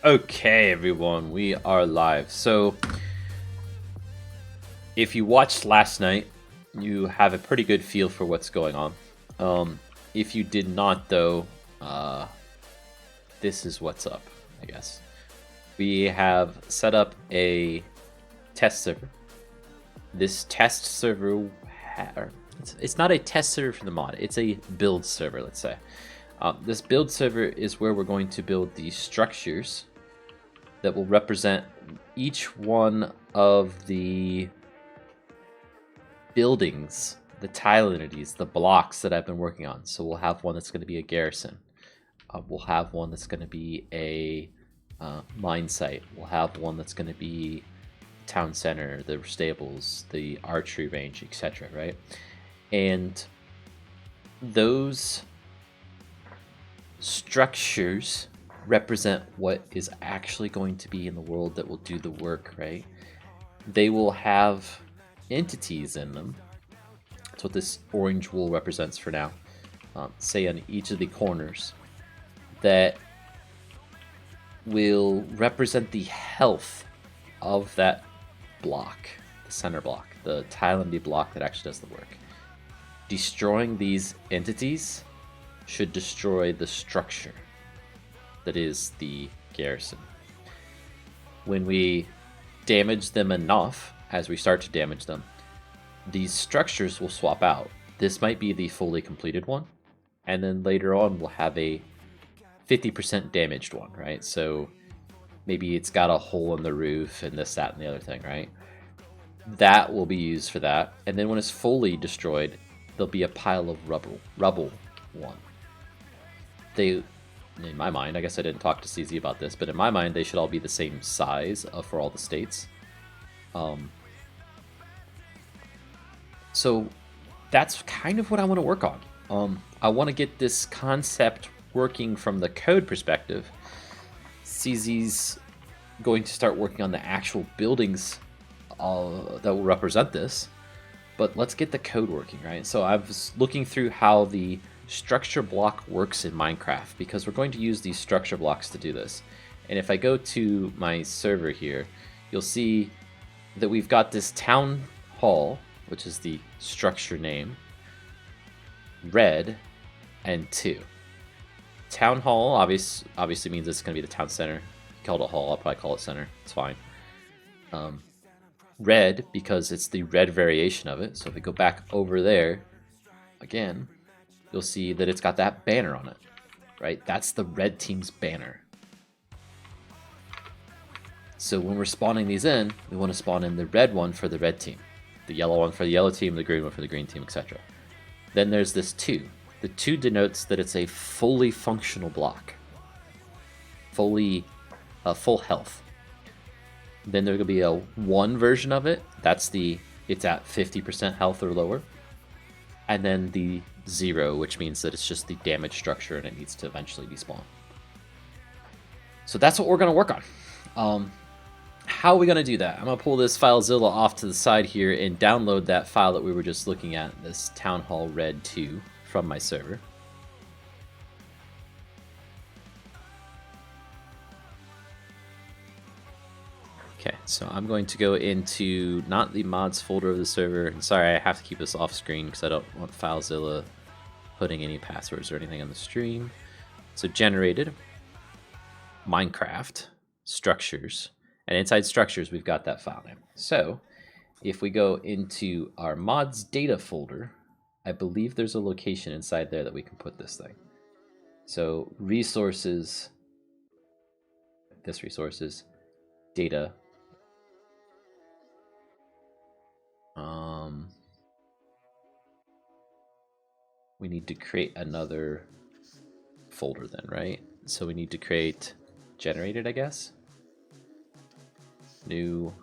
Okay, everyone, we are live. So, if you watched last night, you have a pretty good feel for what's going on. If you did not, though, this is what's up, I guess. We have set up a test server. This test server, it's not a test server for the mod, it's a build server, let's say. This build server is where we're going to build these structures that will represent each one of the buildings, the tile entities, the blocks that I've been working on. So we'll have one that's going to be a garrison. We'll have one that's going to be a mine site. We'll have one that's going to be town center, the stables, the archery range, etc. Right? And those structures represent what is actually going to be in the world that will do the work, right? They will have entities in them. That's what this orange wool represents for now. Say on each of the corners that will represent the health of that block, the center block, the tile entity block that actually does the work. Destroying these entities should destroy the structure that is the garrison. When we damage them enough, as we start to damage them, these structures will swap out. This might be the fully completed one, and then later on we'll have a 50% damaged one, right? So maybe it's got a hole in the roof and this, that, and the other thing, right? That will be used for that. And then when it's fully destroyed, there'll be a pile of rubble one. They, in my mind, I guess I didn't talk to CZ about this, but in my mind, they should all be the same size for all the states. So that's kind of what I want to work on. I want to get this concept working from the code perspective. CZ's going to start working on the actual buildings that will represent this. But let's get the code working, right? So I was looking through how the structure block works in Minecraft, because we're going to use these structure blocks to do this. And if I go to my server here, you'll see that we've got this town hall, which is the structure name, red, and 2. Town hall obviously means it's going to be the town center. You call it a hall, I'll probably call it center. It's fine. Red, because it's the red variation of it. So if we go back over there, again, you'll see that it's got that banner on it, right? That's the red team's banner. So when we're spawning these in, we want to spawn in the red one for the red team, the yellow one for the yellow team, the green one for the green team, etc. Then there's this 2. The 2 denotes that it's a fully functional block, full health. Then there's going to be a 1 version of it. It's at 50% health or lower. And then the 0, which means that it's just the damaged structure and it needs to eventually despawn. So that's what we're going to work on. How are we going to do that? I'm going to pull this FileZilla off to the side here and download that file that we were just looking at, this Town Hall Red 2, from my server. Okay, so I'm going to go into not the mods folder of the server. And sorry, I have to keep this off screen because I don't want FileZilla putting any passwords or anything on the stream. So generated, Minecraft, structures, and inside structures we've got that file name. So if we go into our mods data folder, I believe there's a location inside there that we can put this thing. So resources, this resources, data. We need to create another folder then, right? So we need to create generated, I guess. New.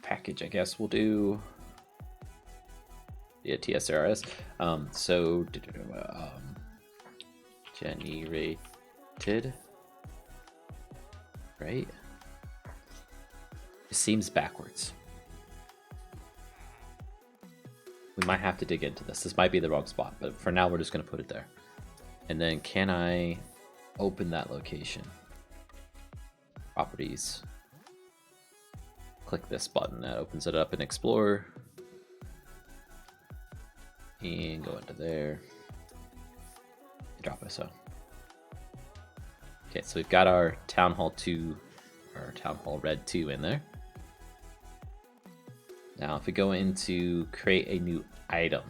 Package, I guess we'll do. Yeah, TSRS. So generated, right? It seems backwards. we might have to dig into this. This might be the wrong spot, but for now we're just going to put it there. And then can I open that location? Properties. Click this button. That opens it up in Explorer. And go into there. Drop it so. Okay, so we've got our Town Hall 2, or Town Hall Red 2 in there. Now if we go into create a new item.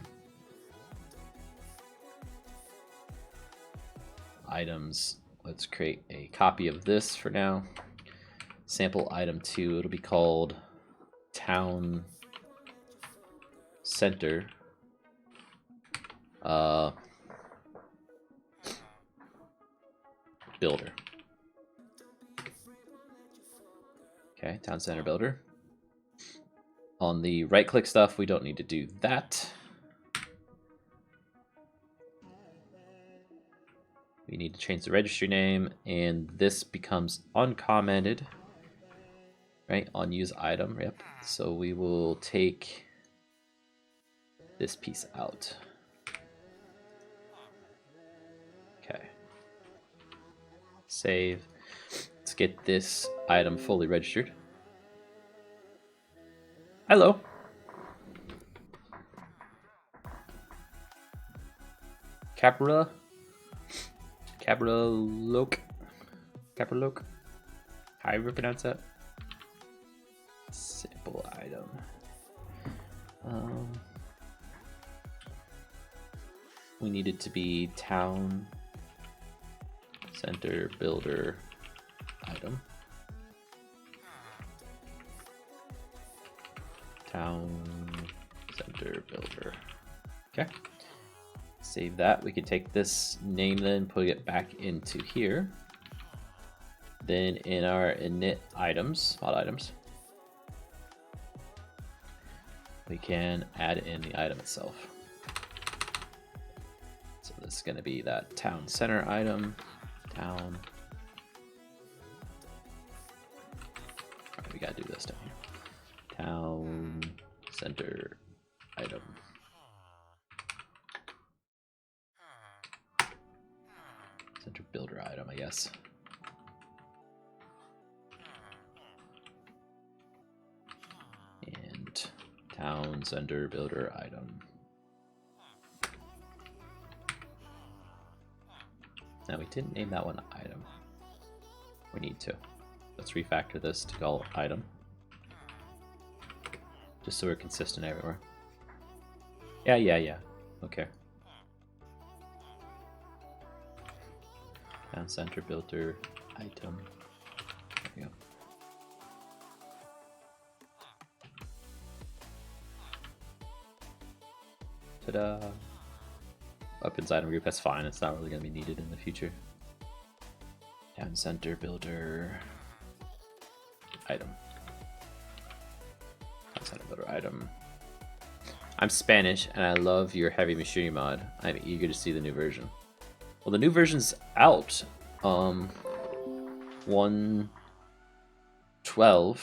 Items, let's create a copy of this for now. Sample item 2, it'll be called Town Center. Builder. Okay, Town Center Builder. On the right-click stuff, we don't need to do that. We need to change the registry name, and this becomes uncommented, right? Unused item, yep. So we will take this piece out. Okay. Save. Let's get this item fully registered. Hello. Capraloke. How do you pronounce that? Sample item. We need it to be Town Center Builder item. Town Center Builder. Okay. Save that. We can take this name then, put it back into here. Then in our init items, mod items, we can add in the item itself. So this is going to be that Town Center item. Town. Right, we got to do this down here. Town Center item. Center Builder item, I guess. And Town Center Builder item. Now we didn't name that one item. We need to. Let's refactor this to call item. Just so we're consistent everywhere. Yeah. Okay. Town Center Builder item. There we go. Ta-da! Weapons item group, that's fine. It's not really going to be needed in the future. Town Center Builder item. Town Center Builder item. I'm Spanish and I love your heavy machinery mod. I'm eager to see the new version. Well, the new version's out. 1.12.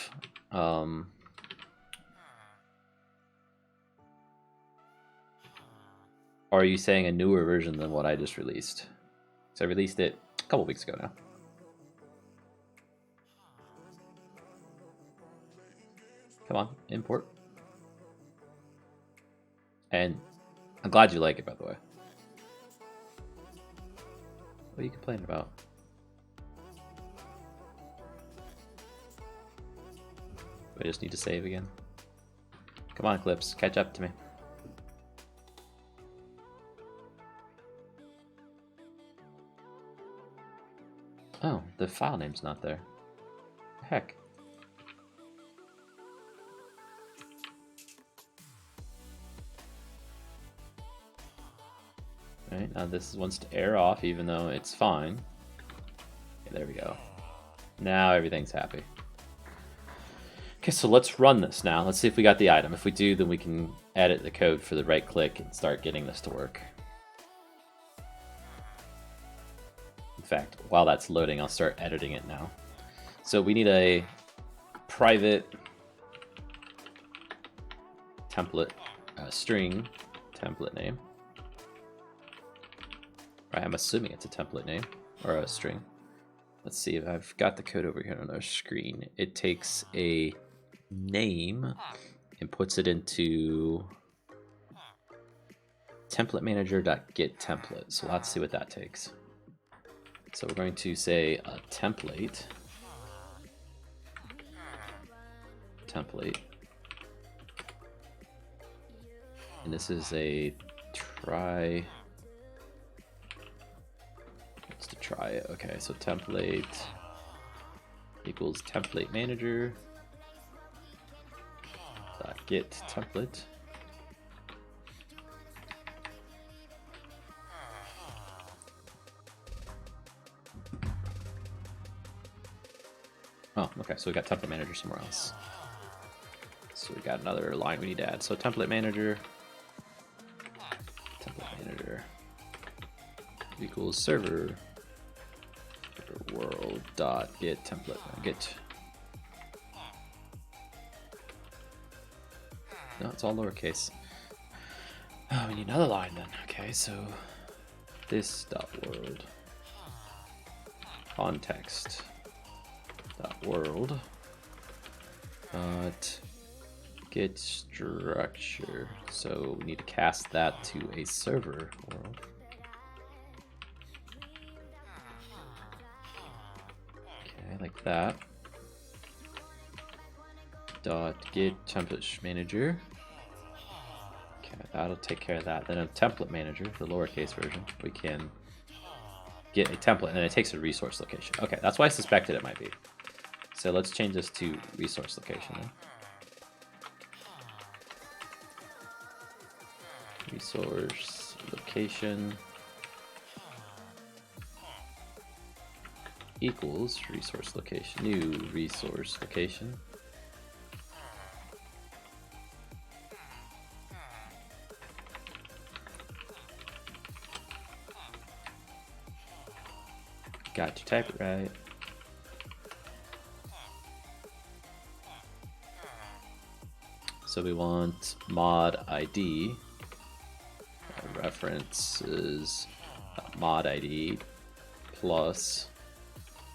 Or are you saying a newer version than what I just released? So I released it a couple weeks ago now. Come on, import. And I'm glad you like it, by the way. What are you complaining about? I just need to save again. Come on, Clips, catch up to me. Oh, the file name's not there. Heck. Alright, now this wants to air off even though it's fine. Okay, there we go. Now everything's happy. Okay, so let's run this now. Let's see if we got the item. If we do, then we can edit the code for the right click and start getting this to work. In fact, while that's loading, I'll start editing it now. So we need a private template string template name. Right, I'm assuming it's a template name or a string. Let's see if I've got the code over here on our screen. It takes a name and puts it into template manager.get template. So let's see what that takes. So we're going to say a template. And this is a try. It's to try it. Okay, so template equals template manager dot get template. Oh, okay, so we got template manager somewhere else. So we got another line we need to add. So template manager equals server world dot get template get. No, it's all lowercase. Oh, we need another line then. Okay, so this dot world context dot world dot get structure. So we need to cast that to a server world. Okay, like that. Dot get template manager. Okay, that'll take care of that. Then a template manager, the lowercase version, we can get a template, and then it takes a resource location. Okay, that's why I suspected it might be. So let's change this to resource location then. Resource location equals resource location, new resource location. Got to type it right. So we want mod ID. Reference is mod ID plus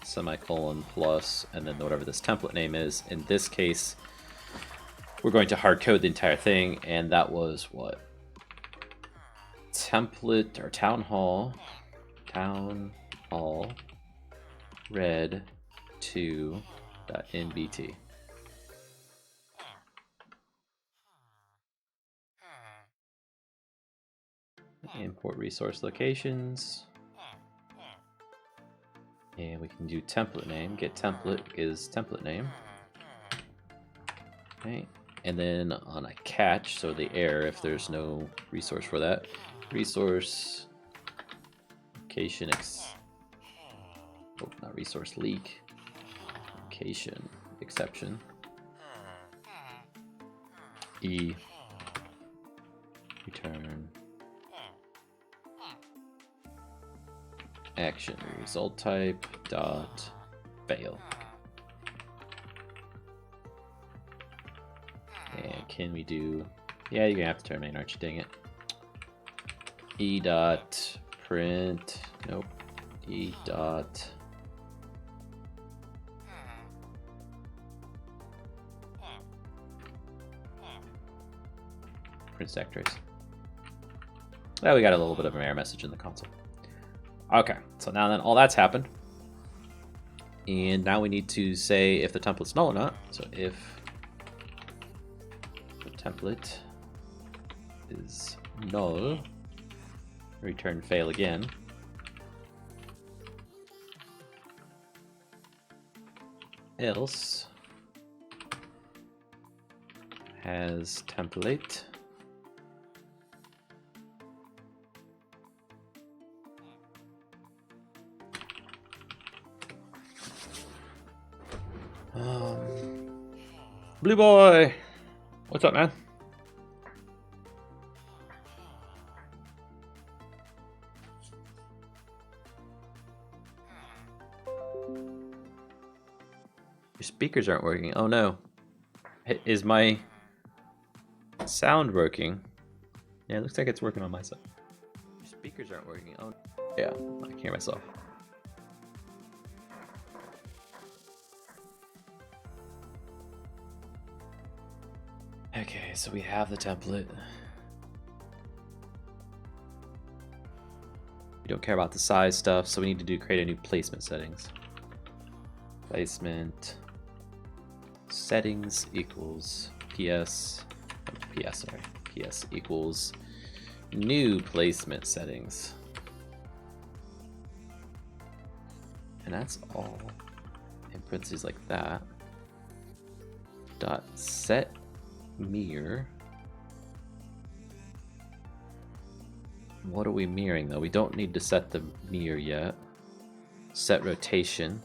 semicolon plus, and then whatever this template name is. In this case, we're going to hard code the entire thing, and that was what? Template or town hall red 2.nbt. Import resource locations. And we can do template name. Get template is template name. Okay. And then on a catch, so the error, if there's no resource for that, resource location not resource leak. Location exception. E return action result type dot fail. And can we do? Yeah, you're gonna have to terminate, aren't you? Dang it. E dot print. Nope. E dot print stack trace. Well, we got a little bit of an error message in the console. Okay, so now then all that's happened. And now we need to say if the template's null or not. So if the template is null, return fail again. Else has template Blue boy, what's up, man? Your speakers aren't working. Oh no. Is my sound working? Yeah, it looks like it's working on my side. Your speakers aren't working. Oh, yeah, I can hear myself. Okay, so we have the template. We don't care about the size stuff, so we need to create a new placement settings. Placement settings equals PS equals new placement settings. And that's all in parentheses like that. Dot set mirror. What are we mirroring though? We don't need to set the mirror yet. Set rotation.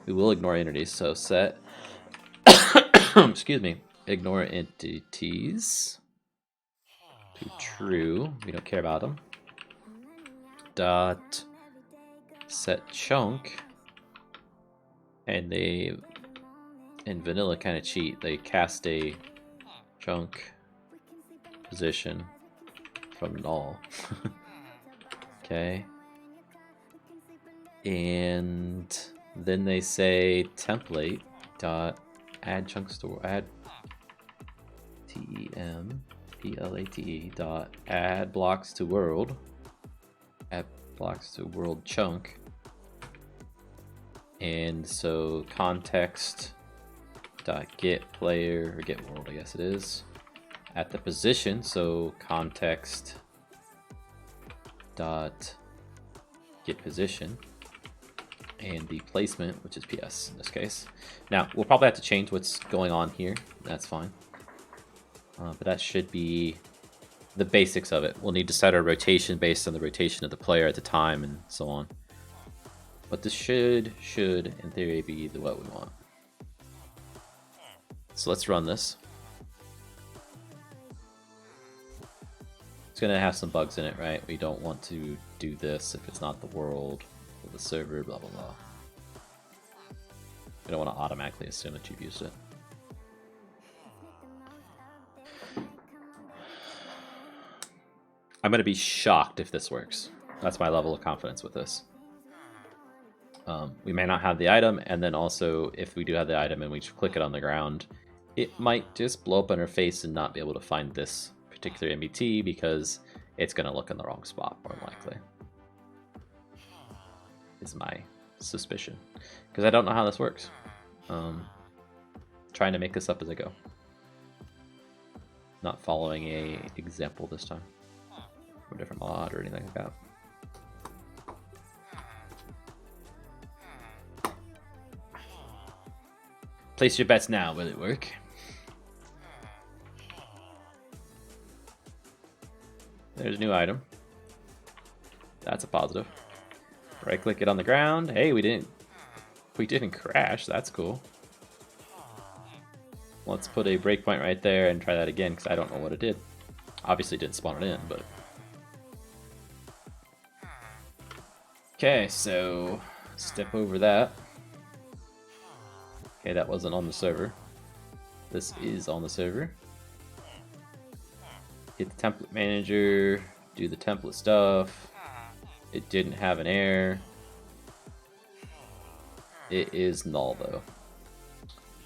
We will ignore entities, so set excuse me, ignore entities to true. We don't care about them. Dot set chunk, and they in vanilla kind of cheat. They cast a chunk position from null. Okay, and then they say template dot add chunks to add template dot add blocks to world, add blocks to world chunk, and so context dot get player or get world, I guess it is, at the position, so context dot get position, and the placement, which is PS in this case. Now we'll probably have to change what's going on here. That's fine, but that should be the basics of it. We'll need to set our rotation based on the rotation of the player at the time and so on. But this should in theory be what we want. So let's run this. It's gonna have some bugs in it, right? We don't want to do this if it's not the world or the server, blah blah blah. We don't want to automatically assume that you've used it. I'm gonna be shocked if this works. That's my level of confidence with this. We may not have the item, and then also if we do have the item and we click it on the ground, it might just blow up in our face and not be able to find this particular MBT because it's going to look in the wrong spot, more than likely. Is my suspicion. Because I don't know how this works. Trying to make this up as I go. Not following a example this time. Or a different mod or anything like that. Place your bets now, will it work? There's a new item. That's a positive. Right click it on the ground. Hey, we didn't crash. That's cool. Let's put a breakpoint right there and try that again because I don't know what it did. Obviously didn't spawn it in, but okay, so step over that. Okay, that wasn't on the server. This is on the server. Hit the template manager, do the template stuff. It didn't have an error. It is null though.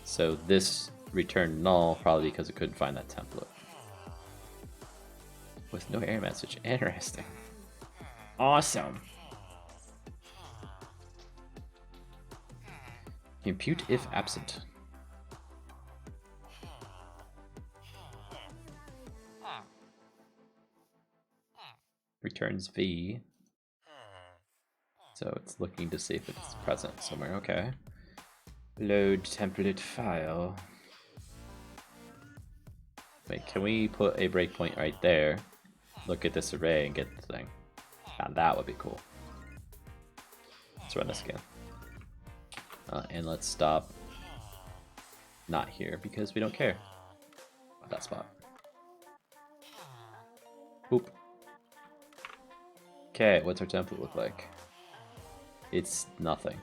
So this returned null probably because it couldn't find that template. With no error message. Interesting. Awesome. Compute if absent. Returns V. So it's looking to see if it's present somewhere. Okay. Load template file. Wait, can we put a breakpoint right there? Look at this array and get the thing. Now that would be cool. Let's run this again. And let's stop not here because we don't care about that spot. Boop. Okay, what's our template look like? It's nothing.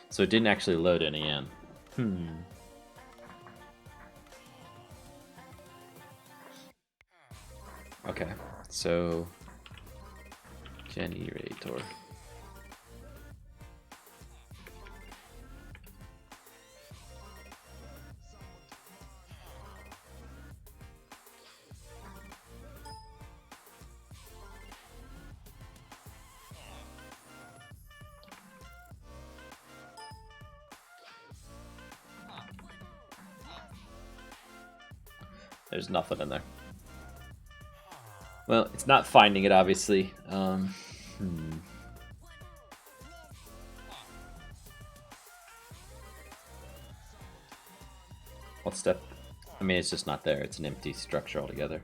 So it didn't actually load any in. Okay, so generator. There's nothing in there. Well, it's not finding it, obviously. What step? I mean, it's just not there. It's an empty structure altogether.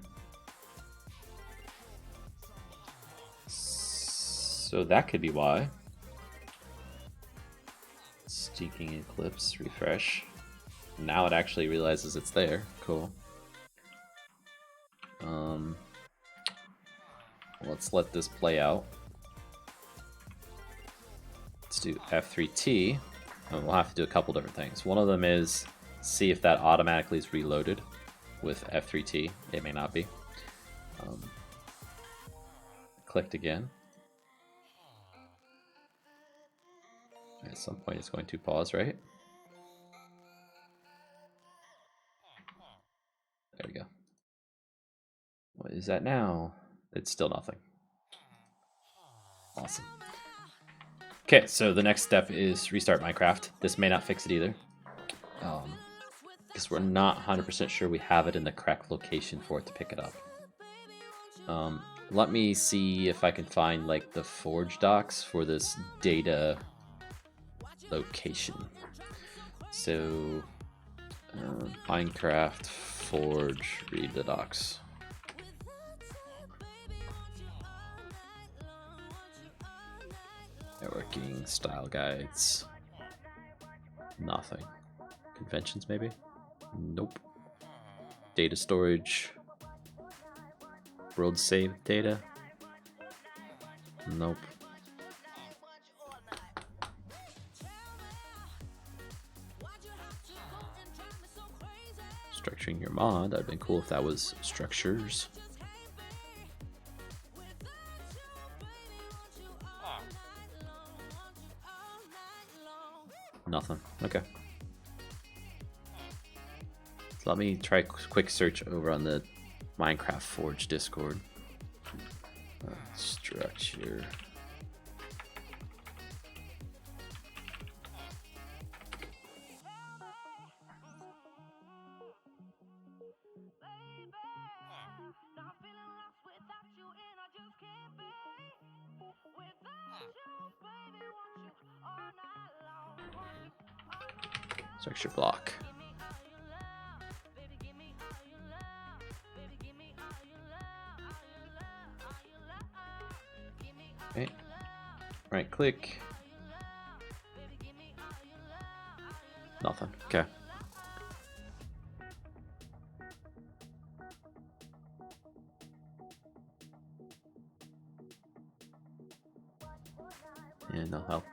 So that could be why. Stinking Eclipse, refresh. Now it actually realizes it's there. Cool. Let's let this play out. Let's do F3T, and we'll have to do a couple different things. One of them is see if that automatically is reloaded with F3T. It may not be. Clicked again. At some point it's going to pause, right? There we go. What is that now? It's still nothing. Awesome. Okay, so the next step is restart Minecraft. This may not fix it either. Because we're not 100% sure we have it in the correct location for it to pick it up. Let me see if I can find like the forge docs for this data location. So Minecraft forge, read the docs. Networking, style guides. Nothing. Conventions, maybe? Nope. Data storage. World save data? Nope. Structuring your mod. That'd been cool if that was structures. Nothing. Okay. So let me try a quick search over on the Minecraft Forge Discord. Structure. Structure block. Okay. Right click. Nothing. Okay. Yeah, no help.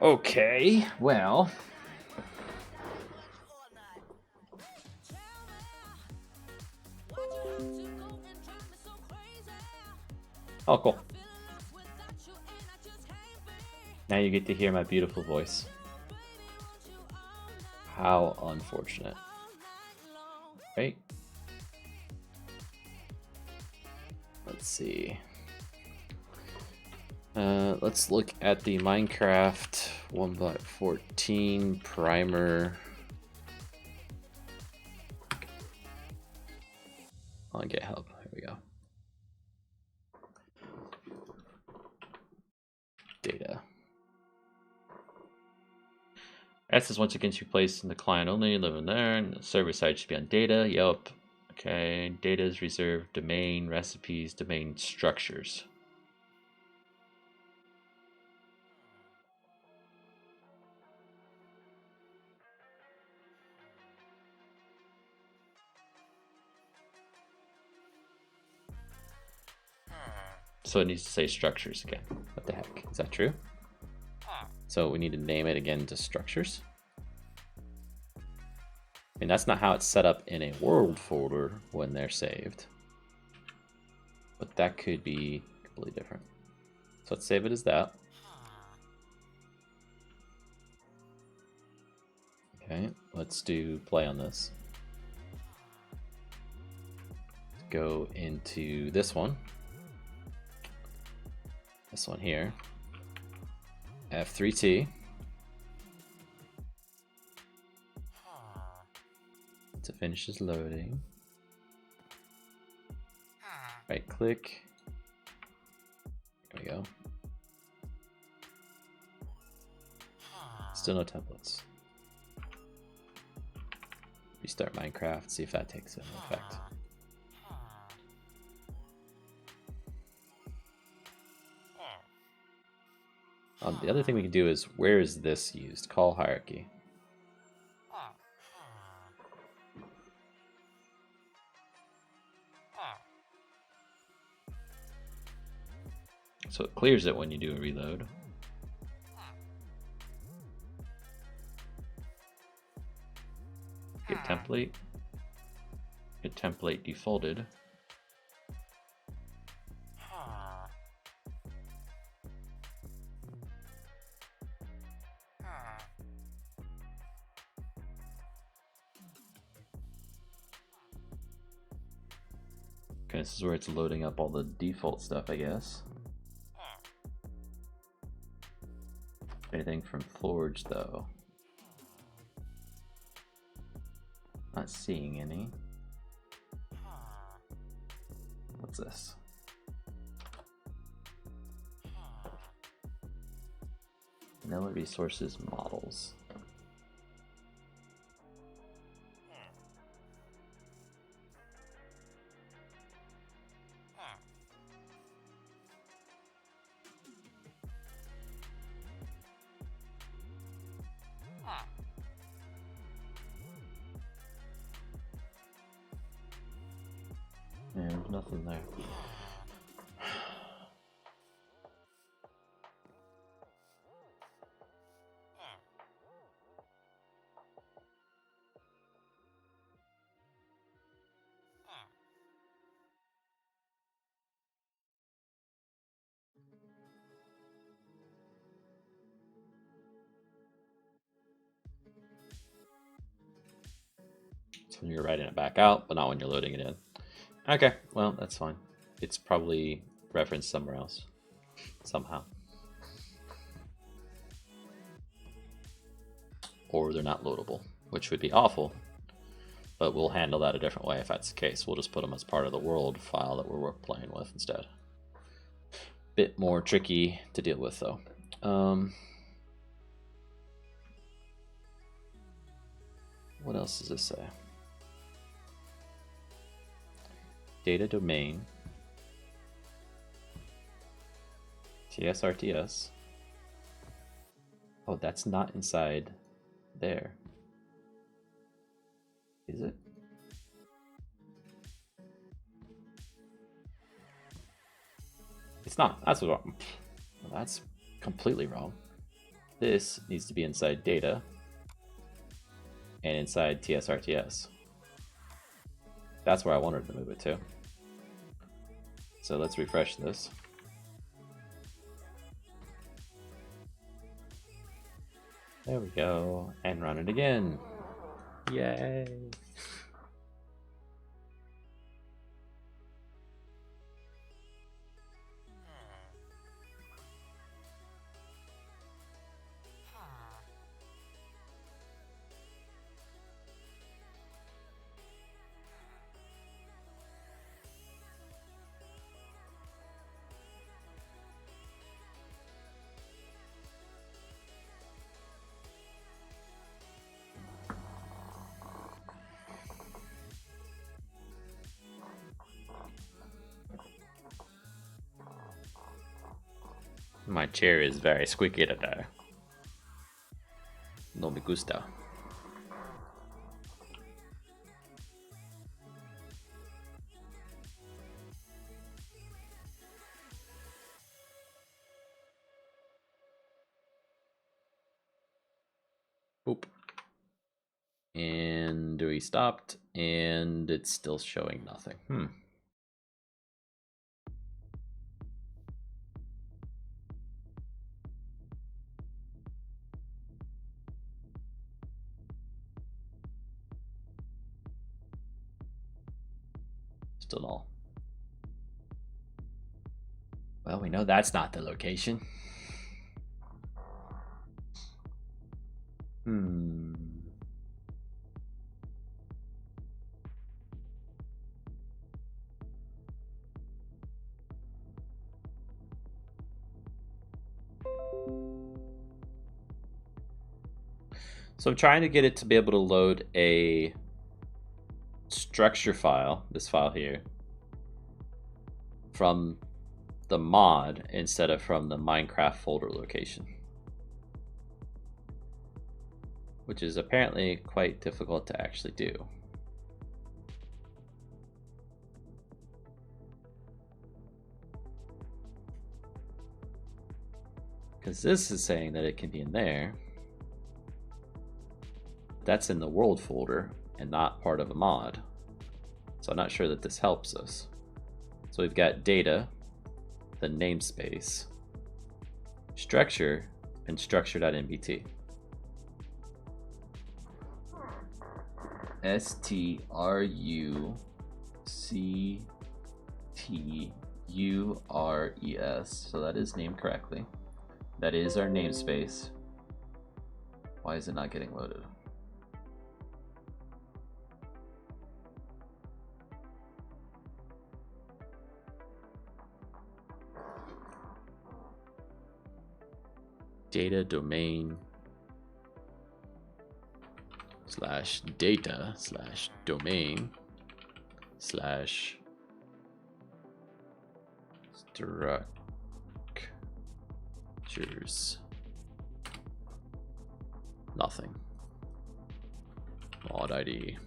Okay, well. Oh, cool. Now you get to hear my beautiful voice. How unfortunate. Right? Let's see. Let's look at the Minecraft 1.14 primer on GitHub. Here we go. Data. Access once again should be placed in the client only, live in there, and the server side should be on data. Yep. Okay, data is reserved, domain, recipes, domain structures. So it needs to say structures again. What the heck? Is that true? So we need to name it again to structures. I mean, that's not how it's set up in a world folder when they're saved. but that could be completely different. So let's save it as that. Okay, let's do play on this. Let's go into this one. This one here. F3T. Once it finishes loading. Right click. There we go. Still no templates. Restart Minecraft, see if that takes an effect. The other thing we can do is, where is this used? Call hierarchy. So it clears it when you do a reload. Get template. Get template defaulted. Okay, this is where it's loading up all the default stuff, I guess. Anything from Forge, though? Not seeing any. What's this? Vanilla resources models. And nothing there. It's when you're writing it back out, but not when you're loading it in. Okay, well, that's fine. It's probably referenced somewhere else, somehow. Or they're not loadable, which would be awful, but we'll handle that a different way if that's the case. We'll just put them as part of the world file that we're playing with instead. Bit more tricky to deal with, though. What else does this say? Data domain, TS RTS. Oh, that's not inside there, is it? It's not. That's wrong. Well, that's completely wrong. This needs to be inside data and inside TS RTS. That's where I wanted to move it to. So let's refresh this. There we go, and run it again. Yay! My chair is very squeaky today. No me gusta. Boop. And we stopped, and it's still showing nothing. and all. Well, we know that's not the location. So I'm trying to get it to be able to load a structure file, this file here, from the mod instead of from the Minecraft folder location, which is apparently quite difficult to actually do. Because this is saying that it can be in there. That's in the world folder and not part of a mod. So I'm not sure that this helps us. So we've got data, the namespace, structure, and structure.nbt. structures. So that is named correctly. That is our namespace. Why is it not getting loaded? Data domain / data / domain / structures. Nothing. Mod ID.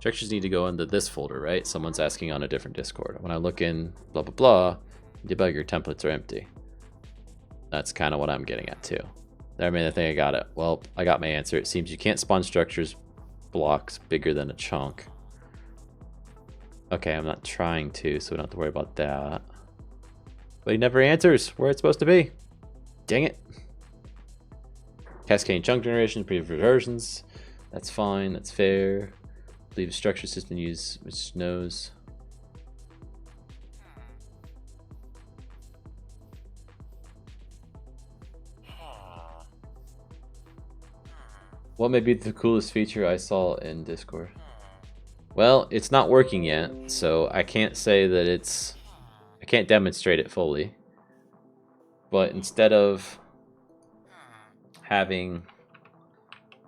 Structures need to go into this folder, right? Someone's asking on a different Discord. When I look in blah blah blah, debugger templates are empty. That's kind of what I'm getting at too. I mean, I think I got it. Well, I got my answer. It seems you can't spawn structures blocks bigger than a chunk. Okay, I'm not trying to, so we don't have to worry about that. But he never answers where it's supposed to be. Dang it. Cascading chunk generation, previous versions. That's fine, that's fair. Leave structure system use, which knows. What may be the coolest feature I saw in Discord? Well, it's not working yet, so I can't say that it's... I can't demonstrate it fully. But instead of having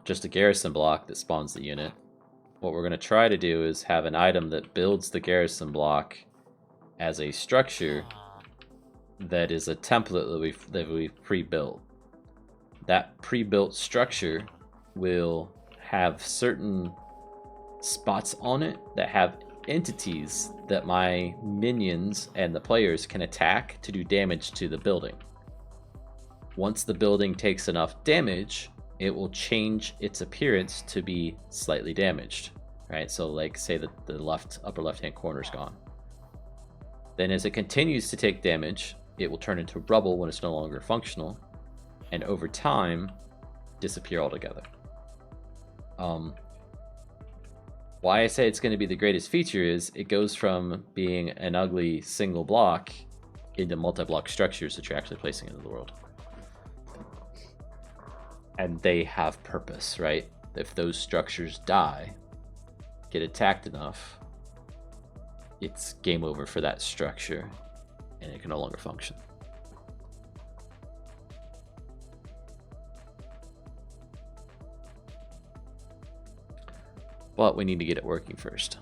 just a garrison block that spawns the unit, what we're going to try to do is have an item that builds the garrison block as a structure that is a template that we've pre-built. That pre-built structure will have certain spots on it that have entities that my minions and the players can attack to do damage to the building. Once the building takes enough damage, it will change its appearance to be slightly damaged, right? So like say that the upper left hand corner is gone. Then as it continues to take damage, it will turn into rubble when it's no longer functional, and over time disappear altogether. Why I say it's going to be the greatest feature is it goes from being an ugly single block into multi-block structures that you're actually placing into the world. And they have purpose, right? If those structures die, get attacked enough, it's game over for that structure and it can no longer function. But we need to get it working first.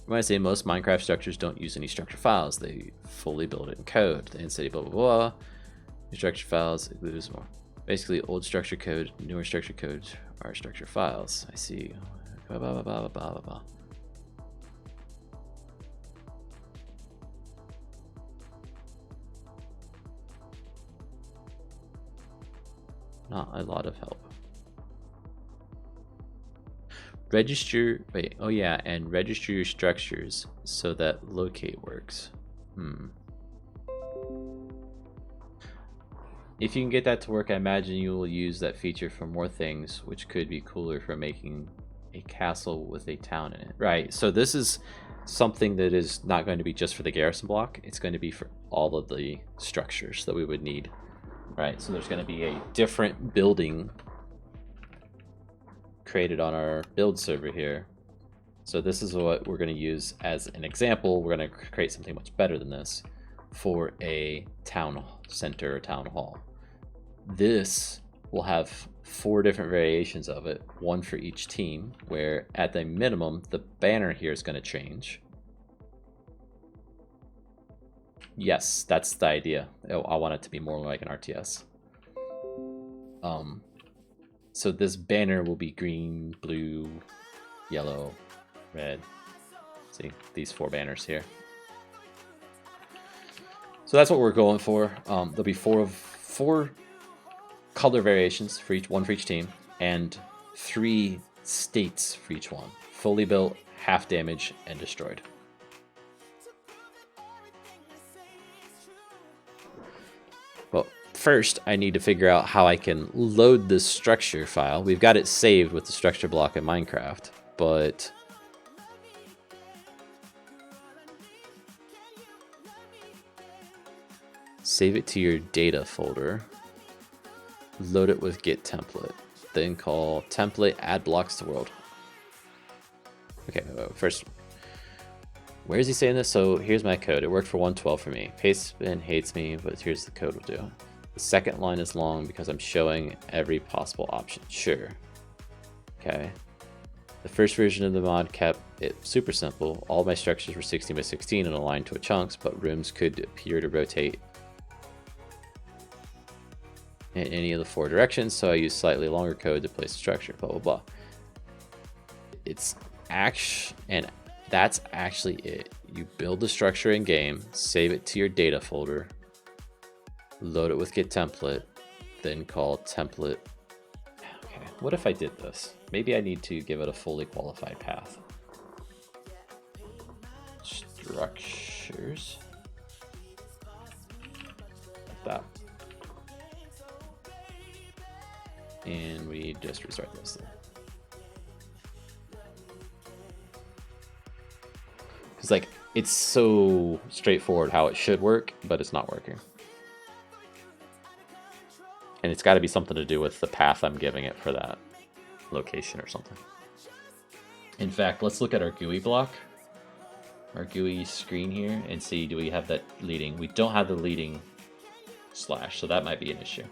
When I say most Minecraft structures don't use any structure files, they fully build it in code. They say blah blah blah. New structure files includes more. Basically, old structure code, newer structure code are structure files. I see. Blah blah blah blah blah blah. Not a lot of help. Register, wait, oh yeah, and register your structures so that locate works. If you can get that to work, I imagine you will use that feature for more things, which could be cooler for making a castle with a town in it. Right, so this is something that is not going to be just for the garrison block. It's going to be for all of the structures that we would need. Right, so there's going to be a different building created on our build server here. So this is what we're going to use as an example. We're going to create something much better than this for a town center or town hall. This will have 4 different variations of it, one for each team, where at the minimum, the banner here is going to change. Yes, that's the idea. I want it to be more like an RTS. So this banner will be green, blue, yellow, red. See, these 4 banners here. So that's what we're going for. There'll be 4 color variations for one for each team, and 3 states for each one: fully built, half damage, and destroyed. Well, first I need to figure out how I can load this structure file. We've got it saved with the structure block in Minecraft, but save it to your data folder. Load it with git template, then call template add blocks to world. Okay, first, where is he saying this? So here's my code. It worked for 112 for me. Pastebin hates me, but here's the code will do. The second line is long because I'm showing every possible option. Sure. Okay. The first version of the mod kept it super simple. All my structures were 16 by 16 and aligned to chunks, but rooms could appear to rotate in any of the 4 directions, so I use slightly longer code to place the structure, blah blah blah. It's and that's actually it. You build the structure in game, save it to your data folder, load it with git template, then call template. Okay, what if I did this? Maybe I need to give it a fully qualified path. Structures. Like that. And we just restart this thing. Because like, it's so straightforward how it should work, but it's not working. And it's got to be something to do with the path I'm giving it for that location or something. In fact, let's look at our GUI block, our GUI screen here, and see, do we have that leading? We don't have the leading slash, so that might be an issue.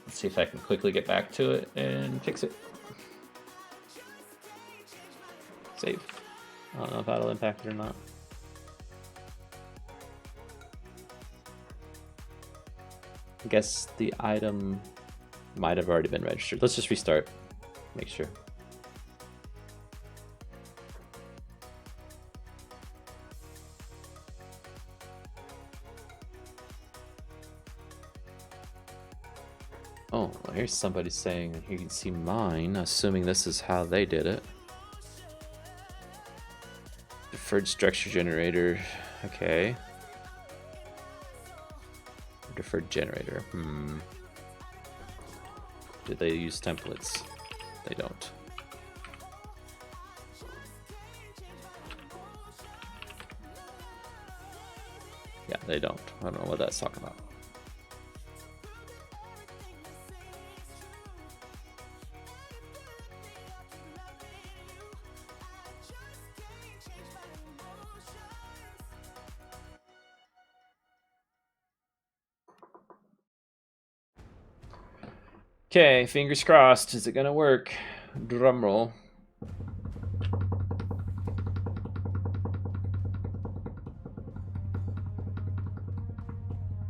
Let's see if I can quickly get back to it and fix it. Save. I don't know if that'll impact it or not. I guess the item might have already been registered. Let's just restart. Make sure. Oh, well, here's somebody saying you can see mine, assuming this is how they did it. Deferred structure generator. Okay. Deferred generator. Did they use templates? They don't. Yeah, they don't. I don't know what that's talking about. Okay, fingers crossed. Is it gonna work? Drum roll.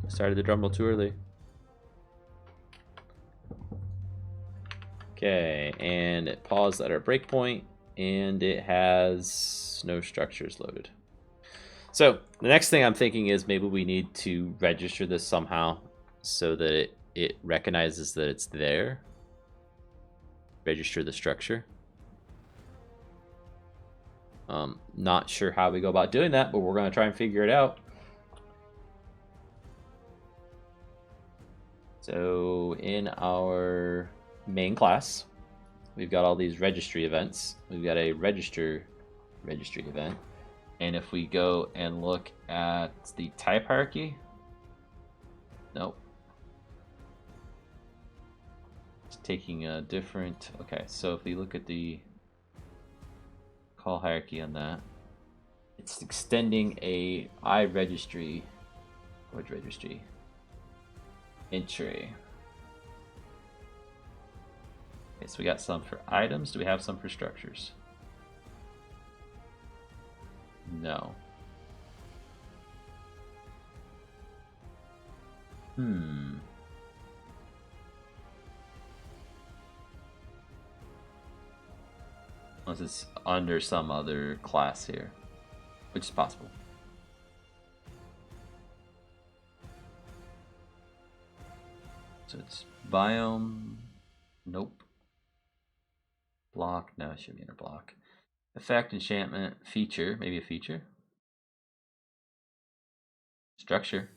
Started the drum roll too early. Okay, and it paused at our breakpoint, and it has no structures loaded. So the next thing I'm thinking is maybe we need to register this somehow so that it recognizes that it's there. Register the structure. Not sure how we go about doing that, but we're going to try and figure it out. So in our main class, we've got all these registry events. We've got a registry event. And if we go and look at the type hierarchy, nope. It's taking a different, okay, so if we look at the call hierarchy on that, it's extending a iRegistry, storage registry, entry. Okay, so we got some for items. Do we have some for structures? No. Unless it's under some other class here, which is possible. So it's biome. Nope. Block. No, it should be inner block. Effect, enchantment, feature. Maybe a feature. Structure.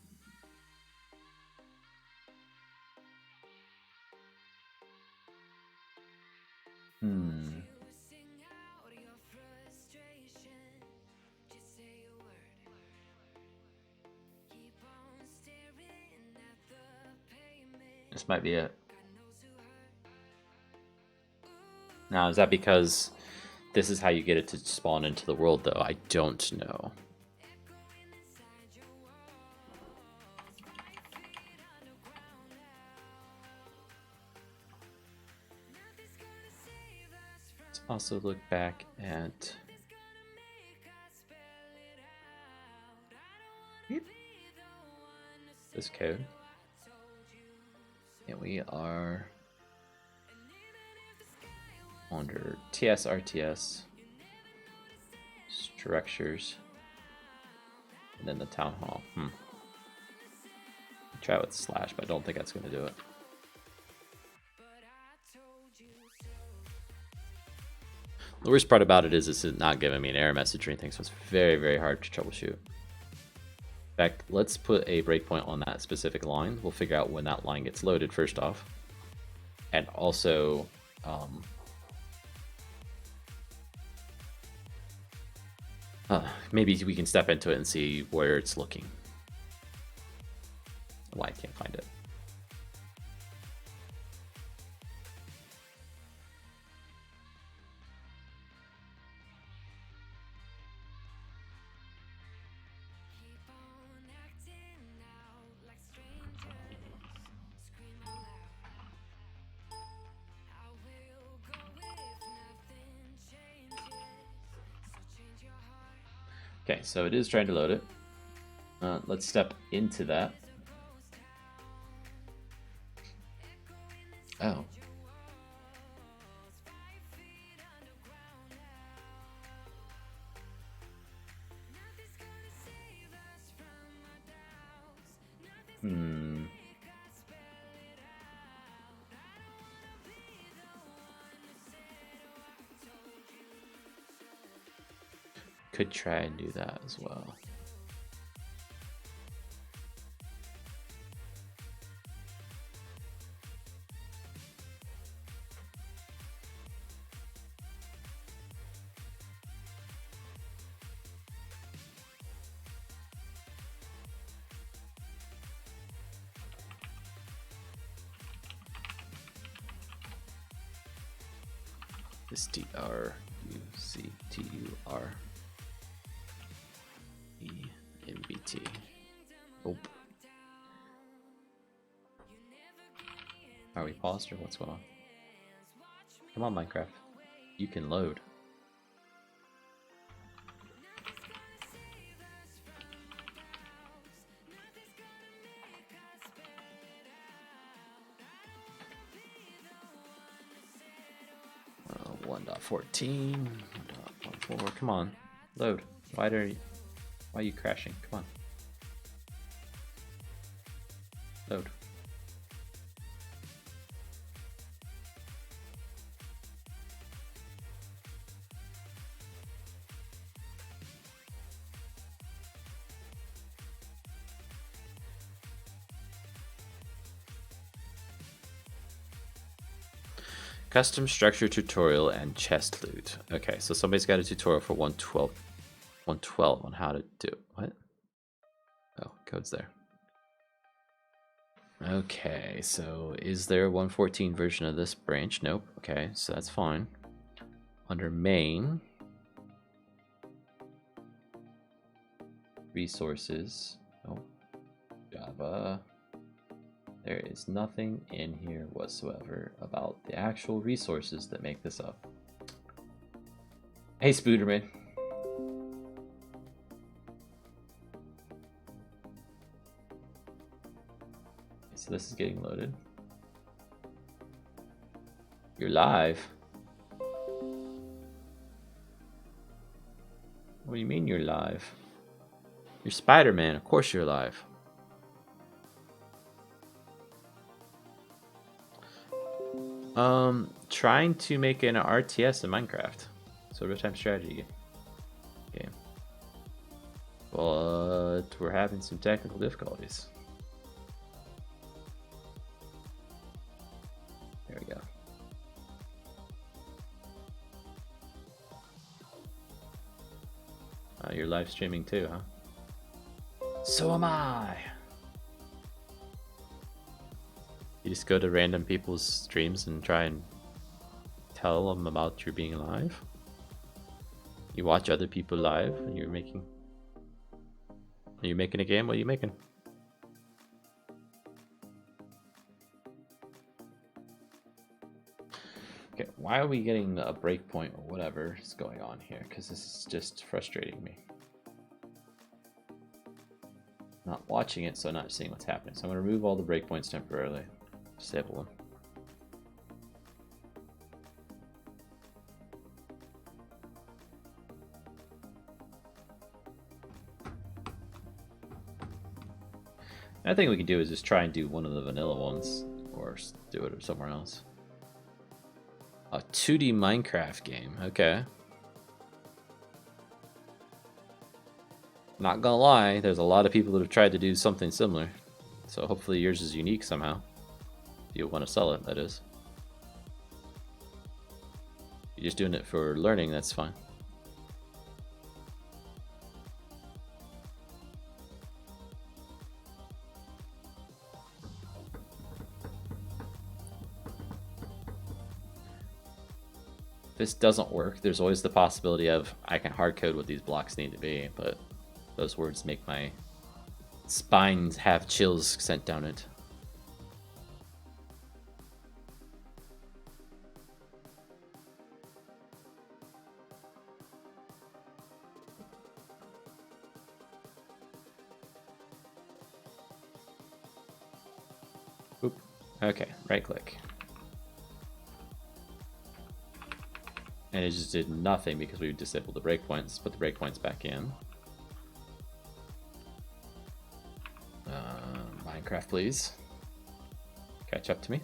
This might be it. Now, is that because this is how you get it to spawn into the world, though? I don't know. Let's also look back at this code. And we are under TS, RTS, structures, and then the town hall. Try with slash, but I don't think that's going to do it. The worst part about it is it's not giving me an error message or anything, so it's very, very hard to troubleshoot. In fact, let's put a breakpoint on that specific line. We'll figure out when that line gets loaded first off. And also, maybe we can step into it and see where it's looking. Why I can't find it. Okay, so it is trying to load it. Let's step into that. Oh. Could try and do that as well. This DRUCTUR EMBT. Oh. Are we paused or what's going on? Come on, Minecraft. You can load. Uh, 1.14, 1.14. Come on, load. Why are you crashing? Come on. Load. Custom structure tutorial and chest loot. Okay, so somebody's got a tutorial for 112 on how to do what? Oh, code's there. Okay, so is there a 114 version of this branch? Nope. Okay, so that's fine. Under main, resources, oh, Java. There is nothing in here whatsoever about the actual resources that make this up. Hey, Spooderman. So this is getting loaded. You're live. What do you mean you're live? You're Spider-Man. Of course you're live. Trying to make an RTS in Minecraft. So real-time strategy game. But we're having some technical difficulties. There we go. You're live streaming too, huh? So am I. You just go to random people's streams and try and tell them about you being live. You watch other people live and you're making... Are you making a game? What are you making? Okay, why are we getting a breakpoint or whatever is going on here? Because this is just frustrating me. Not watching it, so not seeing what's happening. So I'm going to remove all the breakpoints temporarily. Disable them. I think we can do is just try and do one of the vanilla ones, or do it somewhere else. A 2D Minecraft game, okay. Not gonna lie, there's a lot of people that have tried to do something similar. So hopefully yours is unique somehow. If you want to sell it, that is. If you're just doing it for learning, that's fine. If this doesn't work, there's always the possibility of I can hard code what these blocks need to be, but those words make my spines have chills sent down it. Oop. Okay, right click. And it just did nothing because we disabled the breakpoints. Put the breakpoints back in. Minecraft, please. Catch up to me.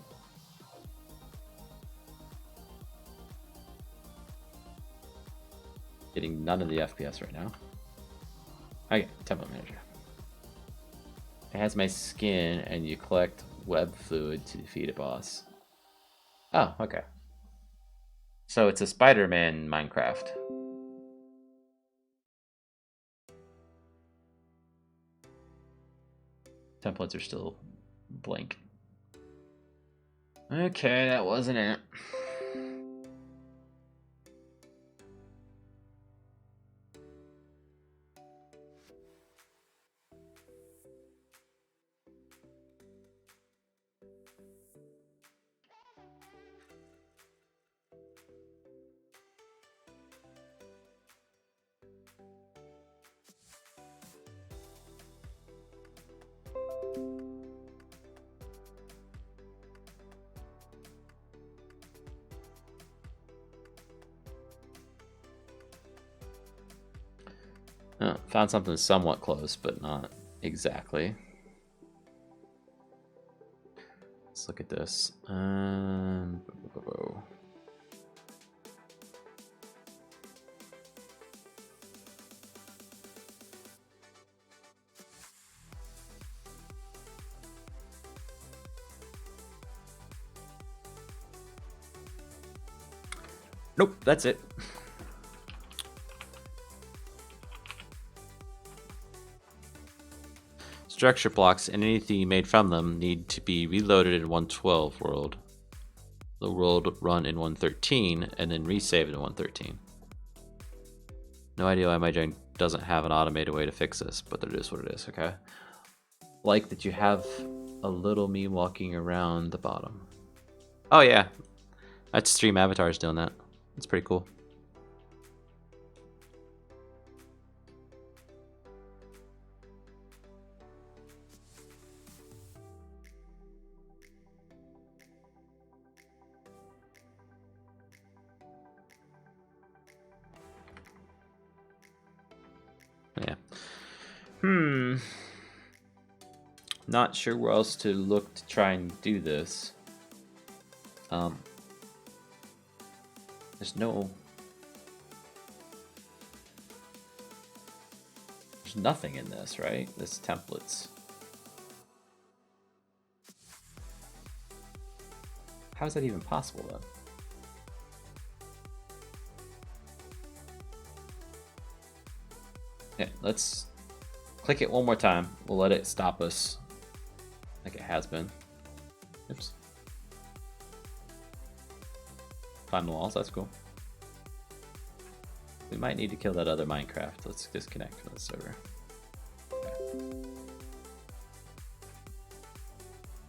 Getting none of the FPS right now. Okay, template manager. It has my skin, and you collect web fluid to defeat a boss. Oh, okay. So it's a Spider-Man Minecraft. Templates are still blank. Okay, that wasn't it. Oh, found something somewhat close, but not exactly. Let's look at this. Nope, that's it. Structure blocks and anything made from them need to be reloaded in 112 world. The world run in 113 and then resave in 113. No idea why my gen doesn't have an automated way to fix this, but it is what it is, okay? Like that you have a little me walking around the bottom. Oh yeah, that's Stream Avatars doing that. It's pretty cool. Yeah. Not sure where else to look to try and do this. There's nothing in this, right? This templates. How is that even possible then? Okay, let's click it one more time. We'll let it stop us like it has been. Oops. Climb the walls, that's cool. We might need to kill that other Minecraft. Let's disconnect from the server. Okay.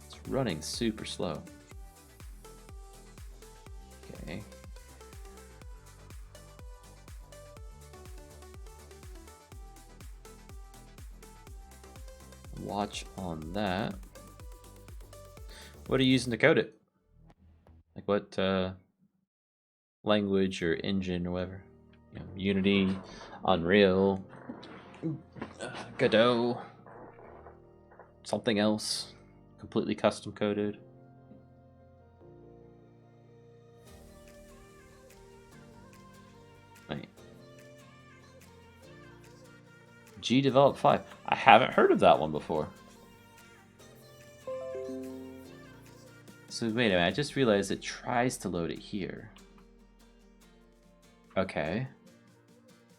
It's running super slow. Okay. Watch on that. What are you using to code it? Like what language or engine or whatever? You know, Unity, Unreal, Godot, something else, completely custom coded. Right. G Develop 5. I haven't heard of that one before. So wait a minute, I just realized it tries to load it here. Okay.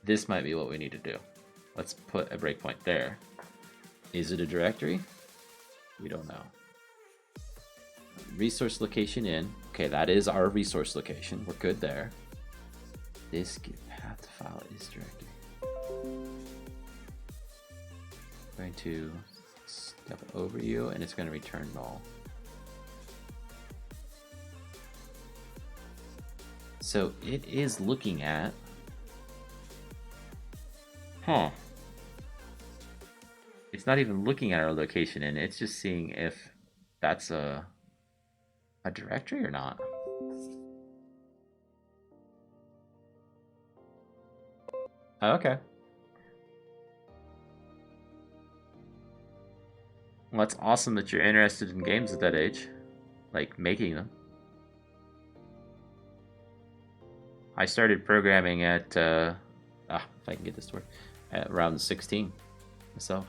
This might be what we need to do. Let's put a breakpoint there. Is it a directory? We don't know. Resource location in. Okay, that is our resource location. We're good there. This give path to file is directory. I'm going to step it over you and it's going to return null. So it is looking at. Huh. It's not even looking at our location and it's just seeing if that's a directory or not. Okay. Well, that's awesome that you're interested in games at that age. Like making them. I started programming at, if I can get this to work, at around 16 myself.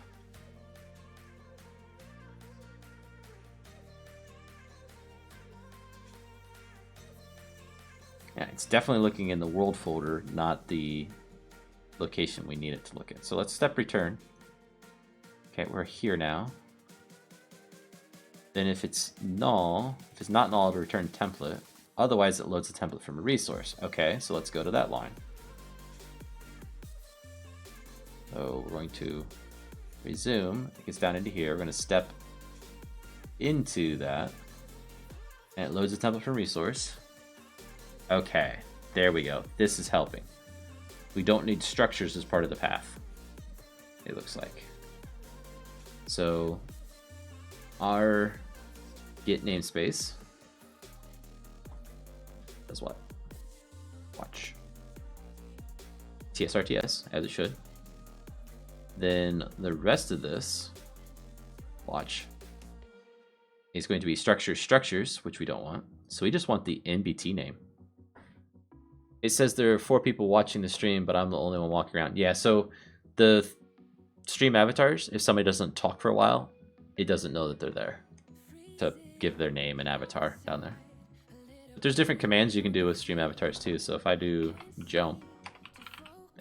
Yeah, it's definitely looking in the world folder, not the location we need it to look at. So let's step return. Okay, we're here now. Then if it's null, if it's not null, it'll return template. Otherwise, it loads a template from a resource. Okay, so let's go to that line. So we're going to resume. It gets down into here. We're going to step into that. And it loads a template from resource. Okay, there we go. This is helping. We don't need structures as part of the path, it looks like. So our get namespace does what? Watch. TSRTS, as it should. Then the rest of this, watch, is going to be structures, which we don't want. So we just want the NBT name. It says there are 4 people watching the stream, but I'm the only one walking around. Yeah, so the stream avatars, if somebody doesn't talk for a while, it doesn't know that they're there to give their name and avatar down there. But there's different commands you can do with stream avatars too. So if I do jump,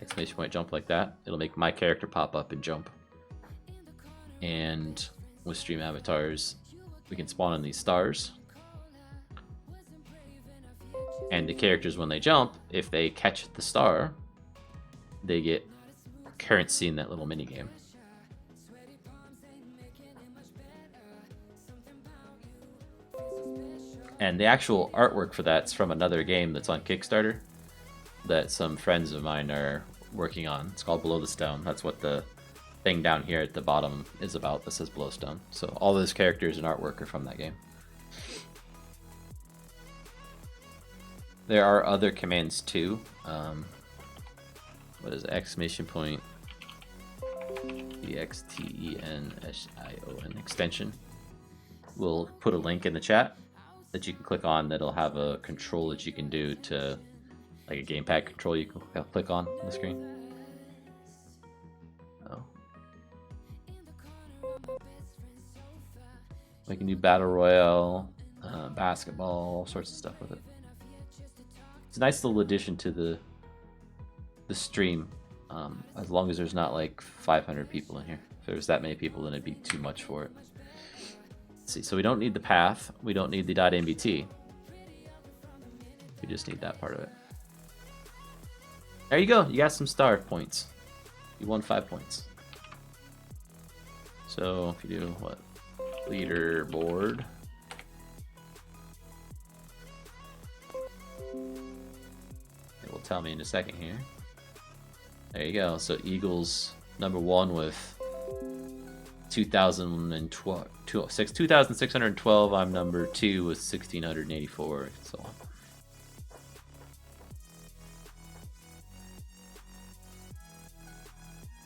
exclamation point jump like that, it'll make my character pop up and jump. And with stream avatars, we can spawn in these stars. And the characters, when they jump, if they catch the star, they get currency in that little mini game. And the actual artwork for that's from another game that's on Kickstarter that some friends of mine are working on. It's called Below the Stone. That's what the thing down here at the bottom is about. This says Below Stone. So all those characters and artwork are from that game. There are other commands too. What is it? Exclamation point EXTENSION extension. We'll put a link in the chat that you can click on that'll have a control that you can do to, like a gamepad control you can click on the screen. Oh. We can do battle royale, basketball, all sorts of stuff with it. It's a nice little addition to the stream, as long as there's not like 500 people in here. If there's that many people, then it'd be too much for it. Let's see, so we don't need the path, we don't need the .mbt. We just need that part of it. There you go, you got some star points. You won 5 points. So if you do what? Leaderboard. It will tell me in a second here. There you go. So Eagles #1 with 2,612. I'm number 2 with 1,684, and so on.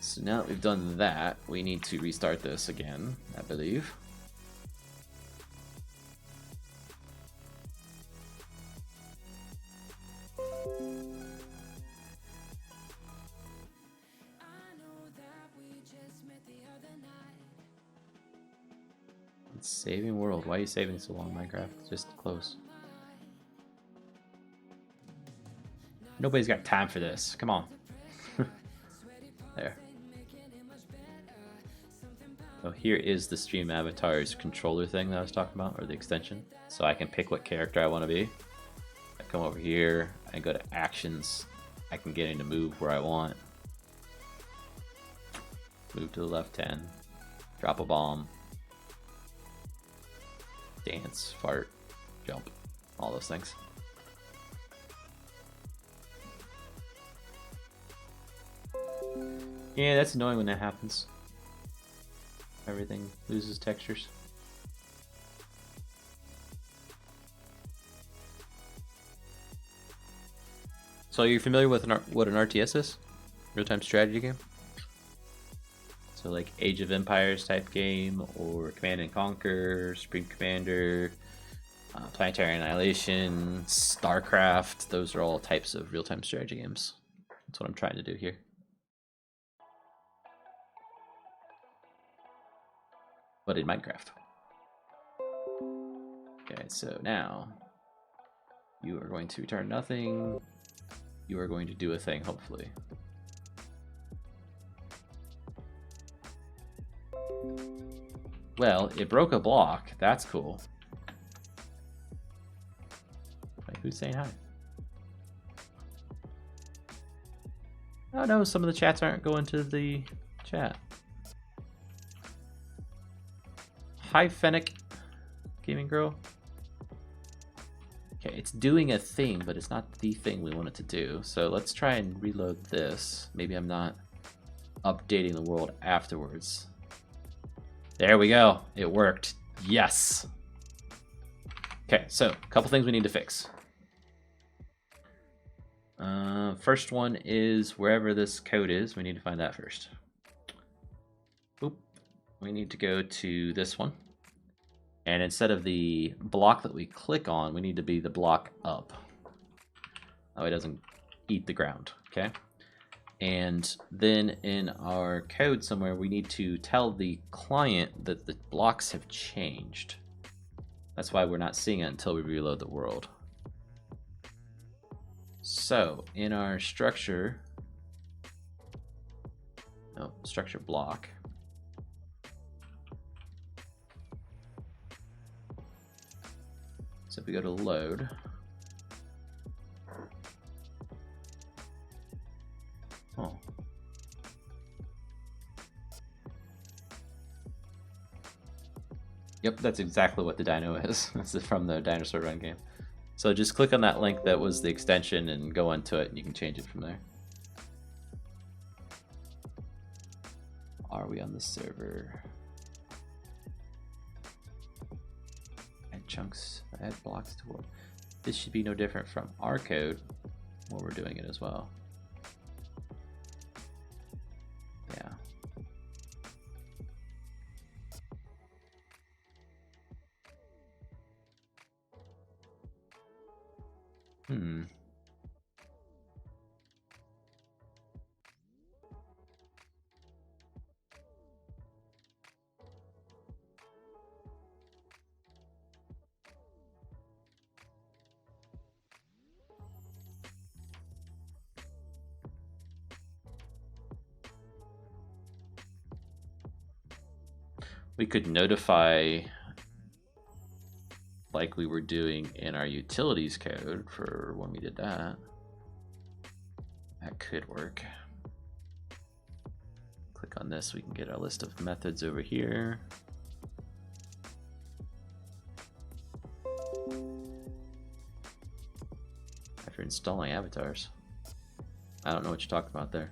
So now that we've done that, we need to restart this again, I believe. It's saving world. Why are you saving so long, Minecraft? Just close. Nobody's got time for this. Come on. There. So here is the stream avatars controller thing that I was talking about, or the extension. So I can pick what character I want to be. I come over here, I go to actions. I can get into move where I want. Move to the left 10. Drop a bomb. Dance, fart, jump, all those things. Yeah, that's annoying when that happens. Everything loses textures. So you're familiar with what an RTS is? Real-time strategy game? So like Age of Empires type game, or Command and Conquer, Supreme Commander, Planetary Annihilation, StarCraft. Those are all types of real-time strategy games. That's what I'm trying to do here. But in Minecraft. Okay, so now you are going to return nothing. You are going to do a thing, hopefully. Well, it broke a block. That's cool. Wait, who's saying hi? Oh no, some of the chats aren't going to the chat. Hi, Fennec. Gaming Girl. Okay, it's doing a thing, but it's not the thing we want it to do. So let's try and reload this. Maybe I'm not updating the world afterwards. There we go. It worked. Yes. Okay, so a couple things we need to fix. First one is wherever this code is, we need to find that first. Oop. We need to go to this one. And instead of the block that we click on, we need to be the block up. Oh, it doesn't eat the ground, okay? And then in our code somewhere, we need to tell the client that the blocks have changed. That's why we're not seeing it until we reload the world. So in our structure block, so if we go to load, yep, that's exactly what the dino is. This is from the Dinosaur Run game. So just click on that link that was the extension and go into it, and you can change it from there. Are we on the server? Add chunks, add blocks to world. This should be no different from our code where we're doing it as well. Yeah. We could notify, like we were doing in our utilities code for when we did that. That could work. Click on this, we can get our list of methods over here. After installing avatars. I don't know what you're talking about there.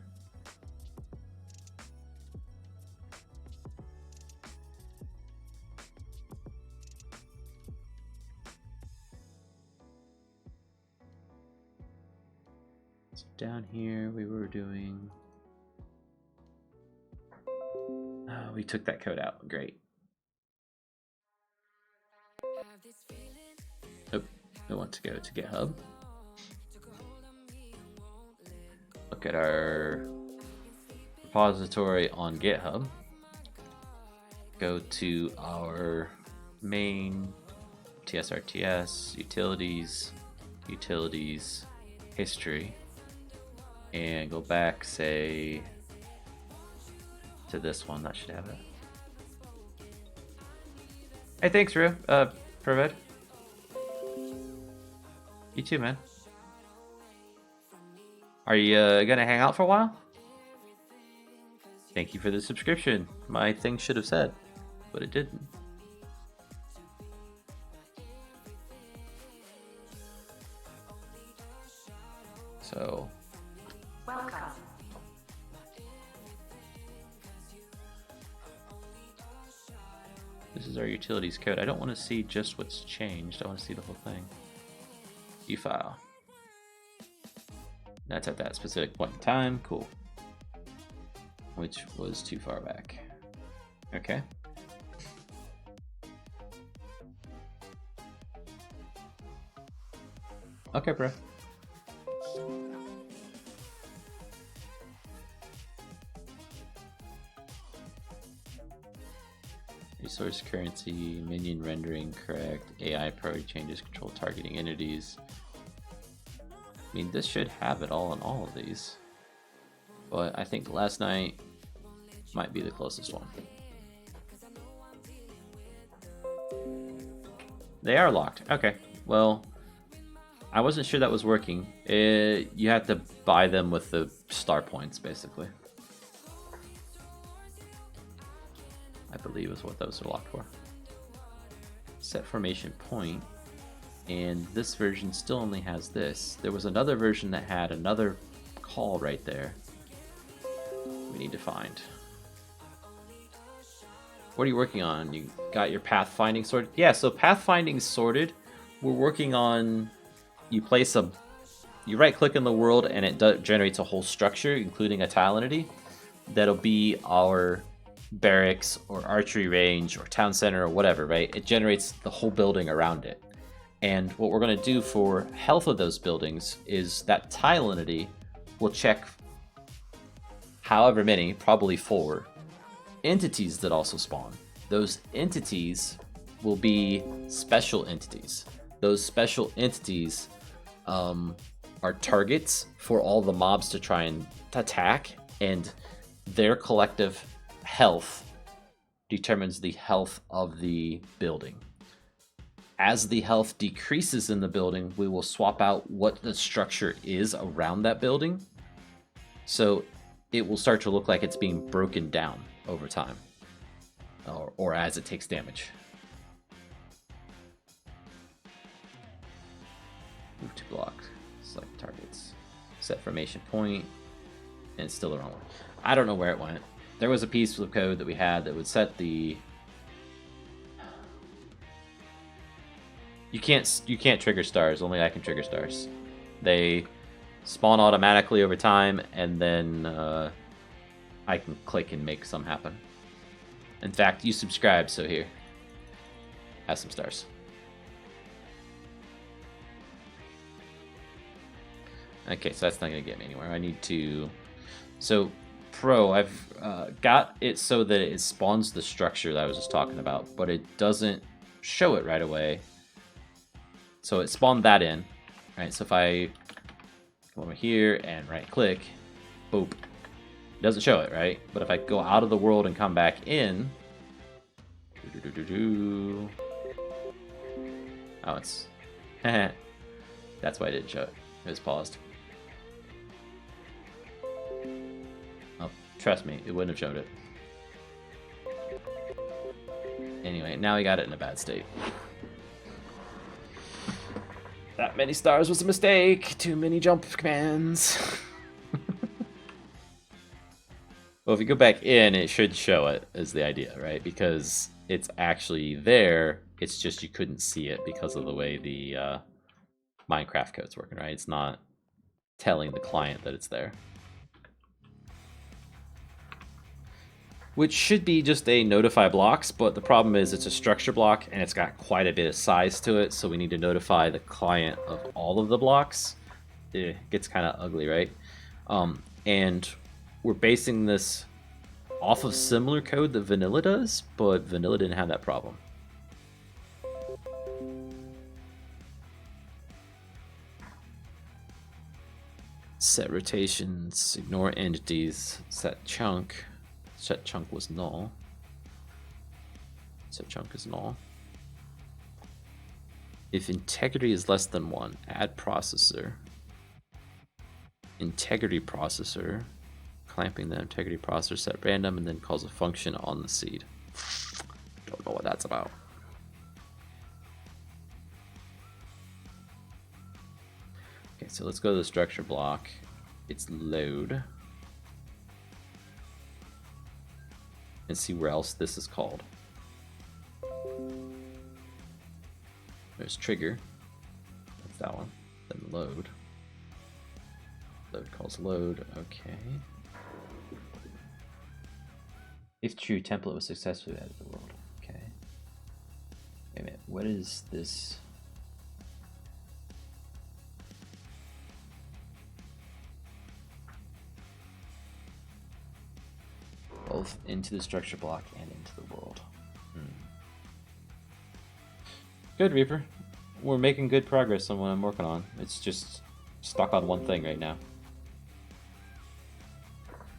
Down here we were doing, we took that code out. Great. Oh, we want to go to GitHub. Look at our repository on GitHub. Go to our main RTS, utilities, history. And go back, say, to this one. That should have it. Hey, thanks, Rue. Proved. You too, man. Are you gonna hang out for a while? Thank you for the subscription. My thing should have said, but it didn't. So. Welcome. This is our utilities code. I don't want to see just what's changed. I want to see the whole thing. View file. That's at that specific point in time. Cool. Which was too far back. Okay. Okay, bro. Resource currency, minion rendering, correct. AI priority changes, control targeting entities. I mean, this should have it all in all of these. But I think last night might be the closest one. They are locked. Okay. Well, I wasn't sure that was working. You have to buy them with the star points, basically. I believe is what those are locked for. Set formation point, and this version still only has this. There was another version that had another call right there. We need to find. What are you working on? You got your pathfinding sorted? Yeah, so pathfinding sorted. We're working on, you right click in the world and it generates a whole structure, including a tile entity. That'll be our barracks or archery range or town center or whatever, right? It generates the whole building around it. And what we're going to do for health of those buildings is that tile entity will check however many, probably 4, entities that also spawn. Those entities will be special entities. Those special entities are targets for all the mobs to try and attack, and their collective health determines the health of the building. As the health decreases in the building, we will swap out what the structure is around that building. So it will start to look like it's being broken down over time, or as it takes damage. Move to block, select targets, set formation point, and it's still the wrong one. I don't know where it went. There was a piece of code that we had that would set the... You can't trigger stars, only I can trigger stars. They spawn automatically over time, and then I can click and make some happen. In fact, you subscribed, so here. Have some stars. Okay, so that's not going to get me anywhere. I need to... So, Pro, I've got it so that it spawns the structure that I was just talking about, but it doesn't show it right away. So it spawned that in. Right, so if I come over here and right-click, boop. It doesn't show it, right? But if I go out of the world and come back in... Oh, it's... That's why I didn't show it. It was paused. Oh, trust me, it wouldn't have showed it. Anyway, now we got it in a bad state. That many stars was a mistake. Too many jump commands. Well, if you go back in, it should show it, is the idea, right? Because it's actually there. It's just you couldn't see it because of the way the Minecraft code's working, right? It's not telling the client that it's there. Which should be just a notify blocks, but the problem is it's a structure block and it's got quite a bit of size to it, so we need to notify the client of all of the blocks. It gets kind of ugly, right? And we're basing this off of similar code that Vanilla does, but Vanilla didn't have that problem. Set rotations, ignore entities, set chunk. Set chunk was null. Set chunk is null. If integrity is less than 1, add processor. Integrity processor. Clamping the integrity processor set random and then calls a function on the seed. Don't know what that's about. Okay, so let's go to the structure block. It's load. And see where else this is called. There's trigger. That's that one. Then load. Load calls load. Okay. If true, template was successfully added to the world. Okay. Wait a minute. What is this? Both into the structure block and into the world. Good, Reaper. We're making good progress on what I'm working on. It's just stuck on one thing right now.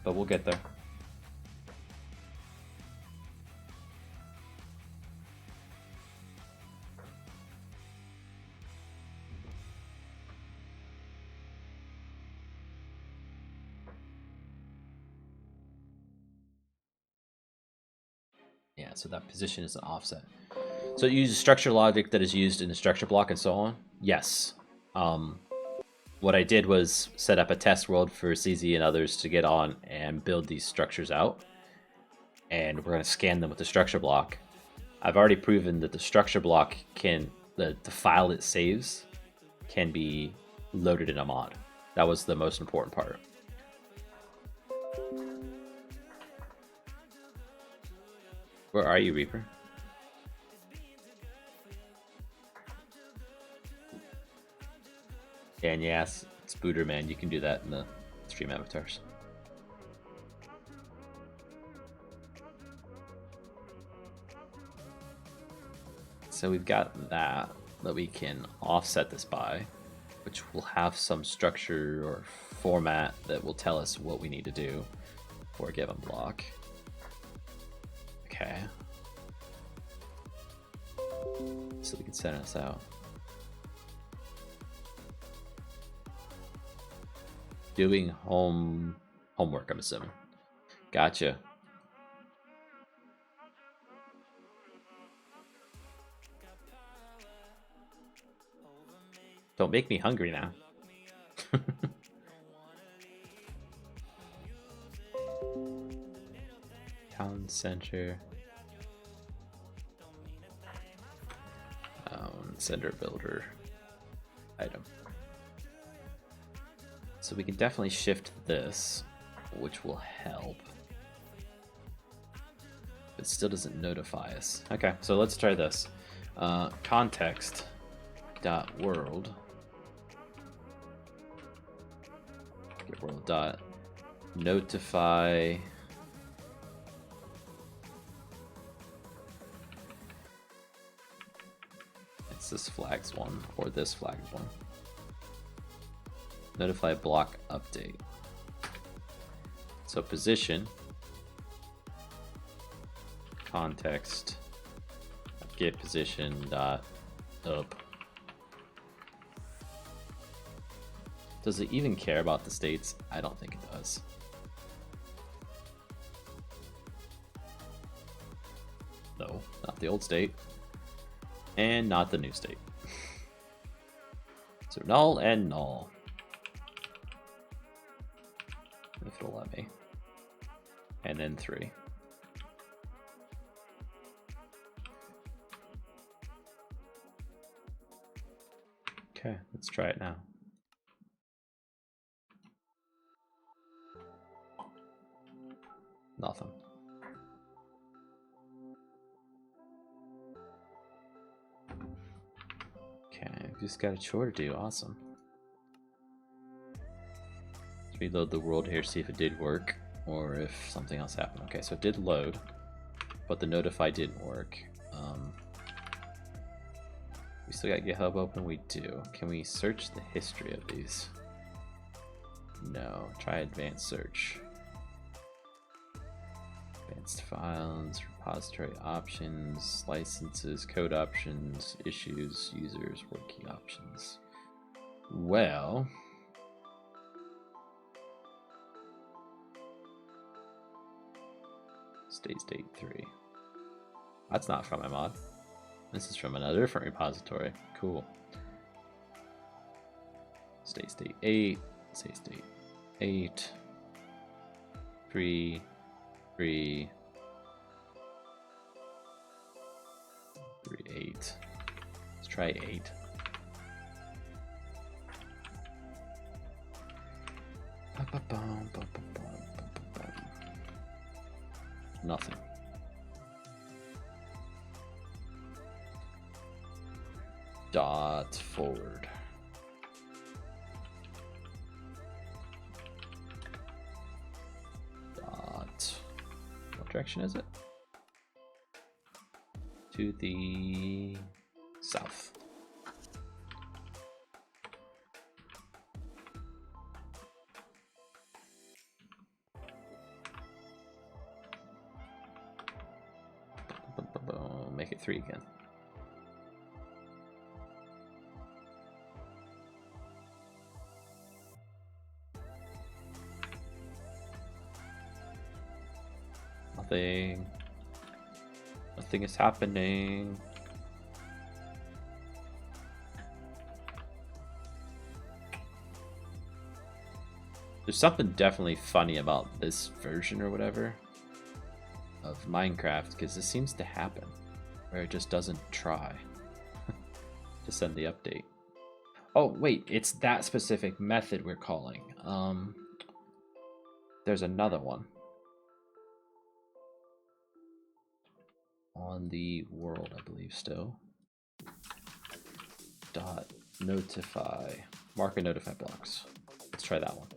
But we'll get there. Yeah, so that position is an offset. So it uses structure logic that is used in the structure block and so on? Yes. What I did was set up a test world for CZ and others to get on and build these structures out. And we're going to scan them with the structure block. I've already proven that the structure block can, the file it saves can be loaded in a mod. That was the most important part. Where are you, Reaper? And yes, it's Booter, man. You can do that in the stream avatars. So we've got that we can offset this by. which will have some structure or format that will tell us what we need to do for a given block. Okay. So we can send this out. Doing homework, I'm assuming. Gotcha. Don't make me hungry now. Town center. Center builder item. So we can definitely shift this, which will help. But it still doesn't notify us. Okay, so let's try this. Context dot world. Get world dot notify. It's this flags one or this flags one. Notify block update. So position context get position dot up. Does it even care about the states? I don't think it does. No, not the old state. And not the new state. So null and null. If it'll let me. And then 3. Okay, let's try it now. Nothing. Okay, just got a chore to do. Awesome. Let's reload the world here, see if it did work or if something else happened. Okay, so it did load, but the notify didn't work. We still got GitHub open. We do. Can we search the history of these? No. Try advanced search. Advanced files, repository options, licenses, code options, issues, users, working options. Well, state 3. That's not from my mod. This is from another different repository. Cool. State 8, state 8, 3, 3, 8. Let's try 8. Nothing. Dot forward. Dot. What direction is it? To the south. Make it 3 again. Nothing is happening. There's something definitely funny about this version or whatever of Minecraft, because this seems to happen where it just doesn't try to send the update. Oh wait, it's that specific method we're calling. There's another one on the world, I believe, still. Dot notify marker notify blocks. Let's try that one.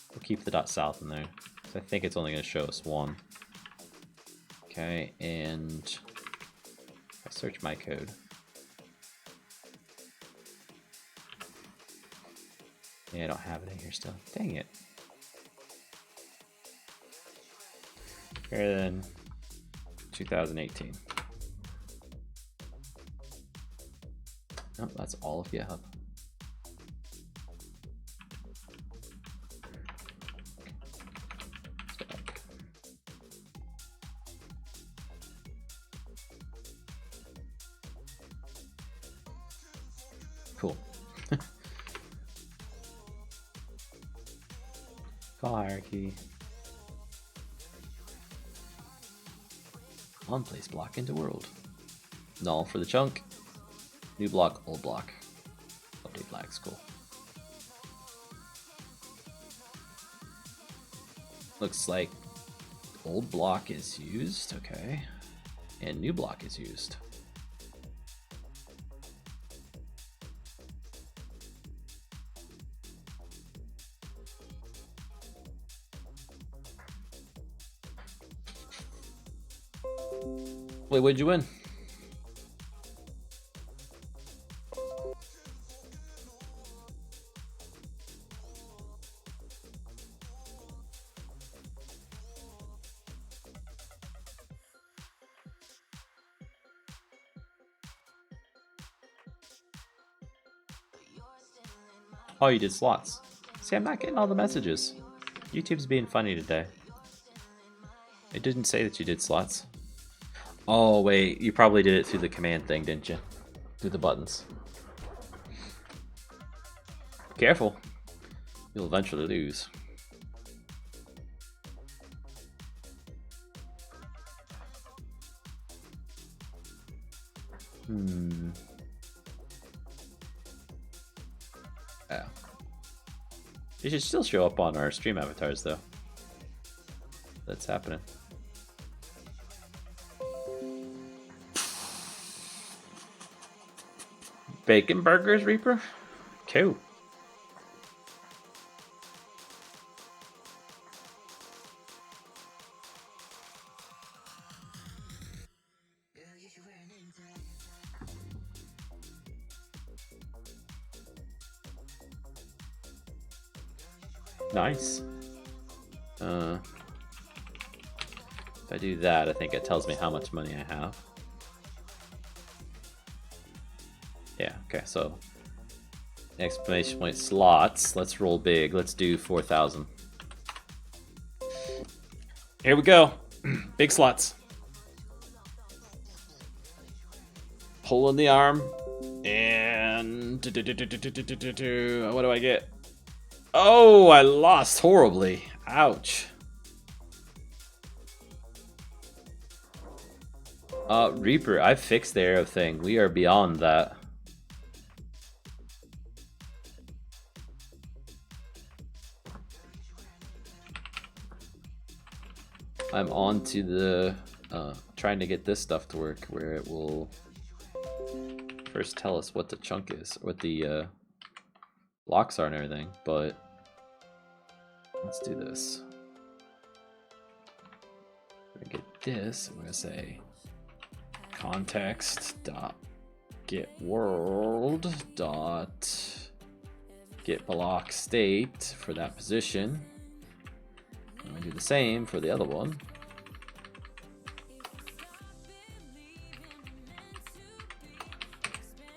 We'll keep the dot south in there, because I think it's only going to show us one. Okay, and search my code. Yeah, I don't have it in here still. Dang it. Greater than 2018. Nope, that's all of GitHub. Cool. Call hierarchy. On place block into world. Null for the chunk. New block, old block. Update flags, cool. Looks like old block is used, okay. And new block is used. Wait, what'd you win? Oh, you did slots. See, I'm not getting all the messages. YouTube's being funny today. It didn't say that you did slots. Oh, wait, you probably did it through the command thing, didn't you? Through the buttons. Careful. You'll eventually lose. Oh. It should still show up on our stream avatars, though. That's happening. Bacon burgers, Reaper? Cool. Nice. If I do that, I think it tells me how much money I have. Yeah, okay, so exclamation point slots. Let's roll big. Let's do 4,000. Here we go. Big slots. Pulling the arm. And what do I get? Oh, I lost horribly. Ouch. Reaper, I fixed the arrow thing. We are beyond that. I'm on to the trying to get this stuff to work where it will first tell us what the chunk is, what the blocks are and everything, but let's do this. We're gonna get this, and we're gonna say context dot get world dot get block state for that position. I'm gonna do the same for the other one.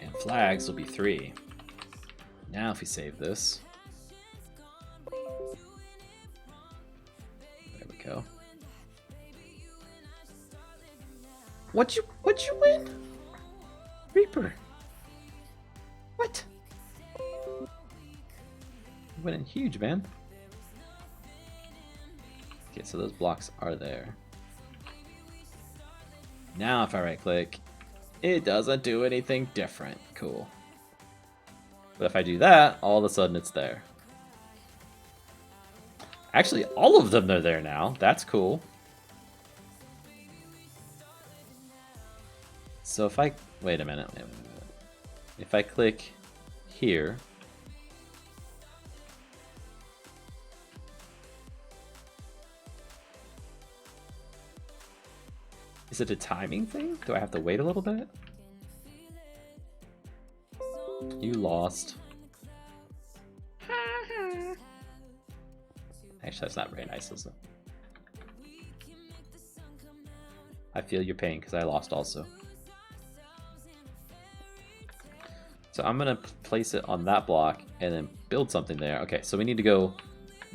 And flags will be 3. Now if we save this. There we go. What'd you win? Reaper. What? You winning huge, man. Okay, so those blocks are there. Now if I right click, it doesn't do anything different. Cool. But if I do that, all of a sudden it's there. Actually, all of them are there now. That's cool. So if I, wait a minute. If I click here, is it a timing thing? Do I have to wait a little bit? You lost. Actually, that's not very nice, is it? I feel your pain because I lost also. So I'm gonna place it on that block and then build something there. Okay, so we need to go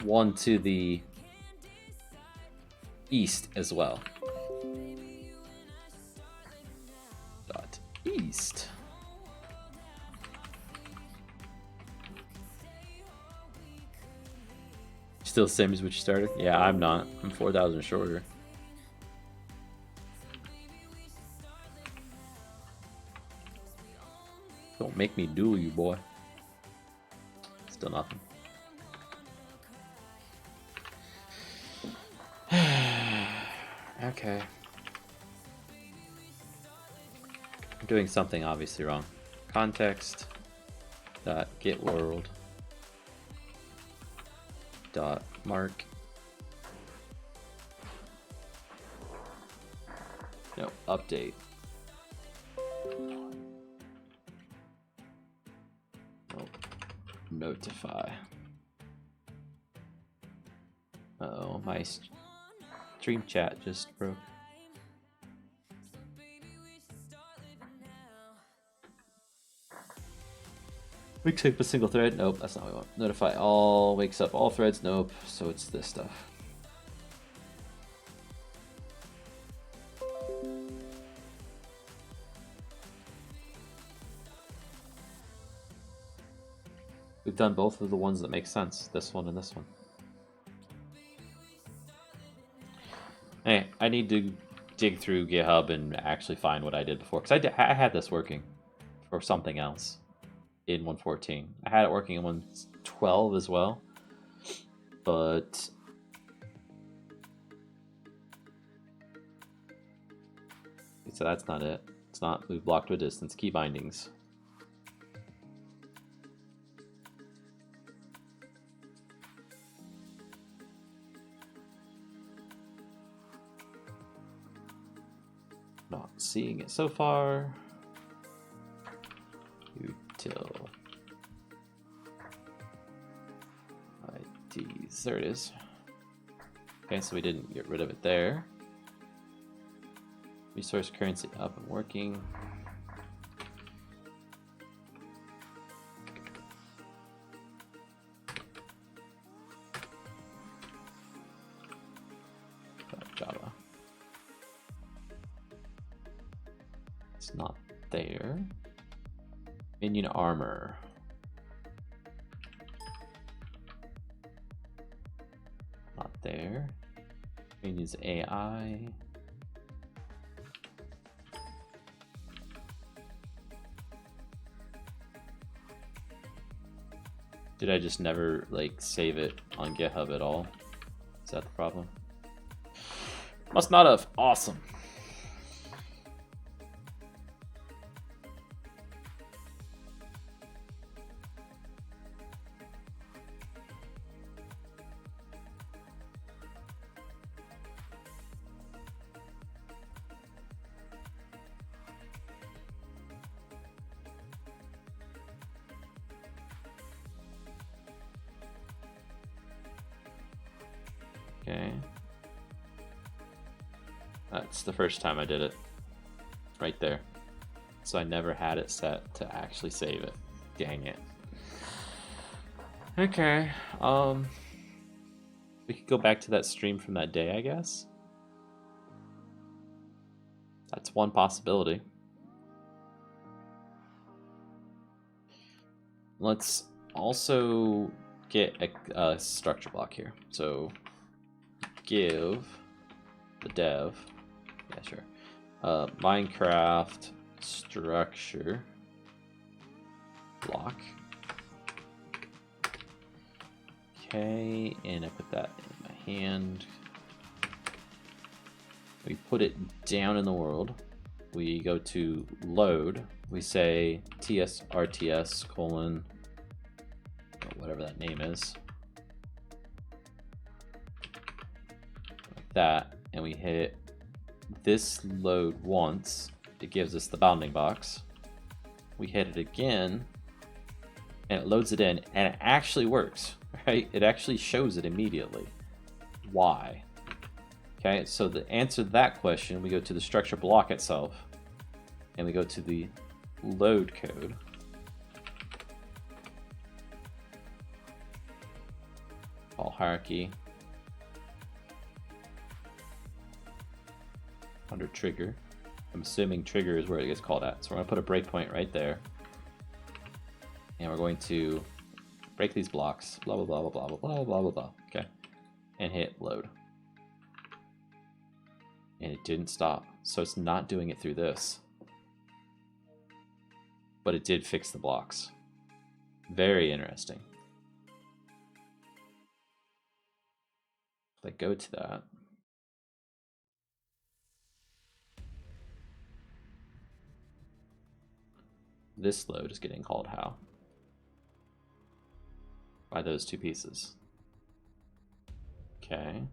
one to the east as well. Dot east. Still the same as what you started? Yeah, I'm not. I'm 4,000 shorter. Don't make me duel you, boy. Still nothing. Okay. I'm doing something obviously wrong. Context dot get world dot mark. No, update. Nope. Notify. Uh-oh, my stream chat just broke. Wakes up a single thread. Nope, that's not what we want. Notify all. Wakes up all threads. Nope. So it's this stuff. We've done both of the ones that make sense. This one and this one. Hey, I need to dig through GitHub and actually find what I did before. Because I had this working for something else in 1.14. I had it working in 1.12 as well. But so that's not it. It's not move block to a distance. Key bindings. Not seeing it so far. Util IDs. There it is. Okay, so we didn't get rid of it there. Resource currency up and working. Java. It's not there. Minion armor. Not there. Minions AI. Did I just never like save it on GitHub at all? Is that the problem? Must not have. Awesome. Okay. That's the first time I did it. Right there. So I never had it set to actually save it. Dang it. Okay. We could go back to that stream from that day, I guess. That's one possibility. Let's also get a structure block here. So give the dev, yeah, sure, Minecraft structure block. Okay, and I put that in my hand. We put it down in the world. We go to load. We say RTS colon, whatever that name is, like that, and we hit this load once. It gives us the bounding box. We hit it again, and it loads it in, and it actually works, right? It actually shows it immediately. Why? Okay, so the answer to that question, we go to the structure block itself, and we go to the load code. Call hierarchy under trigger. I'm assuming trigger is where it gets called at. So we're going to put a breakpoint right there. And we're going to break these blocks, blah, blah, blah, blah, blah, blah, blah, blah, blah. Okay. And hit load. And it didn't stop. So it's not doing it through this. But it did fix the blocks. Very interesting. If I go to that, this load is getting called how? By those two pieces. Okay.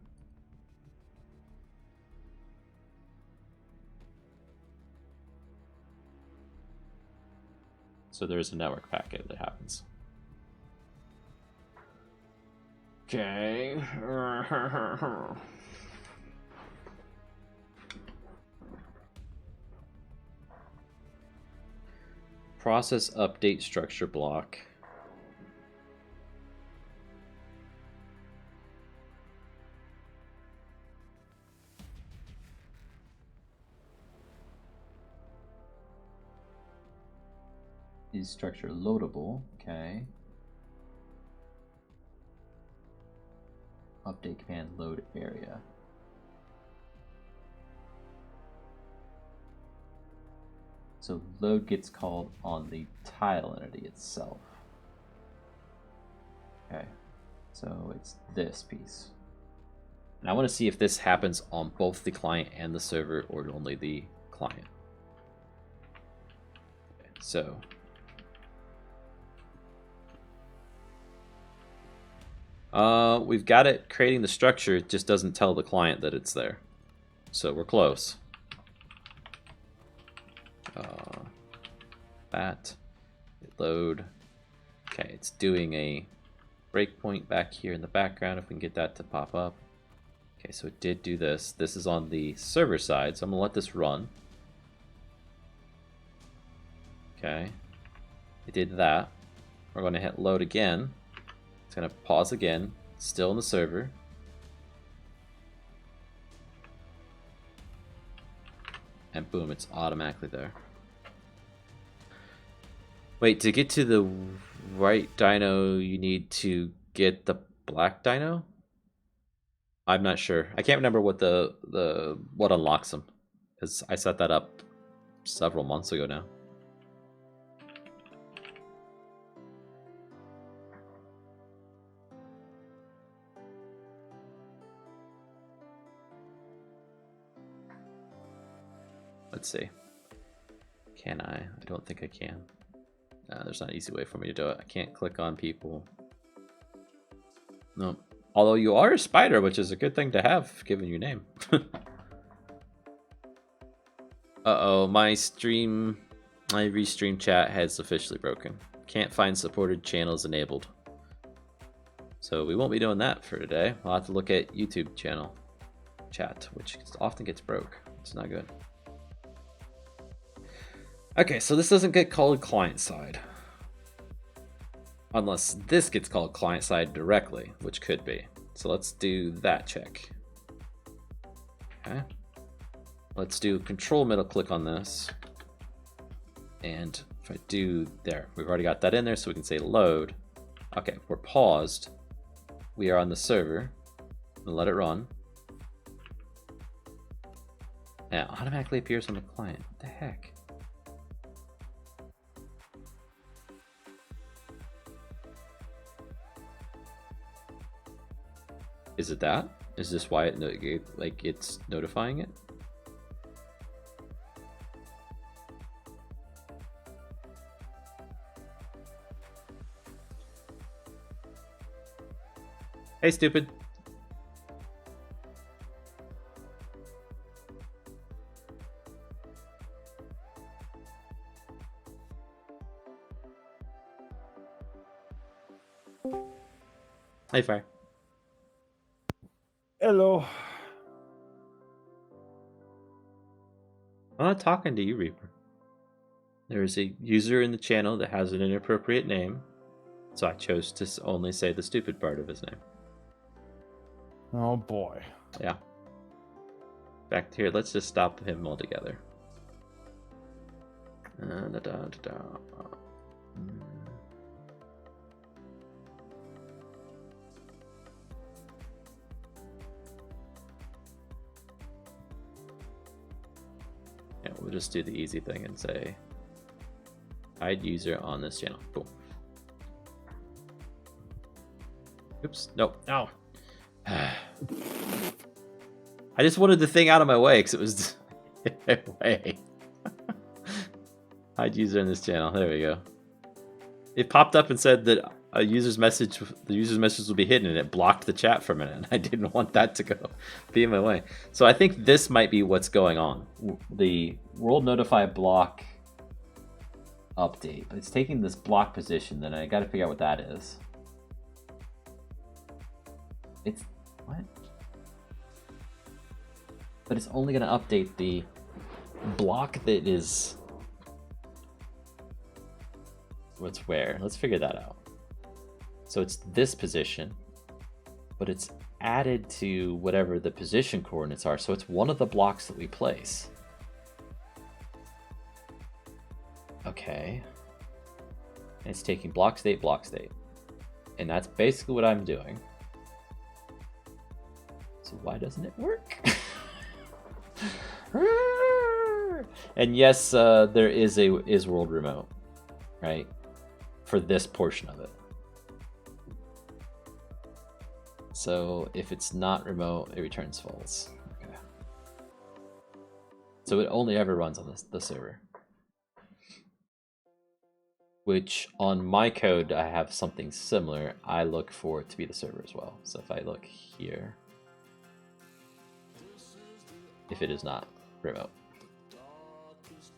So there's a network packet that happens. Okay. Process update structure block. Is structure loadable? Okay. Update command load area. So load gets called on the tile entity itself. Okay, so it's this piece. And I want to see if this happens on both the client and the server or only the client. Okay, so we've got it creating the structure, it just doesn't tell the client that it's there. So we're close. Load. Okay, it's doing a breakpoint back here in the background if we can get that to pop up. Okay, so it did do this. This is on the server side, so I'm gonna let this run. Okay, it did that. We're gonna hit load again. It's gonna pause again, still in the server. And boom, it's automatically there. Wait, to get to the white dino, you need to get the black dino? I'm not sure. I can't remember what what unlocks them, because I set that up several months ago now. Let's see. Can I? I don't think I can. There's not an easy way for me to do it. I can't click on people. No. Although you are a spider, which is a good thing to have, given your name. Uh-oh, my restream chat has officially broken. Can't find supported channels enabled. So we won't be doing that for today. We'll have to look at YouTube channel chat, which often gets broke. It's not good. Okay, so this doesn't get called client side. Unless this gets called client side directly, which could be. So let's do that check. Okay. Let's do control middle click on this. And if I do there, we've already got that in there, so we can say load. Okay, we're paused. We are on the server. And let it run. And it automatically appears on the client. What the heck? Is it that? Is this why it's notifying it? Hey, stupid. Hey, Fire. Hello. I'm not talking to you, Reaper. There's a user in the channel that has an inappropriate name, so I chose to only say the stupid part of his name. Oh boy. Yeah. Back to here. Let's just stop him altogether. Yeah, we'll just do the easy thing and say hide user on this channel. Cool. Oops. Nope. No. I just wanted the thing out of my way because it was way. Hide user in this channel. There we go. It popped up and said that the user's message will be hidden, and it blocked the chat for a minute. And I didn't want that to be in my way. So I think this might be what's going on. The world notify block update, but it's taking this block position. Then I got to figure out what that is. It's what? But it's only going to update the block that is. What's where? Let's figure that out. So it's this position, but it's added to whatever the position coordinates are. So it's one of the blocks that we place. Okay. And it's taking block state, block state. And that's basically what I'm doing. So why doesn't it work? And yes, there is is world remote, right? For this portion of it. So if it's not remote, it returns false. Okay. So it only ever runs on the server. Which on my code, I have something similar. I look for it to be the server as well. So if I look here, if it is not remote.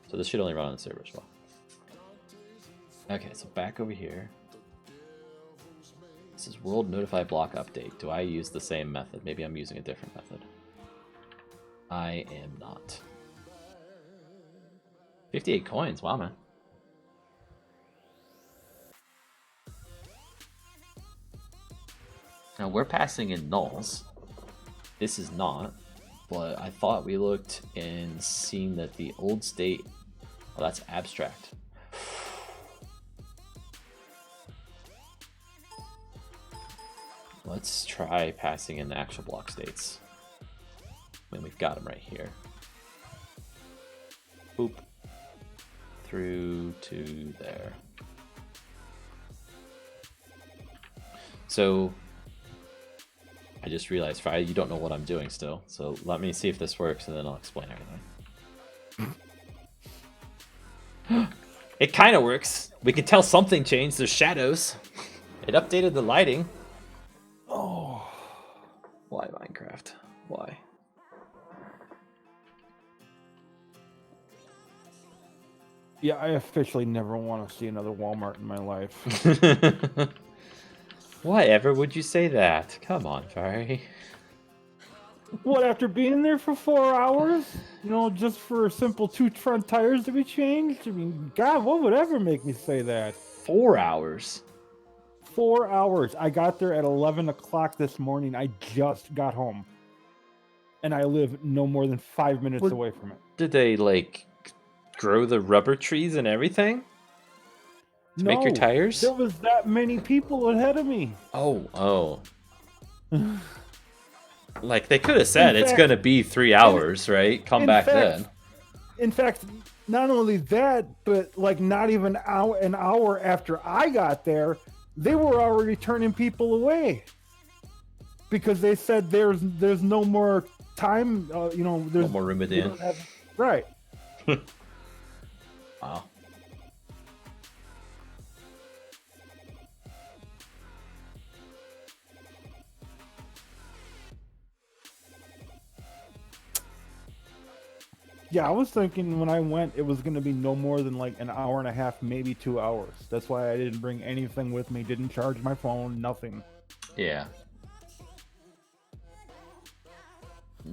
So this should only run on the server as well. Okay, so back over here. This is world notify block update. Do I use the same method? Maybe I'm using a different method. I am not. 58 coins, wow, man. Now we're passing in nulls. This is not, but I thought we looked and seen that the old state, well, that's abstract. Let's try passing in the actual block states. I mean, we've got them right here. Boop. Through to there. So, I just realized, Fry, you don't know what I'm doing still. So let me see if this works and then I'll explain everything. It kind of works. We can tell something changed. There's shadows. It updated the lighting. Oh, why Minecraft? Why? Yeah, I officially never want to see another Walmart in my life. Why ever would you say that? Come on, Fari. What, after being there for 4 hours? You know, just for simple 2 front tires to be changed? I mean, God, what would ever make me say that? 4 hours? 4 hours. I got there at 11 o'clock this morning. I just got home. And I live no more than 5 minutes away from it. Did they, like, grow the rubber trees and everything? To make your tires? There was that many people ahead of me. Oh. Like, they could have said it's going to be 3 hours, right? Come back then. In fact, not only that, but like not even an hour after I got there, they were already turning people away. Because they said there's no more time, there's no more room in. Right. Wow. Yeah, I was thinking when I went, it was going to be no more than like an hour and a half, maybe 2 hours. That's why I didn't bring anything with me. Didn't charge my phone. Nothing. Yeah.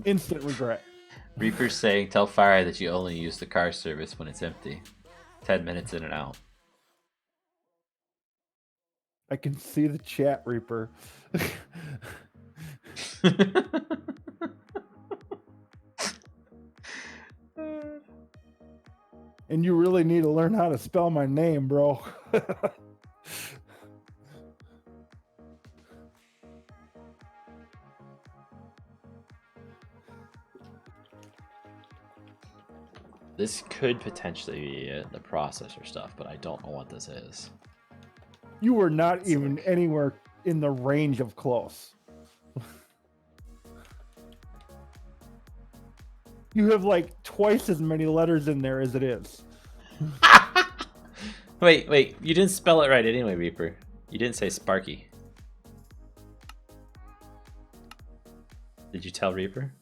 Instant regret. Reaper's saying, tell Fire that you only use the car service when it's empty. 10 minutes in and out. I can see the chat, Reaper. And you really need to learn how to spell my name, bro. This could potentially be the processor stuff, but I don't know what this is. You were not even anywhere in the range of close. You have like twice as many letters in there as it is. Wait, you didn't spell it right anyway, Reaper. You didn't say Sparky. Did you tell Reaper?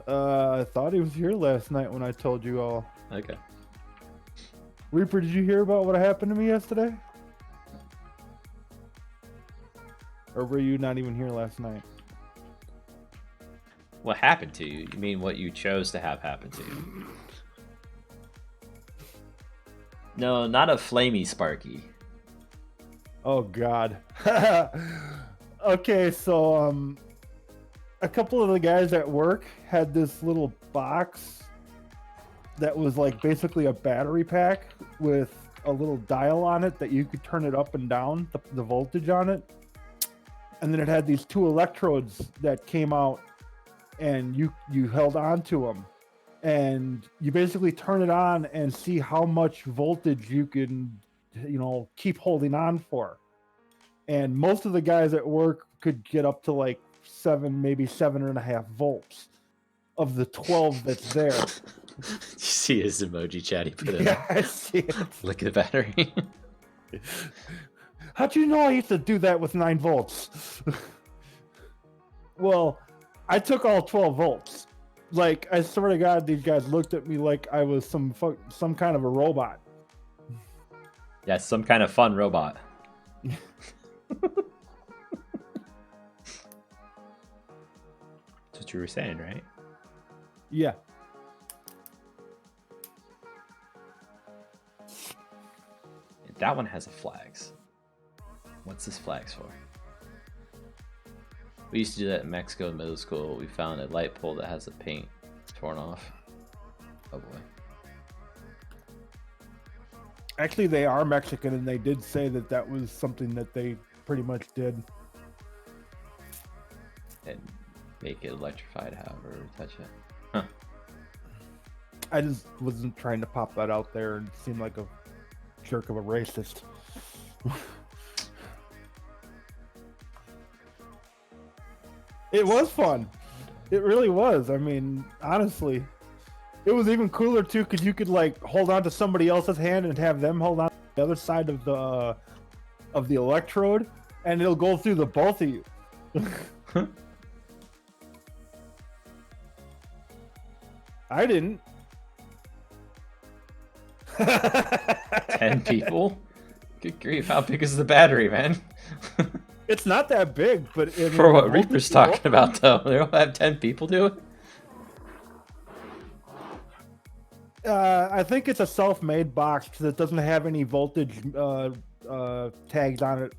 I thought he was here last night when I told you all. Okay. Reaper, did you hear about what happened to me yesterday? Or were you not even here last night? What happened to you? You mean what you chose to have happen to you? No, not a flamey Sparky. Oh God. Okay, so a couple of the guys at work had this little box that was like basically a battery pack with a little dial on it that you could turn it up and down, the voltage on it. And then it had these two electrodes that came out and you held on to them. And you basically turn it on and see how much voltage you can, keep holding on for. And most of the guys at work could get up to like 7, maybe 7.5 volts of the 12 that's there. You see his emoji chat he put in. Yeah, I see it. Look at the battery. How'd you know I used to do that with 9 volts? Well, I took all 12 volts. Like, I swear to God, these guys looked at me like I was some kind of a robot. Yeah, some kind of fun robot. That's what you were saying, right? Yeah. That one has a flags. What's this flags for? We used to do that in Mexico in middle school. We found a light pole that has the paint torn off. Oh boy. Actually, they are Mexican, and they did say that that was something that they pretty much did. And make it electrified, however, touch it. Huh. I just wasn't trying to pop that out there and seem like a jerk of a racist. It was fun. It really was. I mean, honestly, it was even cooler too because you could like hold on to somebody else's hand and have them hold on to the other side of the electrode, and it'll go through the both of you. I didn't. 10 people? Good grief, how big is the battery, man? It's not that big, but For what Reaper's talking about, though, they don't have 10 people do it? I think it's a self-made box because it doesn't have any voltage tags on it.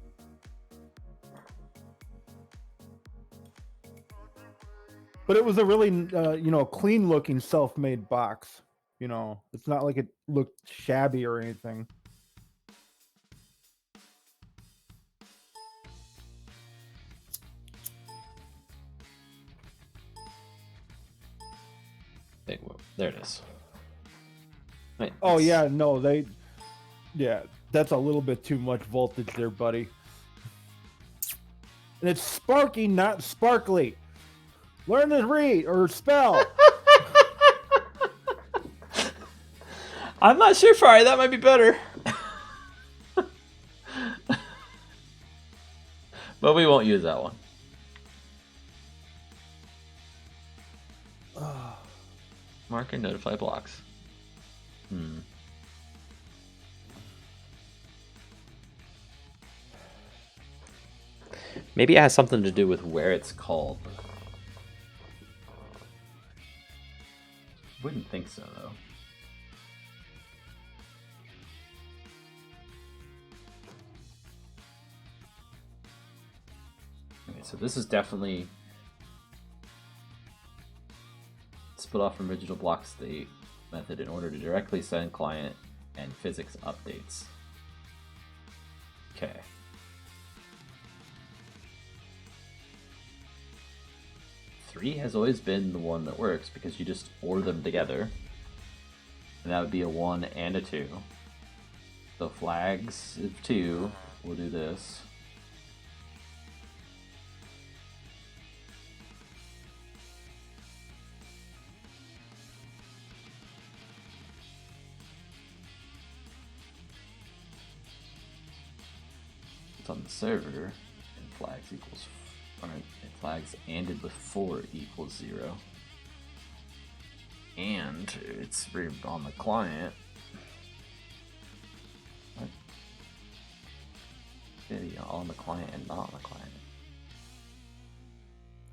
But it was a really, clean-looking self-made box. It's not like it looked shabby or anything. There it is. Wait, Oh yeah, no, that's a little bit too much voltage there, buddy. And it's sparky, not sparkly. Learn to read or spell. I'm not sure, Fire. That might be better. But we won't use that one. marker, notify blocks. Maybe it has something to do with where it's called. Wouldn't think so, though. Okay, so this is definitely split off from original block state method in order to directly send client and physics updates. Okay. Three has always been the one that works because you just OR them together. And that would be a 1 and a 2. So flags of 2 will do this. It's on the server, and flags equals, alright, and flags ANDed with 4 equals 0. And it's on the client. What? Video on the client and not on the client.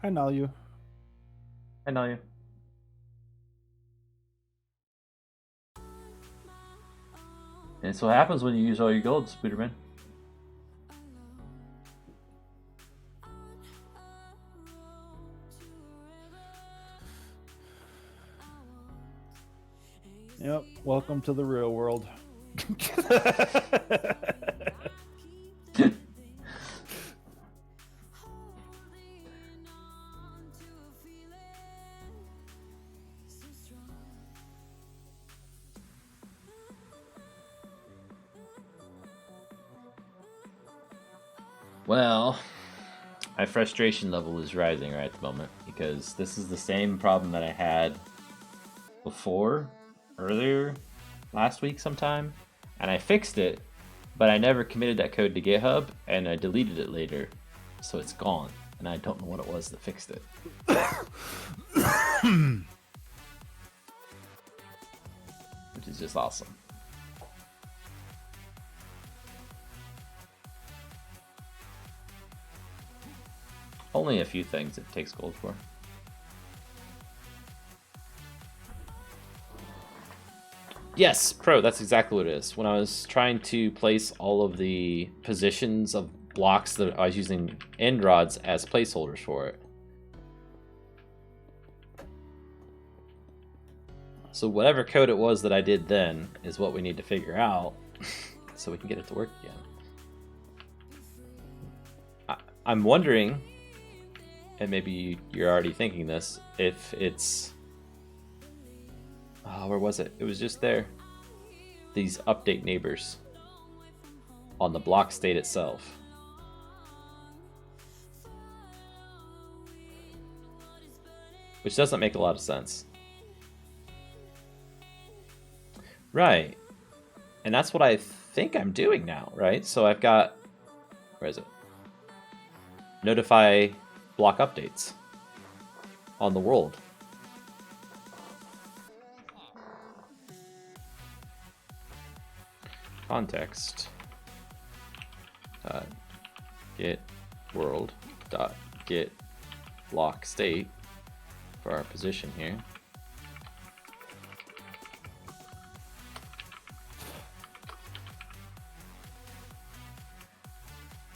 I know you. I know you. And it's what happens when you use all your gold, Spooderman. Yep. Welcome to the real world. Well, my frustration level is rising right at the moment because this is the same problem that I had earlier last week sometime, and I fixed it, but I never committed that code to GitHub, and I deleted it later, so it's gone, and I don't know what it was that fixed it. Which is just awesome. Only a few things it takes gold for. Yes, Pro, that's exactly what it is. When I was trying to place all of the positions of blocks that I was using end rods as placeholders for it. So whatever code it was that I did then is what we need to figure out so we can get it to work again. I'm wondering, and maybe you're already thinking this, if it's... Oh, where was it? It was just there. These update neighbors on the block state itself. Which doesn't make a lot of sense. Right. And that's what I think I'm doing now, right? So I've got... Where is it? Notify block updates on the world. Context get world get block state for our position here.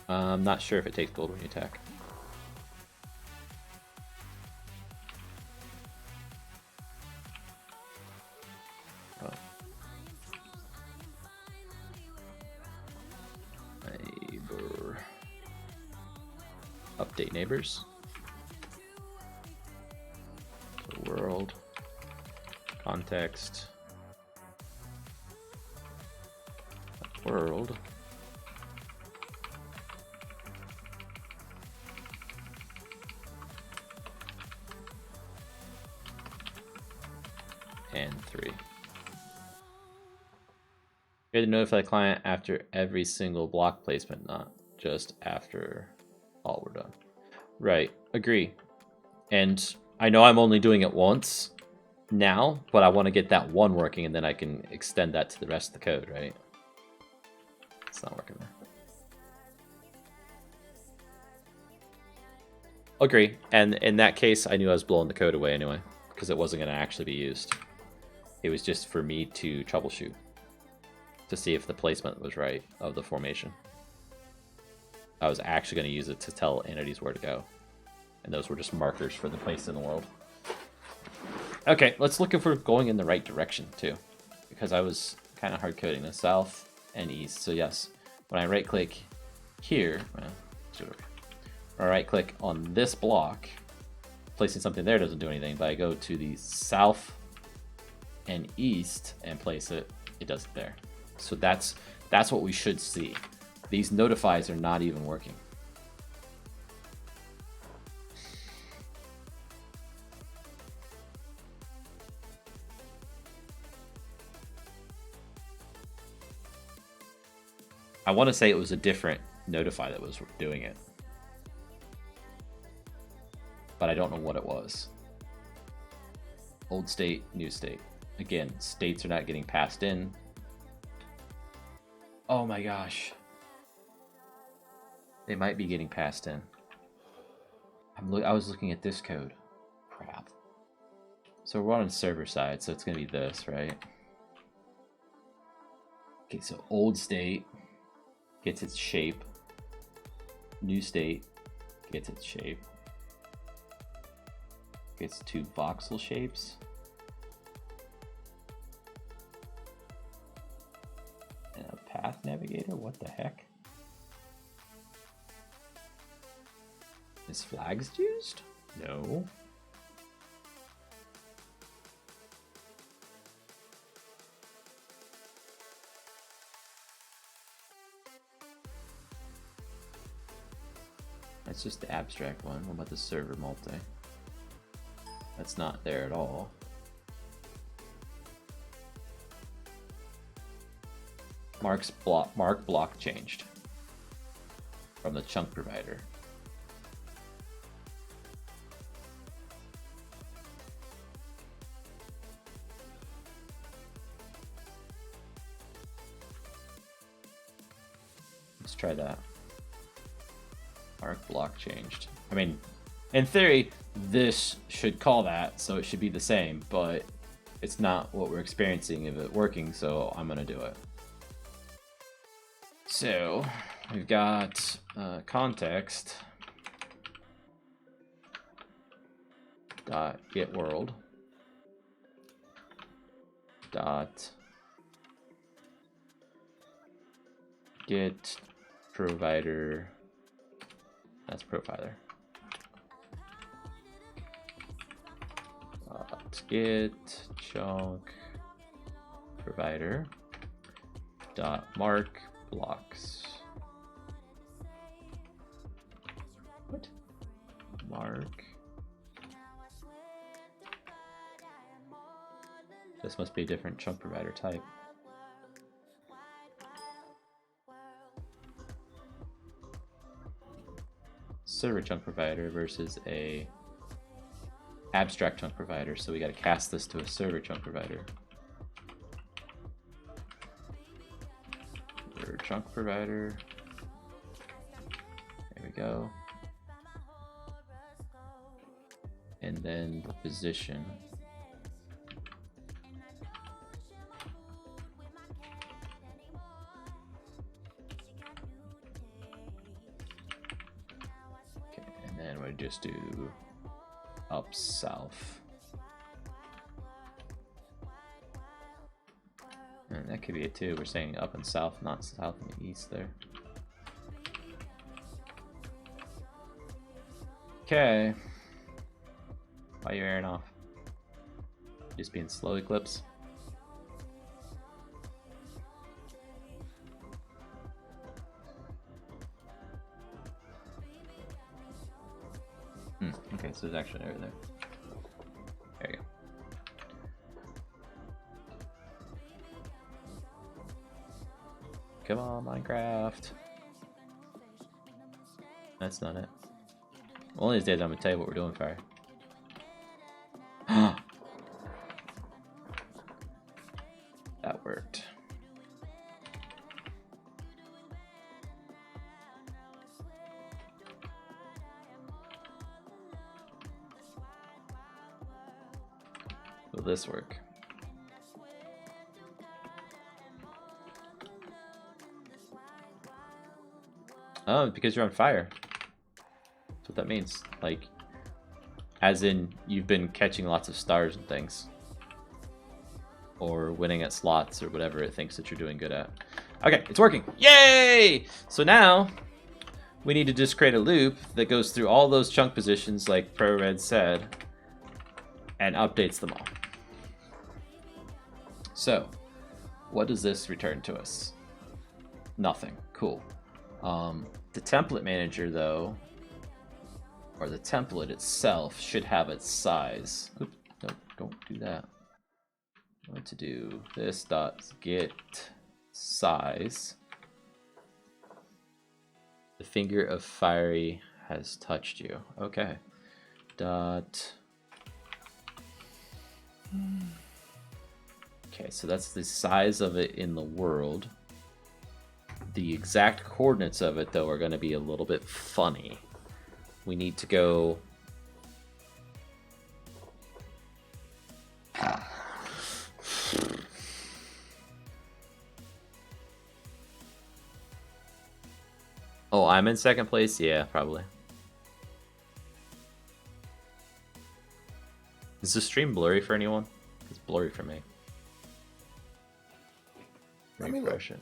I'm not sure if it takes gold when you attack. Update neighbors. So world context world and 3. You have to notify the client after every single block placement, not just after all were done. Right, agree. And I know I'm only doing it once, now, but I want to get that one working, and then I can extend that to the rest of the code, right? It's not working there. Agree. And in that case, I knew I was blowing the code away anyway, because it wasn't going to actually be used. It was just for me to troubleshoot, to see if the placement was right of the formation. I was actually going to use it to tell entities where to go. And those were just markers for the place in the world. Okay, let's look if we're going in the right direction, too. Because I was kind of hard coding the south and east. So yes, when I right-click here, well, let's do it over. When I right-click on this block, placing something there doesn't do anything, but I go to the south and east and place it, it does it there. So that's what we should see. These notifies are not even working. I want to say it was a different notify that was doing it, but I don't know what it was. Old state, new state. Again, states are not getting passed in. Oh my gosh. They might be getting passed in. I was looking at this code. Crap. So we're on the server side, so it's going to be this, right? Okay, so old state gets its shape. New state gets its shape. Gets two voxel shapes. And a path navigator? What the heck? Is flags used? No. That's just the abstract one. What about the server multi? That's not there at all. Mark block changed from the chunk provider. Let's try that. Mark block changed. I mean, in theory, this should call that, so it should be the same, but it's not what we're experiencing of it working, so I'm gonna do it. So we've got context dot get world dot get provider. That's profiler. Get chunk provider dot mark blocks. What? Mark. This must be a different chunk provider type. Server chunk provider versus a abstract chunk provider, so we got to cast this to a server chunk provider. Server chunk provider. There we go. And then the position. Okay, and then we just do up south. And that could be it too. We're saying up and south, not south and east there. Okay. Why are you airing off? Just being slow, Eclipse. Okay, so there's actually an error there. There you go. Come on, Minecraft. That's not it. One of these days I'm gonna tell you what we're doing, Fire. will this work? Oh, because you're on fire. That's what that means. Like, as in, you've been catching lots of stars and things. Or winning at slots or whatever it thinks that you're doing good at. Okay, it's working. Yay! So now, we need to just create a loop that goes through all those chunk positions like ProRed said, and updates them all. So, what does this return to us? Nothing. Cool. The template manager, though, or the template itself, should have its size. Oops, no, don't do that. I want to do this dot get size. The finger of fiery has touched you. Okay. Dot. Okay, so that's the size of it in the world. The exact coordinates of it, though, are going to be a little bit funny. We need to go... Oh, I'm in second place? Yeah, probably. Is the stream blurry for anyone? It's blurry for me. Refresh it.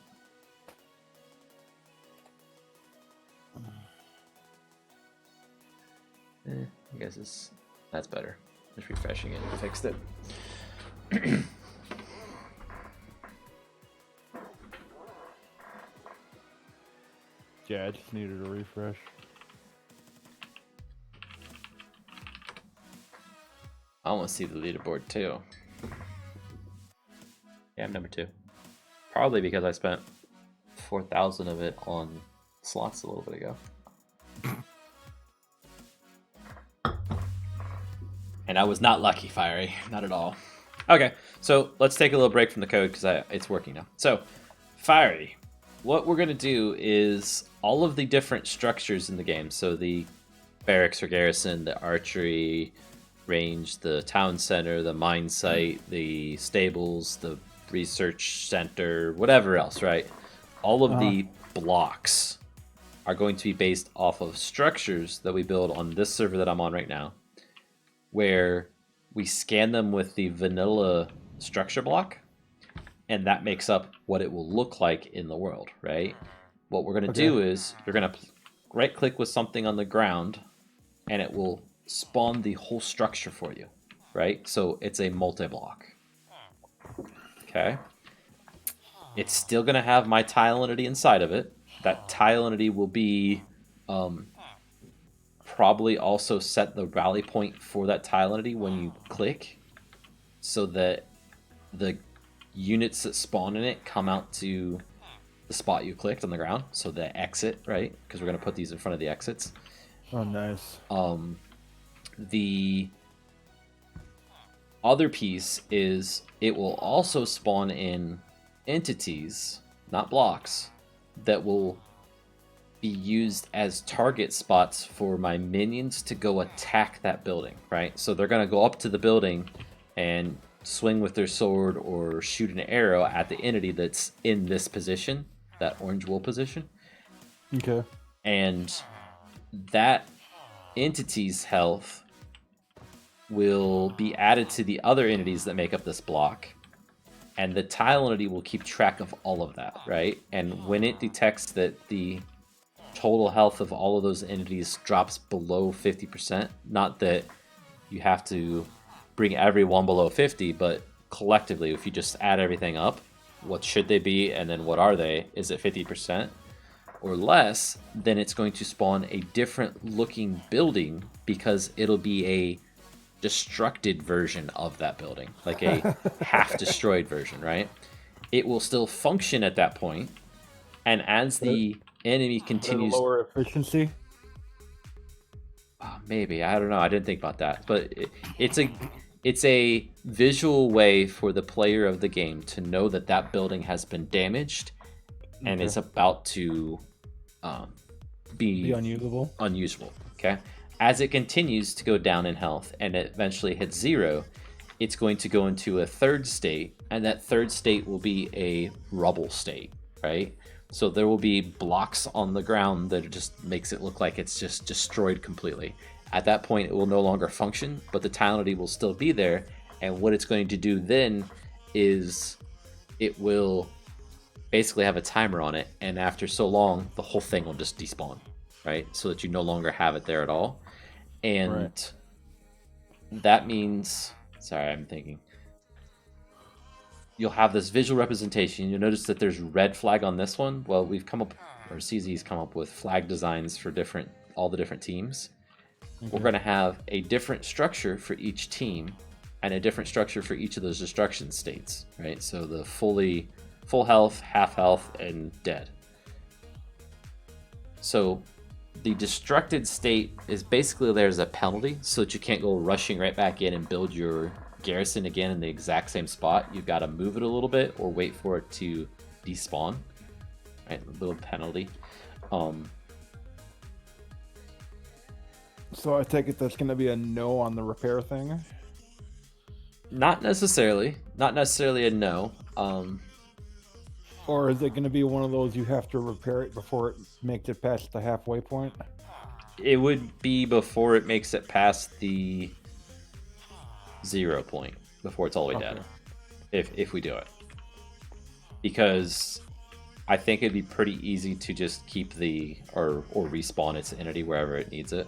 I guess that's better. Just refreshing it. Fixed it. Yeah, I just needed a refresh. I want to see the leaderboard too. Yeah, I'm number 2. Probably because I spent 4,000 of it on slots a little bit ago. And I was not lucky, Fiery. Not at all. Okay, so let's take a little break from the code because it's working now. So, Fiery, what we're going to do is all of the different structures in the game. So the barracks or garrison, the archery range, the town center, the mine site, the stables, the research center, whatever else, right? All of the blocks are going to be based off of structures that we build on this server that I'm on right now, where we scan them with the vanilla structure block, and that makes up what it will look like in the world, right? What we're going to do is you're going to right click with something on the ground, and it will spawn the whole structure for you, right? So it's a multi-block. Okay. It's still going to have my tile entity inside of it. That tile entity will be probably also set the rally point for that tile entity when you click, so that the units that spawn in it come out to the spot you clicked on the ground, so the exit, right? Because we're going to put these in front of the exits. Oh, nice. The other piece is it will also spawn in entities, not blocks, that will be used as target spots for my minions to go attack that building, right? So they're going to go up to the building and swing with their sword or shoot an arrow at the entity that's in this position, that orange wool position. Okay. And that entity's health will be added to the other entities that make up this block. And the tile entity will keep track of all of that, right? And when it detects that the total health of all of those entities drops below 50%, not that you have to bring everyone below 50, but collectively, if you just add everything up, what should they be and then what are they? Is it 50% or less? Then it's going to spawn a different looking building because it'll be a destructed version of that building, like a half destroyed version, right? It will still function at that point, and as the enemy continues, lower efficiency. Maybe, I don't know. I didn't think about that, but it's a visual way for the player of the game to know that that building has been damaged and is about to be unusable. Okay, as it continues to go down in health and it eventually hits 0, it's going to go into a third state, and that third state will be a rubble state, right? So there will be blocks on the ground that just makes it look like it's just destroyed completely. At that point, it will no longer function, but the tile entity will still be there. And what it's going to do then is it will basically have a timer on it, and after so long, the whole thing will just despawn, right? So that you no longer have it there at all. And that means, sorry, I'm thinking. You'll have this visual representation. You'll notice that there's red flag on this one. Well, we've come up, or CZ's come up with flag designs for all the different teams. Okay. We're going to have a different structure for each team and a different structure for each of those destruction states, right? So the full health, half health, and dead. So the destructed state is basically there as a penalty so that you can't go rushing right back in and build your garrison again in the exact same spot. You've got to move it a little bit or wait for it to despawn, right? A little penalty. So I take it that's going to be a no on the repair thing? Not necessarily a no. Or is it going to be one of those you have to repair it before it makes it past the halfway point? It would be before it makes it past the 0 point, before it's all the way dead. If we do it. Because I think it'd be pretty easy to just keep or respawn its entity wherever it needs it.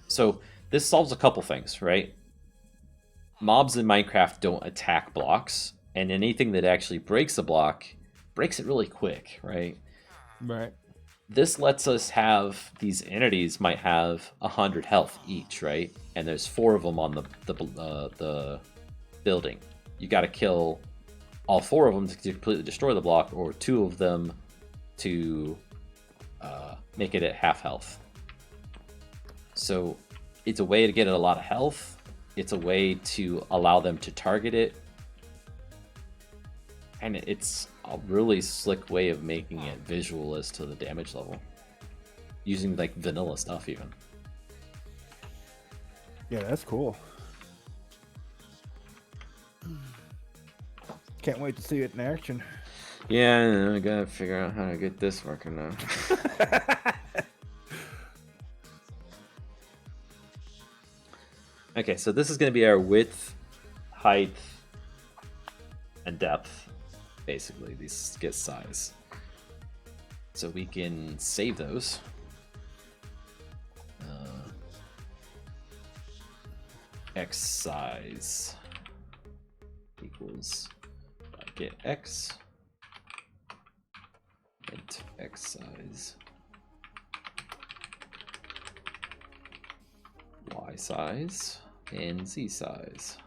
So this solves a couple things, right? Mobs in Minecraft don't attack blocks, and anything that actually breaks a block breaks it really quick, right? Right. This lets us have these entities might have 100 health each, right? And there's 4 of them on the building. You got to kill all 4 of them to completely destroy the block, or 2 of them to make it at half health. So it's a way to get it a lot of health. It's a way to allow them to target it. And it's a really slick way of making it visual as to the damage level. Using like vanilla stuff even. Yeah, that's cool. Can't wait to see it in action. Yeah, I gotta figure out how to get this working now. Okay, so this is going to be our width, height, and depth. Basically, these get size. So we can save those. X size equals get X, and X size. Y size and Z size.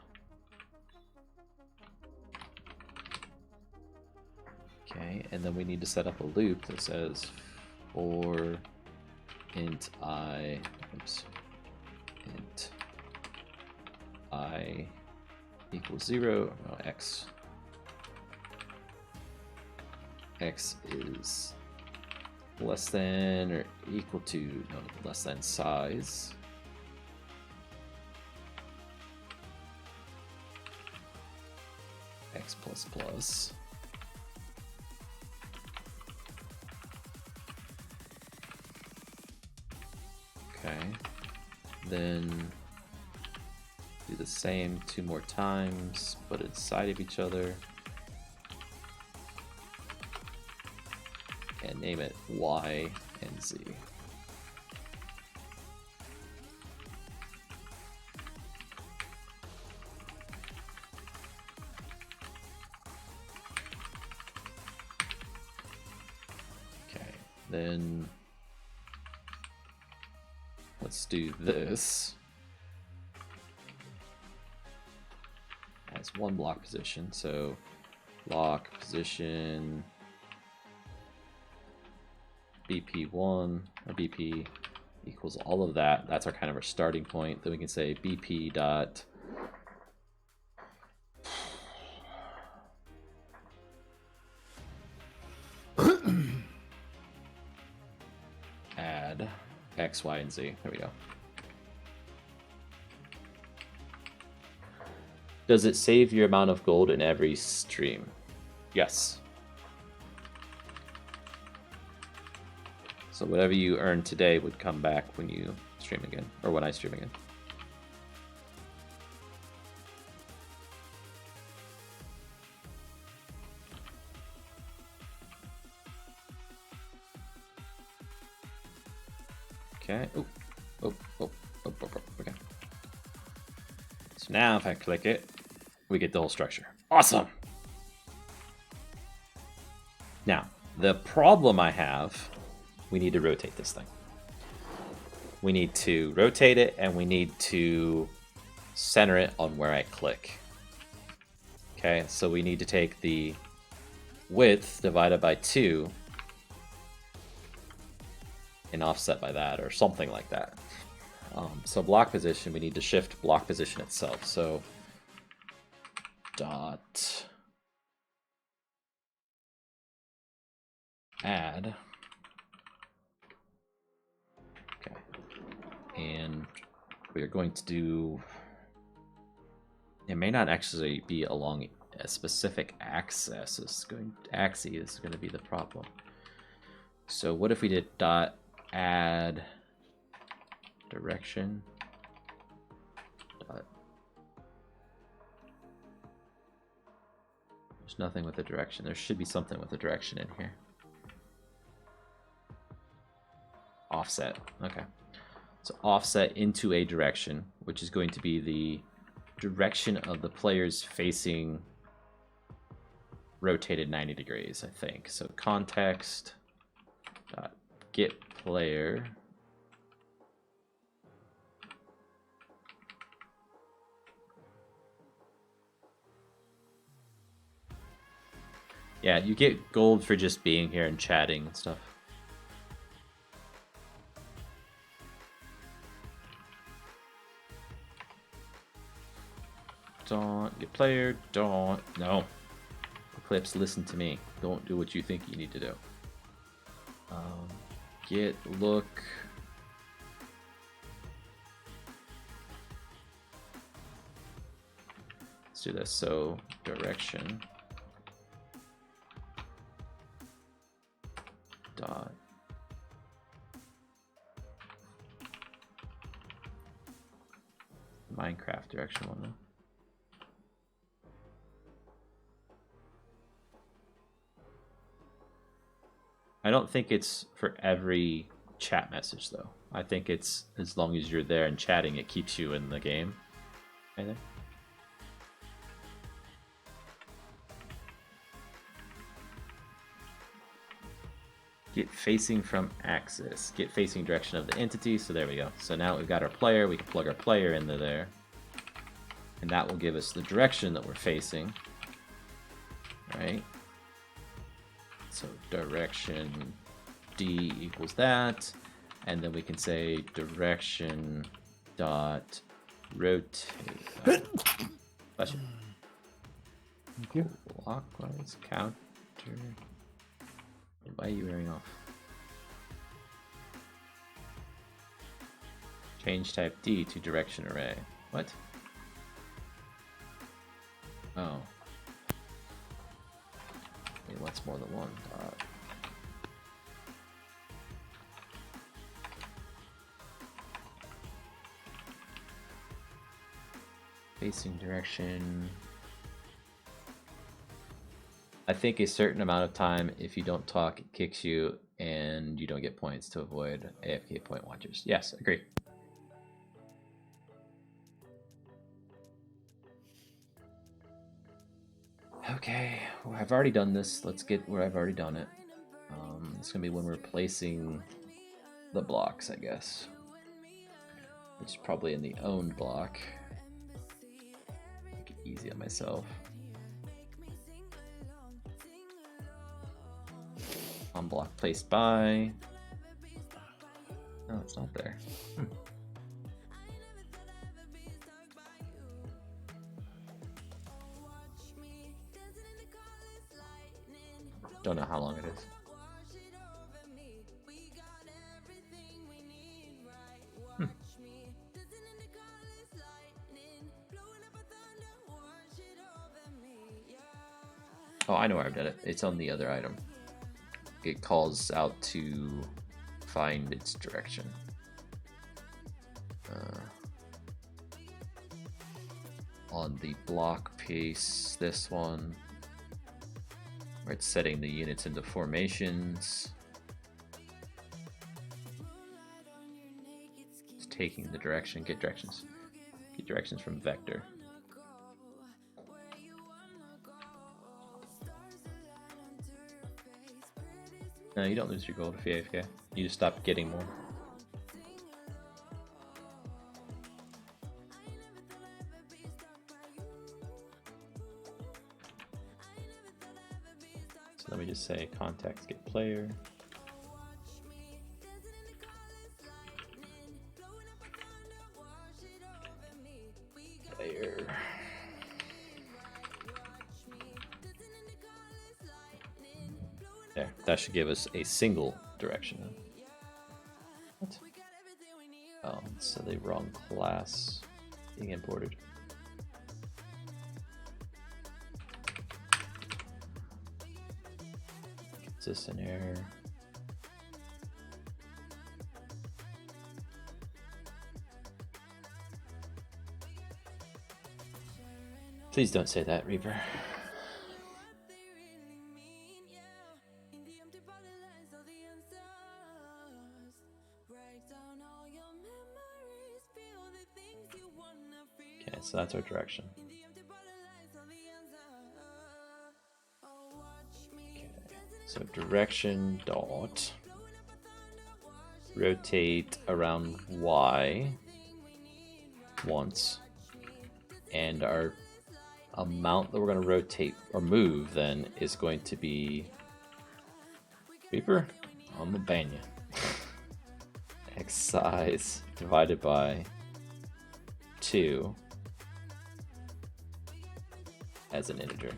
Okay, and then we need to set up a loop that says for int I equals 0, no, x is less than or equal to, no, less than size x plus plus. Okay, then do the same 2 more times, put it inside of each other, and name it Y and Z. Okay, then let's do this as one block position. So block position BP1 or BP equals all of that. That's our kind of our starting point. Then we can say BP dot add X, Y, and Z. There we go. Does it save your amount of gold in every stream? Yes. So whatever you earn today would come back when you stream again, or when I stream again. Okay. Okay. So now if I click it, we get the whole structure. Awesome. Now, the problem I have, we need to rotate this thing. We need to rotate it, and we need to center it on where I click. Okay, so we need to take the width divided by 2 and offset by that, or something like that. So block position, we need to shift block position itself. So dot add. Okay, and we are going to do. It may not actually be along a specific axis. Axis is going to be the problem. So what if we did dot add direction dot. There's nothing with the direction. There should be something with the direction in here. Offset. Okay. So offset into a direction, which is going to be the direction of the players facing rotated 90 degrees, I think. So context dot get player Yeah, you get gold for just being here and chatting and stuff. Don't get player, don't. No. Eclipse, listen to me. Don't do what you think you need to do. Get look. Let's do this. So direction dot Minecraft direction one though. I don't think it's for every chat message though. I think it's as long as you're there and chatting, it keeps you in the game. I think. Get facing from axis. Get facing direction of the entity. So there we go. So now we've got our player. We can plug our player into there. And that will give us the direction that we're facing. Right? So direction D equals that. And then we can say direction dot rotate. Bless you. Thank you. Clockwise counter. Why are you wearing off? Change type D to direction array. What? Oh. Wait, what's more than one? Facing direction. I think a certain amount of time, if you don't talk, it kicks you, and you don't get points to avoid AFK point watchers. Yes, agree. Okay, well, I've already done this. Let's get where I've already done it. It's gonna be when we're placing the blocks, I guess. Which is probably in the owned block. Make it easy on myself. On block placed by. No, it's not there. Don't know how long it is. Oh, I know where I've done it. It's on the other item. It calls out to find its direction. On the block piece, this one, where it's setting the units into formations. It's taking the direction, get directions. Get directions from vector. No, you don't lose your gold if you AFK. You just stop getting more. So let me just say context get player. Player. There, that should give us a single direction. What? Oh, so the wrong class being imported. Is this an error? Please don't say that, Reaper. Okay, so that's our direction. Okay, so direction dot rotate around Y once, and our amount that we're going to rotate or move then is going to be Reaper. I'm gonna ban you. X size divided by 2 as an integer,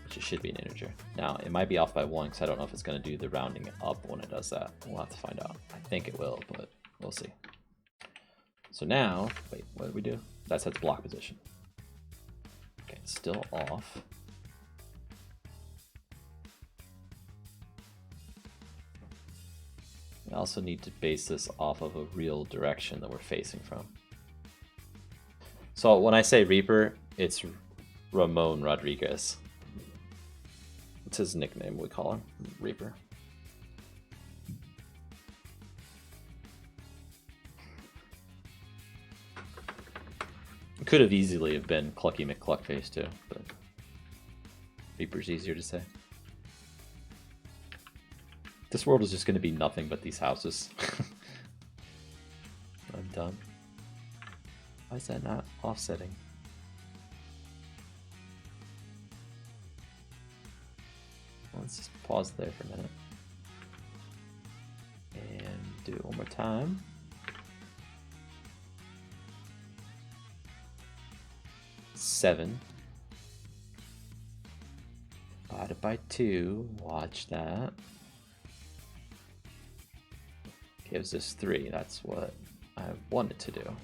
which it should be an integer. Now it might be off by 1 because I don't know if it's going to do the rounding up when it does that. We'll have to find out. I think it will, but we'll see. So now, wait, what did we do? That sets block position. Okay, it's still off. We also need to base this off of a real direction that we're facing from. So when I say Reaper, it's Ramon Rodriguez. What's his nickname? We call him Reaper. It could have easily have been Clucky McCluckface too, but Reaper's easier to say. This world is just going to be nothing but these houses. I'm done. Why is that not offsetting? Let's just pause there for a minute. And do it one more time. Seven divided by 2. Watch that. Gives us 3. That's what I wanted to do.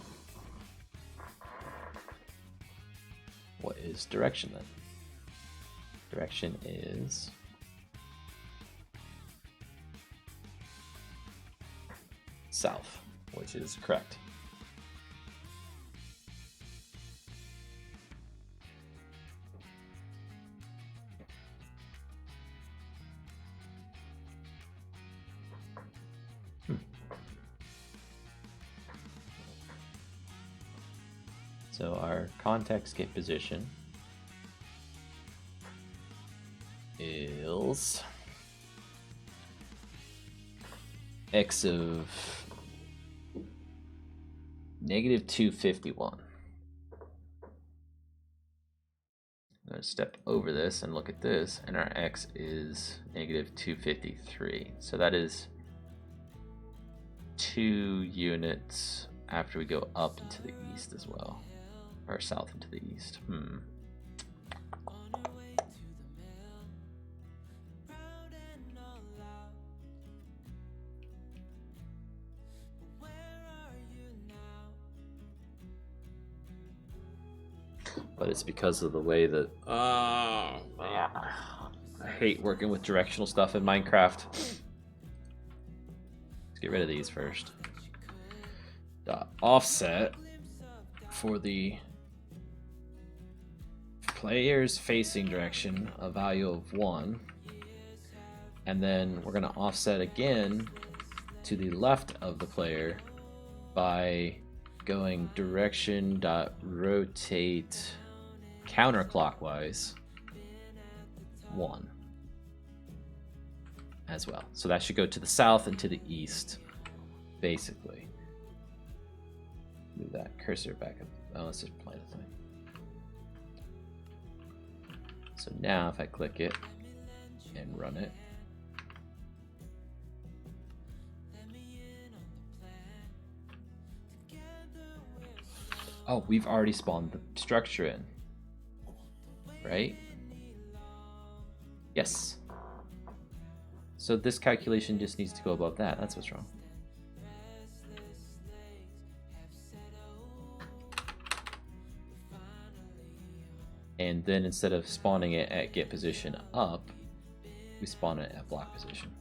What is direction then? Direction is south, which is correct. So our context get position is x of negative 251. I'm going to step over this and look at this, and our x is negative 253. So that is 2 units after we go up into the east as well. Or south into the east. but it's because of the way that... Oh, man. I hate working with directional stuff in Minecraft. Let's get rid of these first. Offset for the player's facing direction, a value of 1. And then we're going to offset again to the left of the player by going direction.rotate counterclockwise 1 as well. So that should go to the south and to the east, basically. Move that cursor back up. Oh, let's just play the thing. So now if I click it and run it, oh, we've already spawned the structure in, right? Yes. So this calculation just needs to go above that. That's what's wrong. And then instead of spawning it at get position up, we spawn it at block position.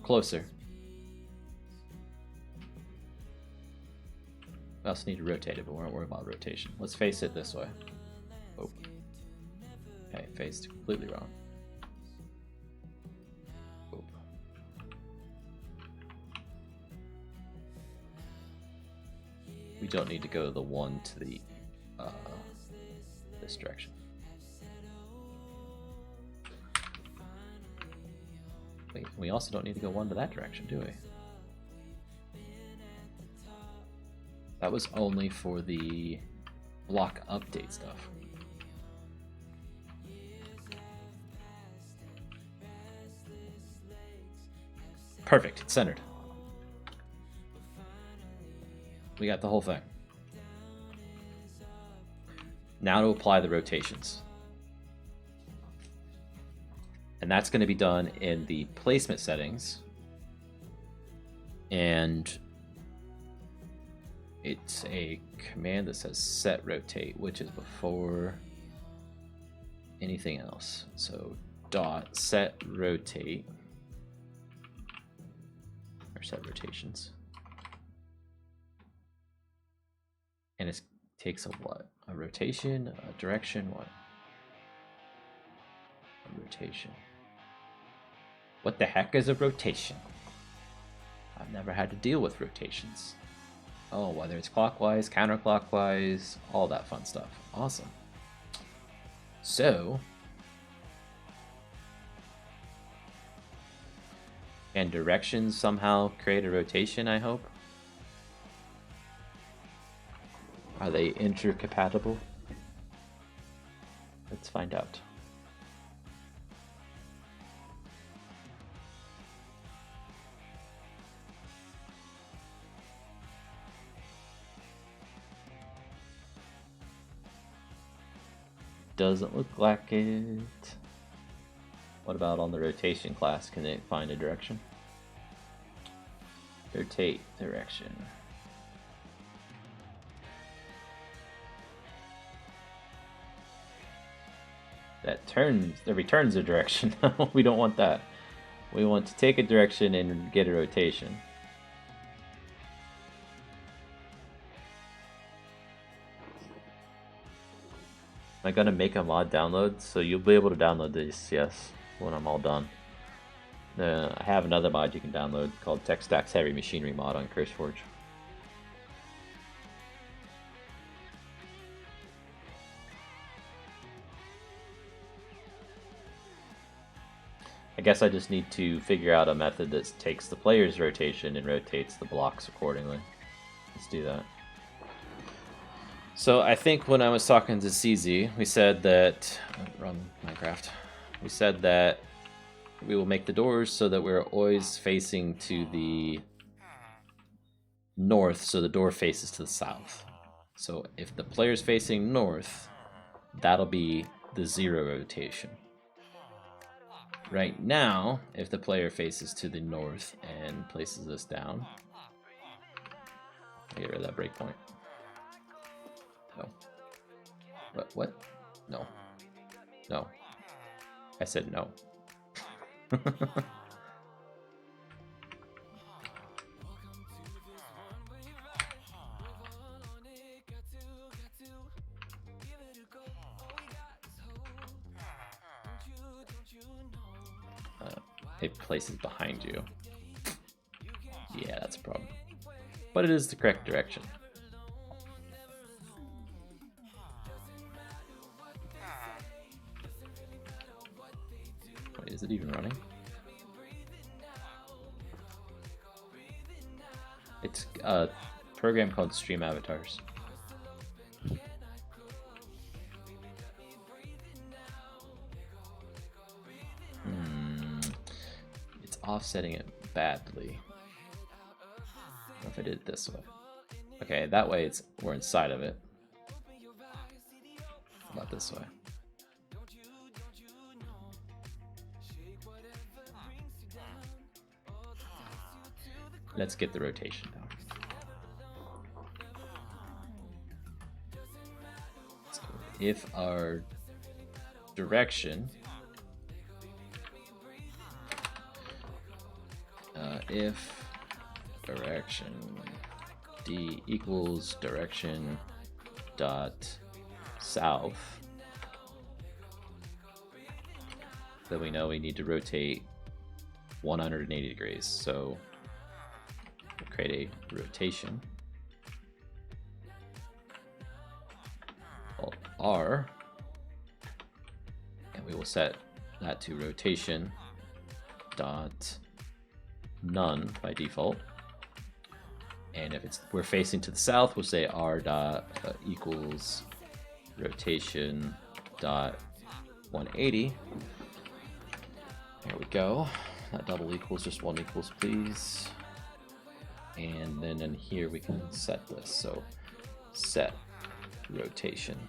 Closer. We also need to rotate it, but we aren't worried about rotation. Let's face it this way. Oh. Okay, faced completely wrong. Oh. We don't need to go the 1 to the this direction. Wait, we also don't need to go 1 to that direction, do we? That was only for the block update stuff. Perfect, it's centered. We got the whole thing. Now to apply the rotations. And that's going to be done in the placement settings. And it's a command that says set rotate, which is before anything else. So dot set rotate, or set rotations. And it takes a what? A rotation, a direction, what? A rotation. What the heck is a rotation? I've never had to deal with rotations. Oh, whether it's clockwise, counterclockwise, all that fun stuff. Awesome. So, can directions somehow create a rotation, I hope? Are they intercompatible? Let's find out. Doesn't look like it. What about on the rotation class? Can it find a direction? Rotate direction. That returns a direction. We don't want that. We want to take a direction and get a rotation. Am I gonna make a mod download? So you'll be able to download this, yes, when I'm all done. I have another mod you can download called TechStack's Heavy Machinery mod on CurseForge. I guess I just need to figure out a method that takes the player's rotation and rotates the blocks accordingly. Let's do that. So I think when I was talking to CZ, we said that, run Minecraft, we said that we will make the doors so that we're always facing to the north, so the door faces to the south. So if the player's facing north, that'll be the 0 rotation. Right now, if the player faces to the north and places this down, I get rid of that breakpoint. No. What? No. No. I said no. It places behind you. Yeah, that's a problem. But it is the correct direction. Wait, is it even running? It's a program called Stream Avatars. It's offsetting it badly. What if I did it this way? Okay, that way we're inside of it. How about this way? Let's get the rotation down. So if our direction, if direction d equals direction dot south, then we know we need to rotate 180 degrees. So we'll create a rotation. Alt R, and we will set that to rotation dot none by default. And if we're facing to the south, we'll say r dot equals rotation dot 180. There we go. Not double equals, just one equals, please. And then in here we can set this. So set rotation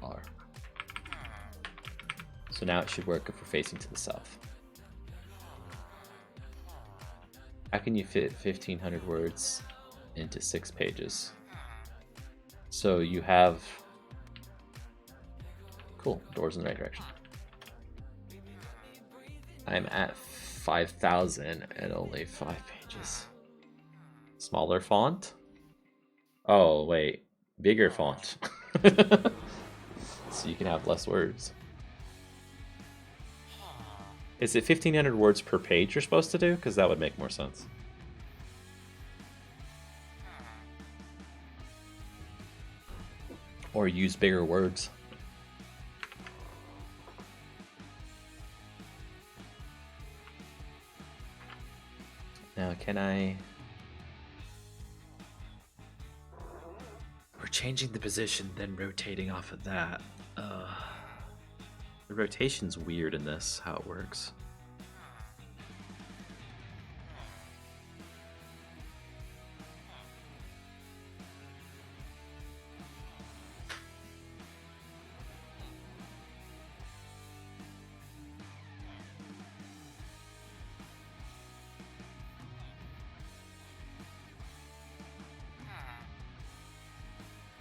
R. So now it should work if we're facing to the south. How can you fit 1,500 words into 6 pages? So you have, cool, doors in the right direction. I'm at 5,000 and only 5 pages. Smaller font? Oh, wait, bigger font. So you can have less words. Is it 1,500 words per page you're supposed to do? Because that would make more sense. Or use bigger words. Now, can I... We're changing the position, then rotating off of that. The rotation's weird in this, how it works.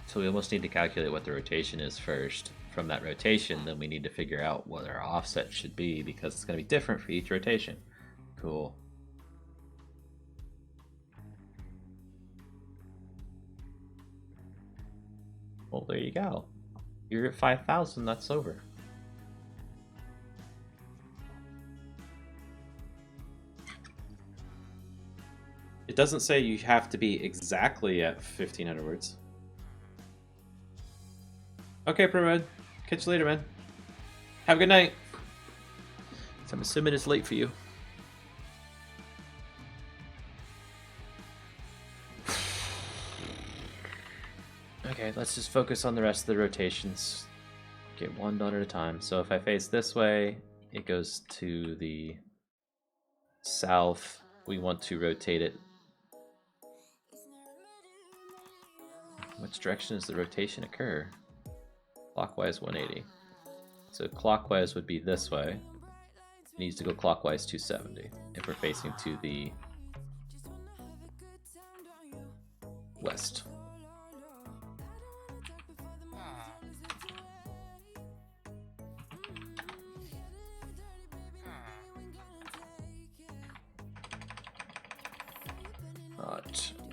So we almost need to calculate what the rotation is first. From that rotation, then we need to figure out what our offset should be, because it's going to be different for each rotation. Cool. Well, there you go. You're at 5,000, that's over. It doesn't say you have to be exactly at 1,500 words. Okay, Pro-Red. Catch you later, man. Have a good night. So I'm assuming it's late for you. Okay, let's just focus on the rest of the rotations. Get one done at a time. So if I face this way, it goes to the south. We want to rotate it. Which direction does the rotation occur? Clockwise 180. So clockwise would be this way. It needs to go clockwise 270 if we're facing to the west.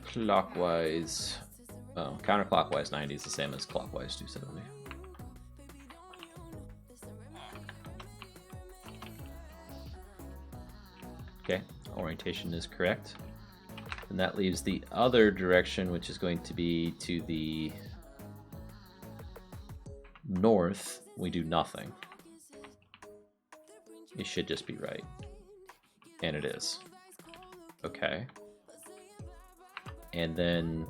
Clockwise, oh, counterclockwise 90 is the same as clockwise 270. Okay, orientation is correct. And that leaves the other direction, which is going to be to the north. We do nothing. It should just be right. And it is. Okay. And then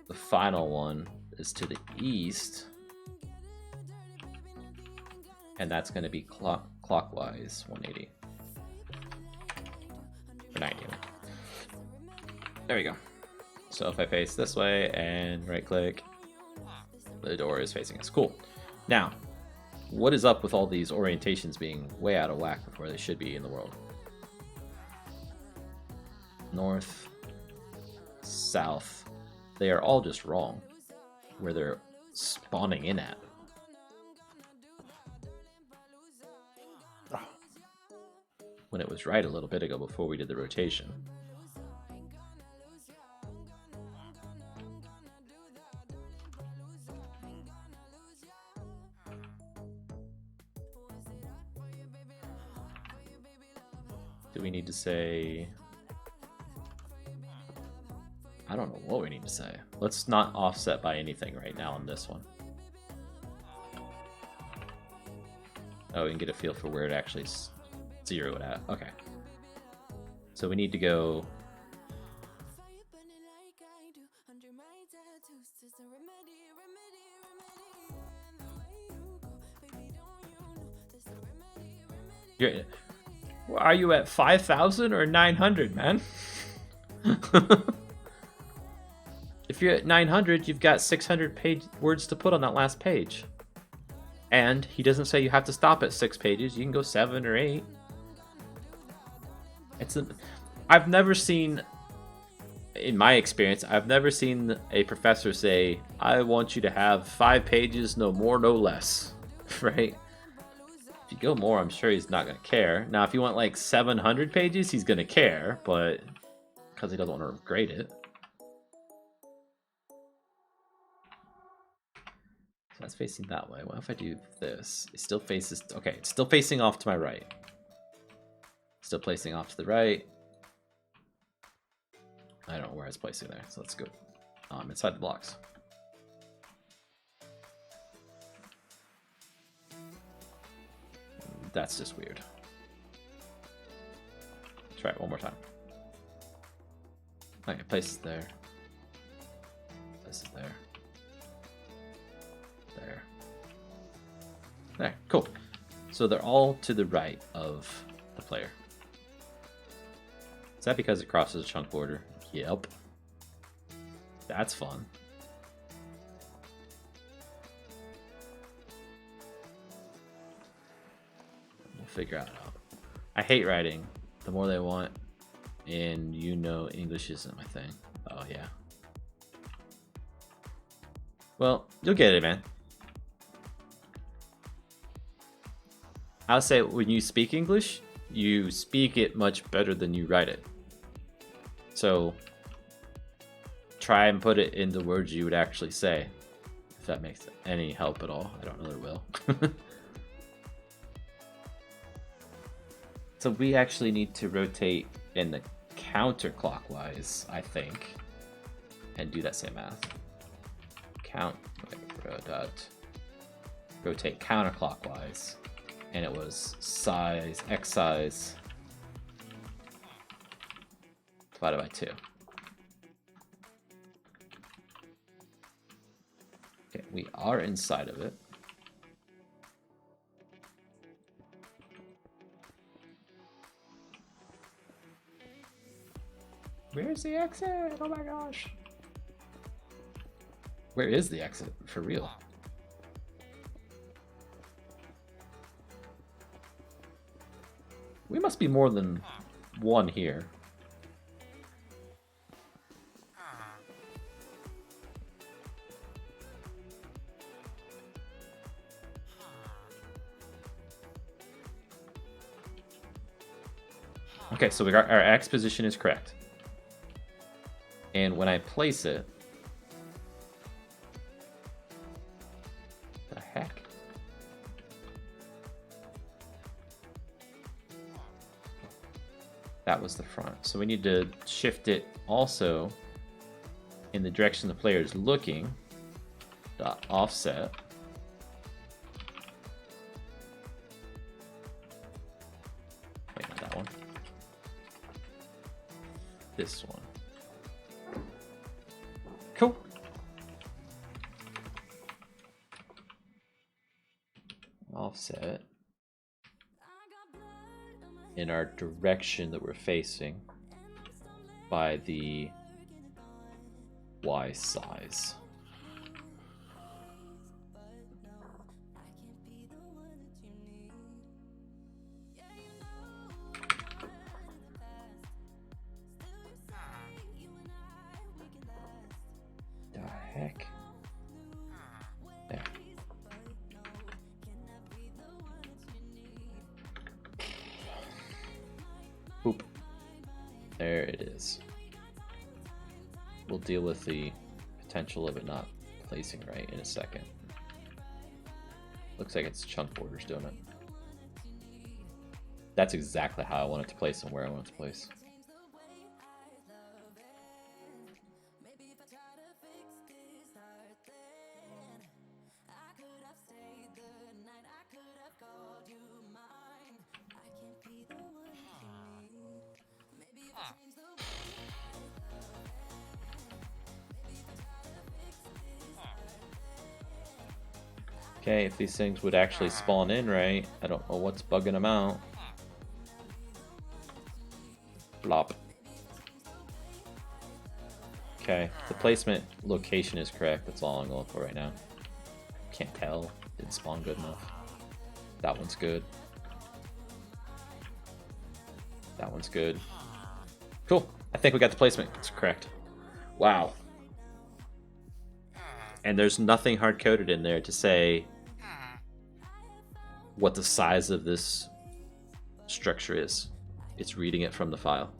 the final one is to the east. And that's going to be clockwise 180. Or 90. There we go. So if I face this way and right click, the door is facing us. Cool. Now, what is up with all these orientations being way out of whack with where they should be in the world? North, south, they are all just wrong where they're spawning in at. When it was right a little bit ago before we did the rotation. Do we need to say... I don't know what we need to say. Let's not offset by anything right now on this one. Oh, we can get a feel for where it actually zero it at. Okay. So we need to go... Are you at 5,000 or 900, man? If you're at 900, you've got 600 words to put on that last page. And he doesn't say you have to stop at 6 pages. You can go 7 or 8. I've never seen, in my experience, I've never seen a professor say, I want you to have 5 pages, no more, no less. Right? If you go more, I'm sure he's not going to care. Now, if you want like 700 pages, he's going to care, but because he doesn't want to grade it. So that's facing that way. What if I do this? It still faces, okay, it's still facing off to my right. Still placing off to the right. I don't know where it's placing there, so let's go inside the blocks. That's just weird. Try it one more time. Okay, place it there. Place it there. There. There, cool. So they're all to the right of the player. Is that because it crosses a chunk border? Yep. That's fun. We'll figure it out. I hate writing. The more they want, and you know English isn't my thing. Oh yeah. Well, you'll get it, man. I'll say when you speak English, you speak it much better than you write it. So try and put it in the words you would actually say, if that makes any help at all. I don't know that it will. So we actually need to rotate in the counterclockwise, I think, and do that same math. Rotate counterclockwise, and it was size, x size divided by 2. Okay, we are inside of it. Where's the exit? Oh my gosh. Where is the exit? For real. We must be more than one here. Okay, so we got our X position is correct. And when I place it, the heck? That was the front. So we need to shift it also in the direction the player is looking. Dot offset. Wait, not that one. This one. Cool. Offset in our direction that we're facing by the Y size. The heck? There. Boop. There it is. We'll deal with the potential of it not placing right in a second. Looks like it's chunk borders doing it. That's exactly how I want it to place and where I want it to place. Okay, if these things would actually spawn in right, I don't know what's bugging them out. Flop. Okay, the placement location is correct. That's all I'm going for right now. Can't tell. Didn't spawn good enough. That one's good. That one's good. Cool. I think we got the placement. It's correct. Wow. And there's nothing hard-coded in there to say what the size of this structure is. It's reading it from the file.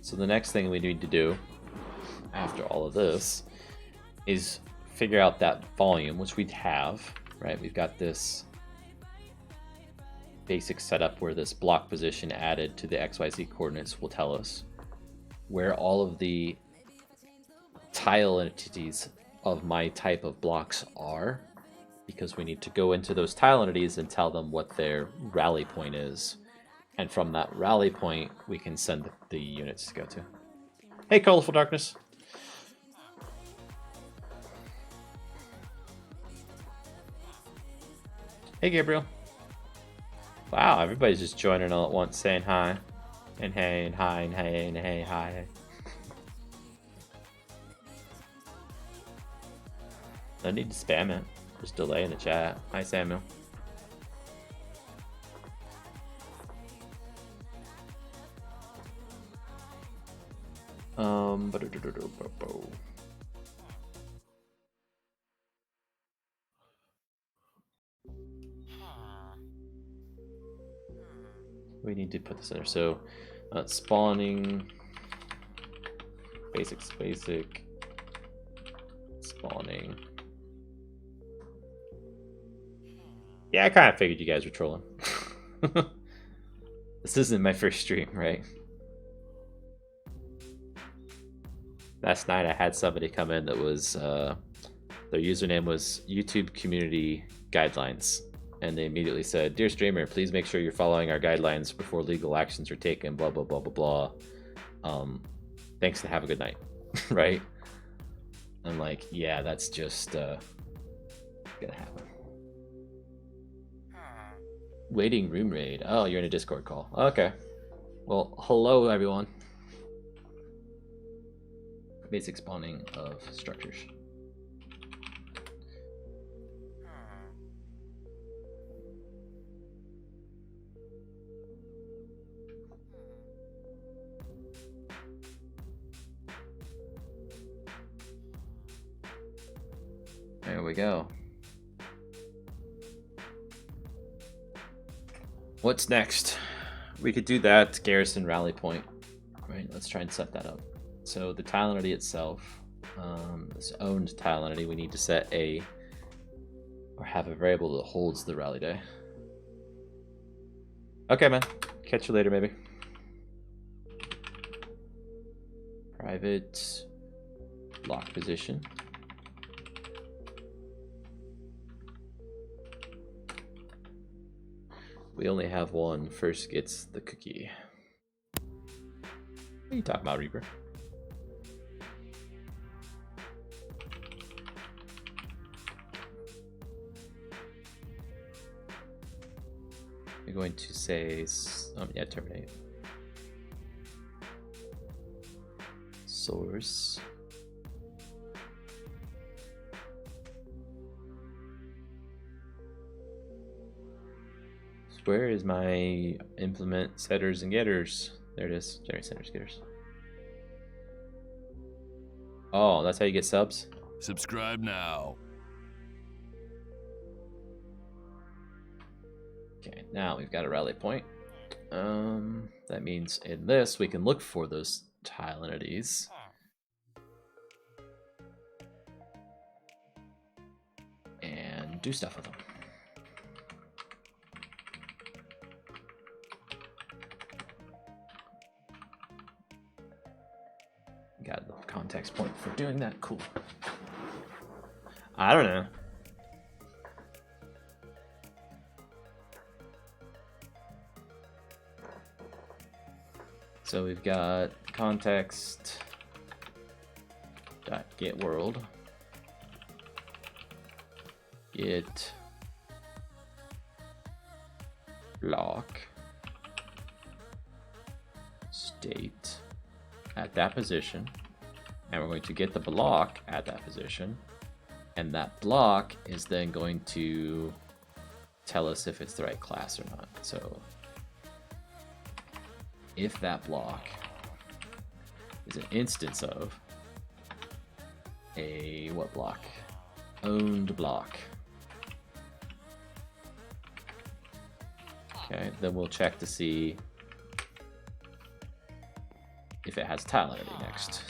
So the next thing we need to do after all of this is figure out that volume, which we'd have, right? We've got this basic setup where this block position added to the XYZ coordinates will tell us where all of the tile entities of my type of blocks are, because we need to go into those tile entities and tell them what their rally point is. And from that rally point, we can send the units to go to. Hey, Colorful Darkness. Hey, Gabriel. Wow, everybody's just joining all at once, saying hi. And hey, and hi, and hey, and hey, hi. No need to spam it. Just delay in the chat. Hi, Samuel. We need to put this in there. So, spawning, basic, spawning. Yeah, I kind of figured you guys were trolling. This isn't my first stream, right? Last night I had somebody come in that was, their username was YouTube Community Guidelines. And they immediately said, "Dear streamer, please make sure you're following our guidelines before legal actions are taken, blah, blah, blah, blah, blah. Thanks and have a good night." Right? I'm like, yeah, that's just gonna happen. Waiting room raid. Oh, you're in a Discord call. Okay. Well, hello everyone. Basic spawning of structures. There we go. What's next? We could do that garrison rally point. Right, let's try and set that up. So the tile entity itself, this owned tile entity, we need to set or have a variable that holds the rally day. Okay, man. Catch you later, maybe. Private lock position. We only have one. First gets the cookie. What are you talking about, Reaper? You're going to say, yeah, terminate. Source. Where is my implement setters and getters? There it is. Generate setters, getters. Oh, that's how you get subs? Subscribe now. Okay, now we've got a rally point. That means in this we can look for those tile entities. And do stuff with them. Got the context point for doing that. Cool. I don't know. So we've got context dot get world, get block state at that position, and we're going to get the block at that position, and that block is then going to tell us if it's the right class or not. So if that block is an instance of a what block? Owned block. Okay, then we'll check to see if it has tile entity next.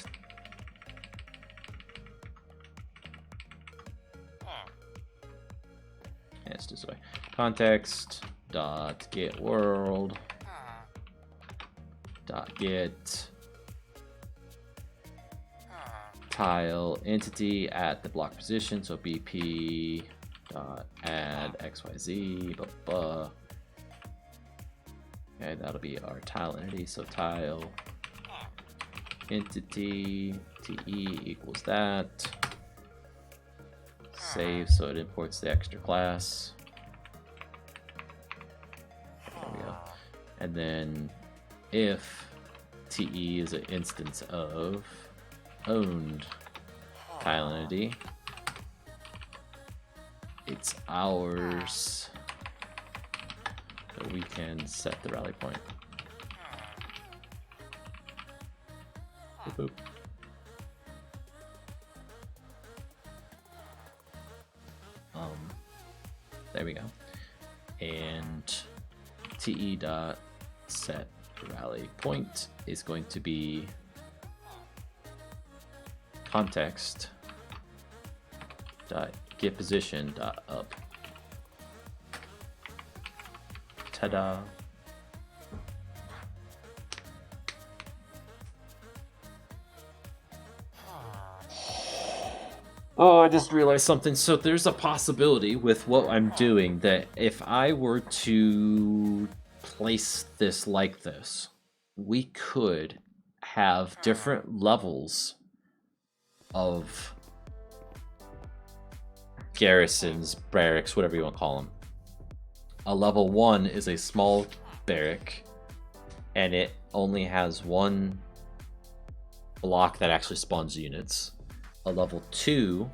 And it's this way. Context dot get world dot get tile entity at the block position. So BP dot add XYZ blah blah. Okay, that'll be our tile entity. So tile entity TE equals that. Save so it imports the extra class. There we go. And then if TE is an instance of owned tile entity, it's ours. So we can set the rally point. Boop, boop. There we go. And TE dot set rally point is going to be context dot get position dot up. Ta-da. Oh, I just realized something. So there's a possibility with what I'm doing that if I were to place this like this, we could have different levels of garrisons, barracks, whatever you want to call them, A level 1 is a small barrack, and it only has one block that actually spawns units. A level 2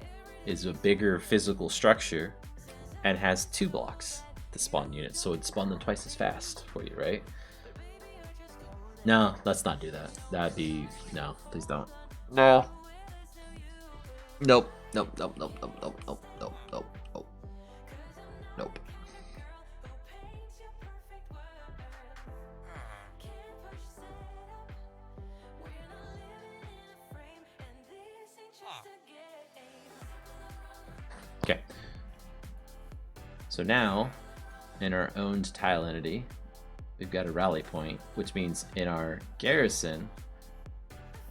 is a bigger physical structure and has 2 blocks to spawn units, so it'd spawn them twice as fast for you, right? No, let's not do that. That'd be... no, please don't. No. Nope. Nope, nope, nope, nope, nope, nope, nope, nope, nope. Nope. Okay. So now, in our owned tile entity, we've got a rally point, which means in our garrison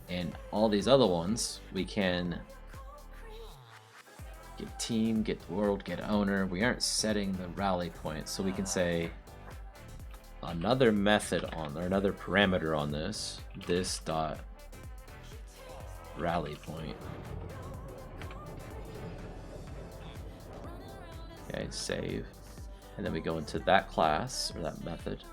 and all these other ones, we can get team, get world, get owner. We aren't setting the rally point, so we can say another method on, or another parameter on this dot rally point. Okay, save. And then we go into that class, or that method.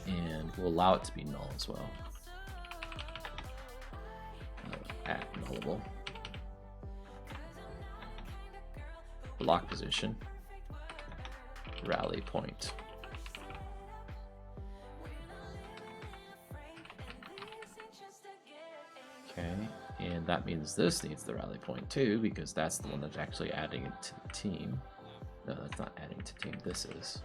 And we'll allow it to be null as well. At nullable. Block position. Rally point. Okay, and that means this needs the rally point too, because that's the one that's actually adding it to the team. No, that's not adding to team, this is.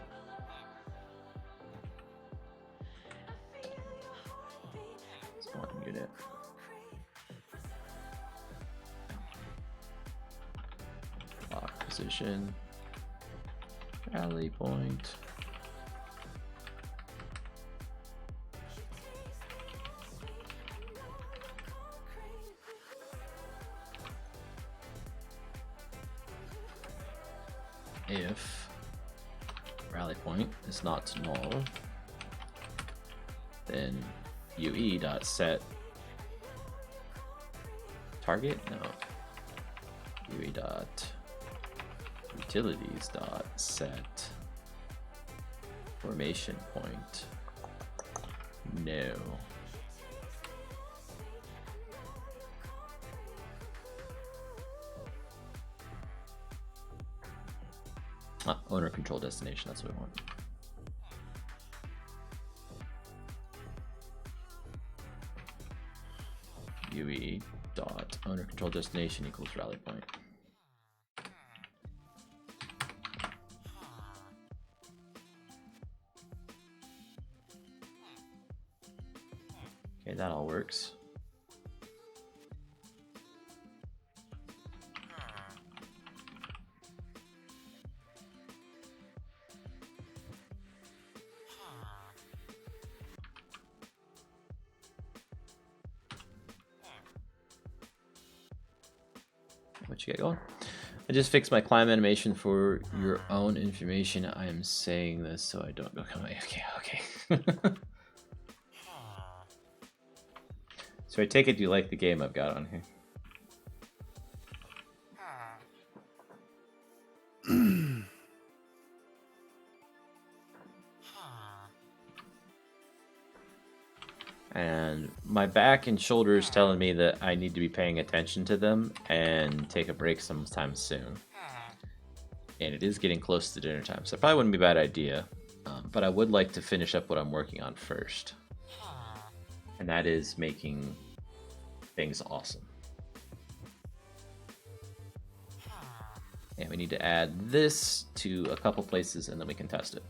Spawn unit. Block position. Rally point. If rally point is not null, then UE.set target? No. UE.utilities.set formation point. No. Owner control destination, that's what we want. UE dot owner control destination equals rally point. Okay, that all works. What you got going? I just fixed my climb animation for your own information. I am saying this so I don't go come. Okay. So I take it you like the game I've got on here. And my back and shoulders telling me that I need to be paying attention to them and take a break sometime soon. And it is getting close to dinner time, so it probably wouldn't be a bad idea. But I would like to finish up what I'm working on first. And that is making things awesome. And we need to add this to a couple places and then we can test it.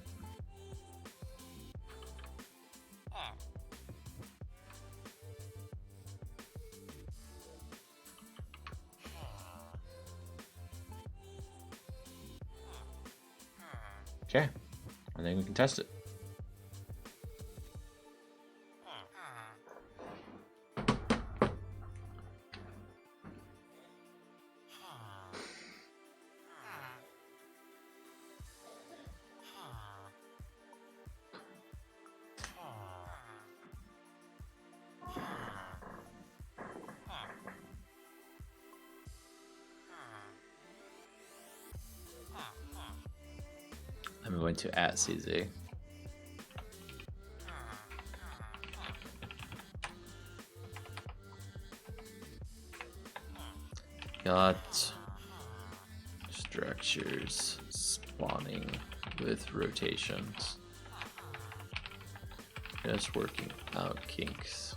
Okay, and then we can test it. I'm going to @CZ. Got structures spawning with rotations. Just working out kinks.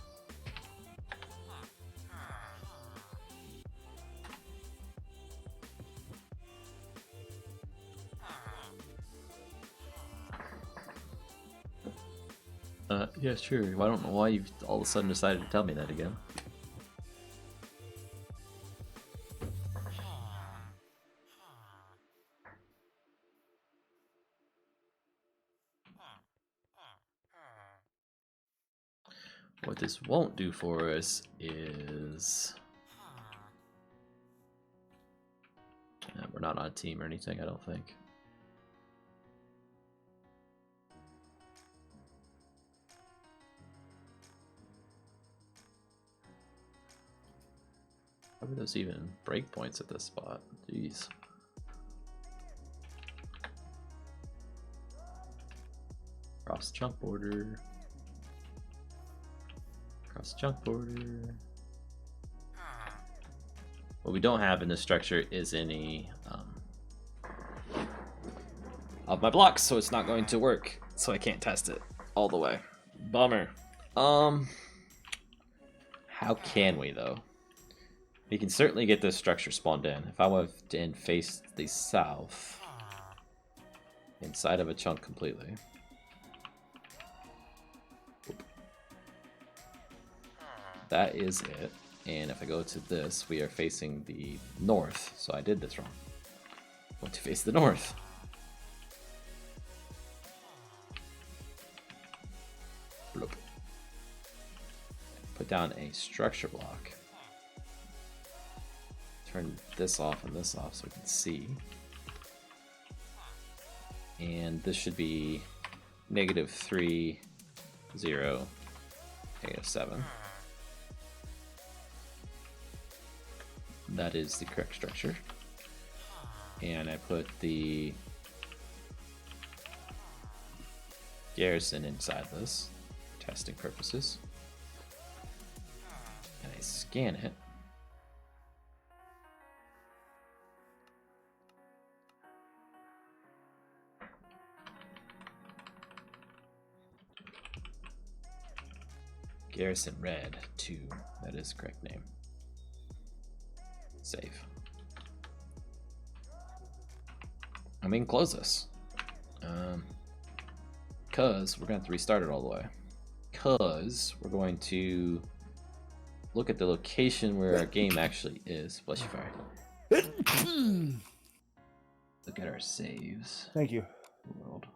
Yeah, sure. Well, I don't know why you've all of a sudden decided to tell me that again. What this won't do for us is... we're not on a team or anything, I don't think. How are those even breakpoints at this spot? Jeez. Cross chunk border. Cross chunk border. What we don't have in this structure is any of my blocks, so it's not going to work. So I can't test it all the way. Bummer. How can we though? We can certainly get this structure spawned in. If I went and face the south, inside of a chunk completely. That is it. And if I go to this, we are facing the north. So I did this wrong. I want to face the north. Bloop. Put down a structure block. Turn this off and this off so we can see. And this should be -3, 0, -7. That is the correct structure. And I put the garrison inside this for testing purposes. And I scan it. Garrison Red 2, that is the correct name. Save. And we can close this. Because we're going to have to restart it all the way. Because we're going to look at the location where our game actually is. Bless you, fire. Look at our saves. Thank you. World.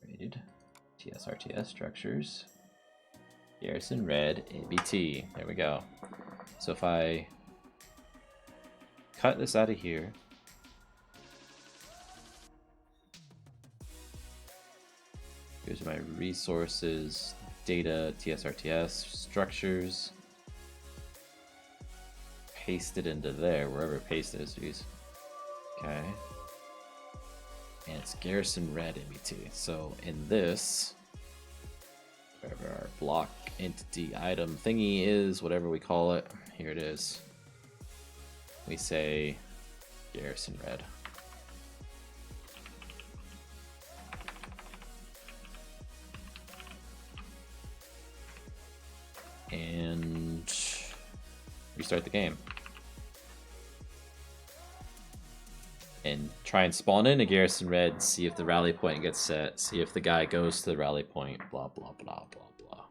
Rated. RTS structures. Garrison Red, ABT. There we go. So if I cut this out of here, here's my resources, data, TSRTS, structures. Paste it into there, wherever paste is, geez. Okay. And it's Garrison Red ABT. So in this, wherever our block entity item thingy is, whatever we call it, here it is. We say Garrison Red. And restart the game. And try and spawn in a Garrison Red, see if the rally point gets set, see if the guy goes to the rally point, blah, blah, blah, blah, blah.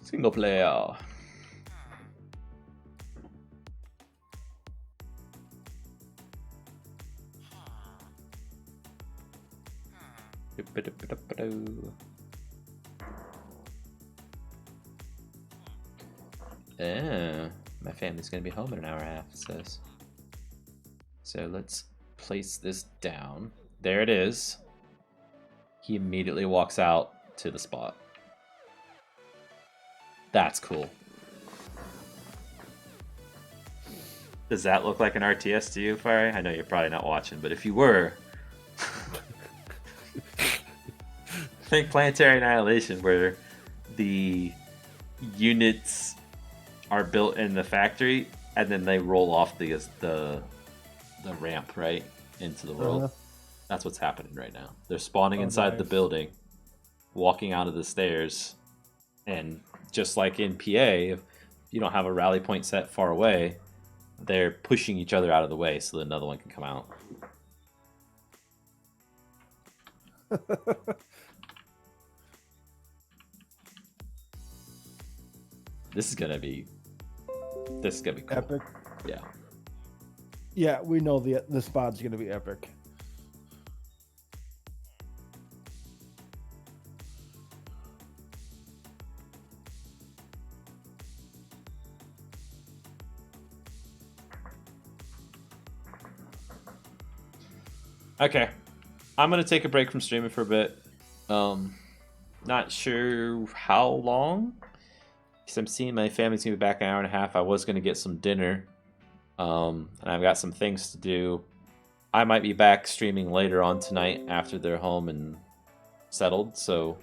Single player. My family's gonna be home in an hour and a half, it says. So let's place this down. There it is. He immediately walks out to the spot. That's cool. Does that look like an RTS to you, Fire? I know you're probably not watching, but if you were, think Planetary Annihilation, where the units are built in the factory and then they roll off the ramp right into the world. That's what's happening right now. They're spawning inside the building, walking out of the stairs, and just like in PA, if you don't have a rally point set far away, they're pushing each other out of the way so that another one can come out. This is gonna be cool. Epic. Yeah. Yeah, we know the spot's gonna be epic. Okay, I'm gonna take a break from streaming for a bit. Not sure how long, because I'm seeing my family's gonna be back in an hour and a half. I was gonna get some dinner, and I've got some things to do. I might be back streaming later on tonight after they're home and settled. So,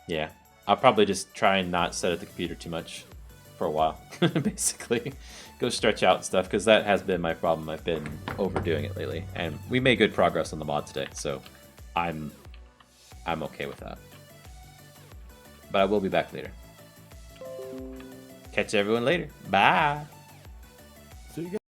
yeah, I'll probably just try and not sit at the computer too much for a while, basically. Go stretch out stuff, because that has been my problem. I've been overdoing it lately, and we made good progress on the mod today, so I'm okay with that. But I will be back later. Catch everyone later. Bye. So you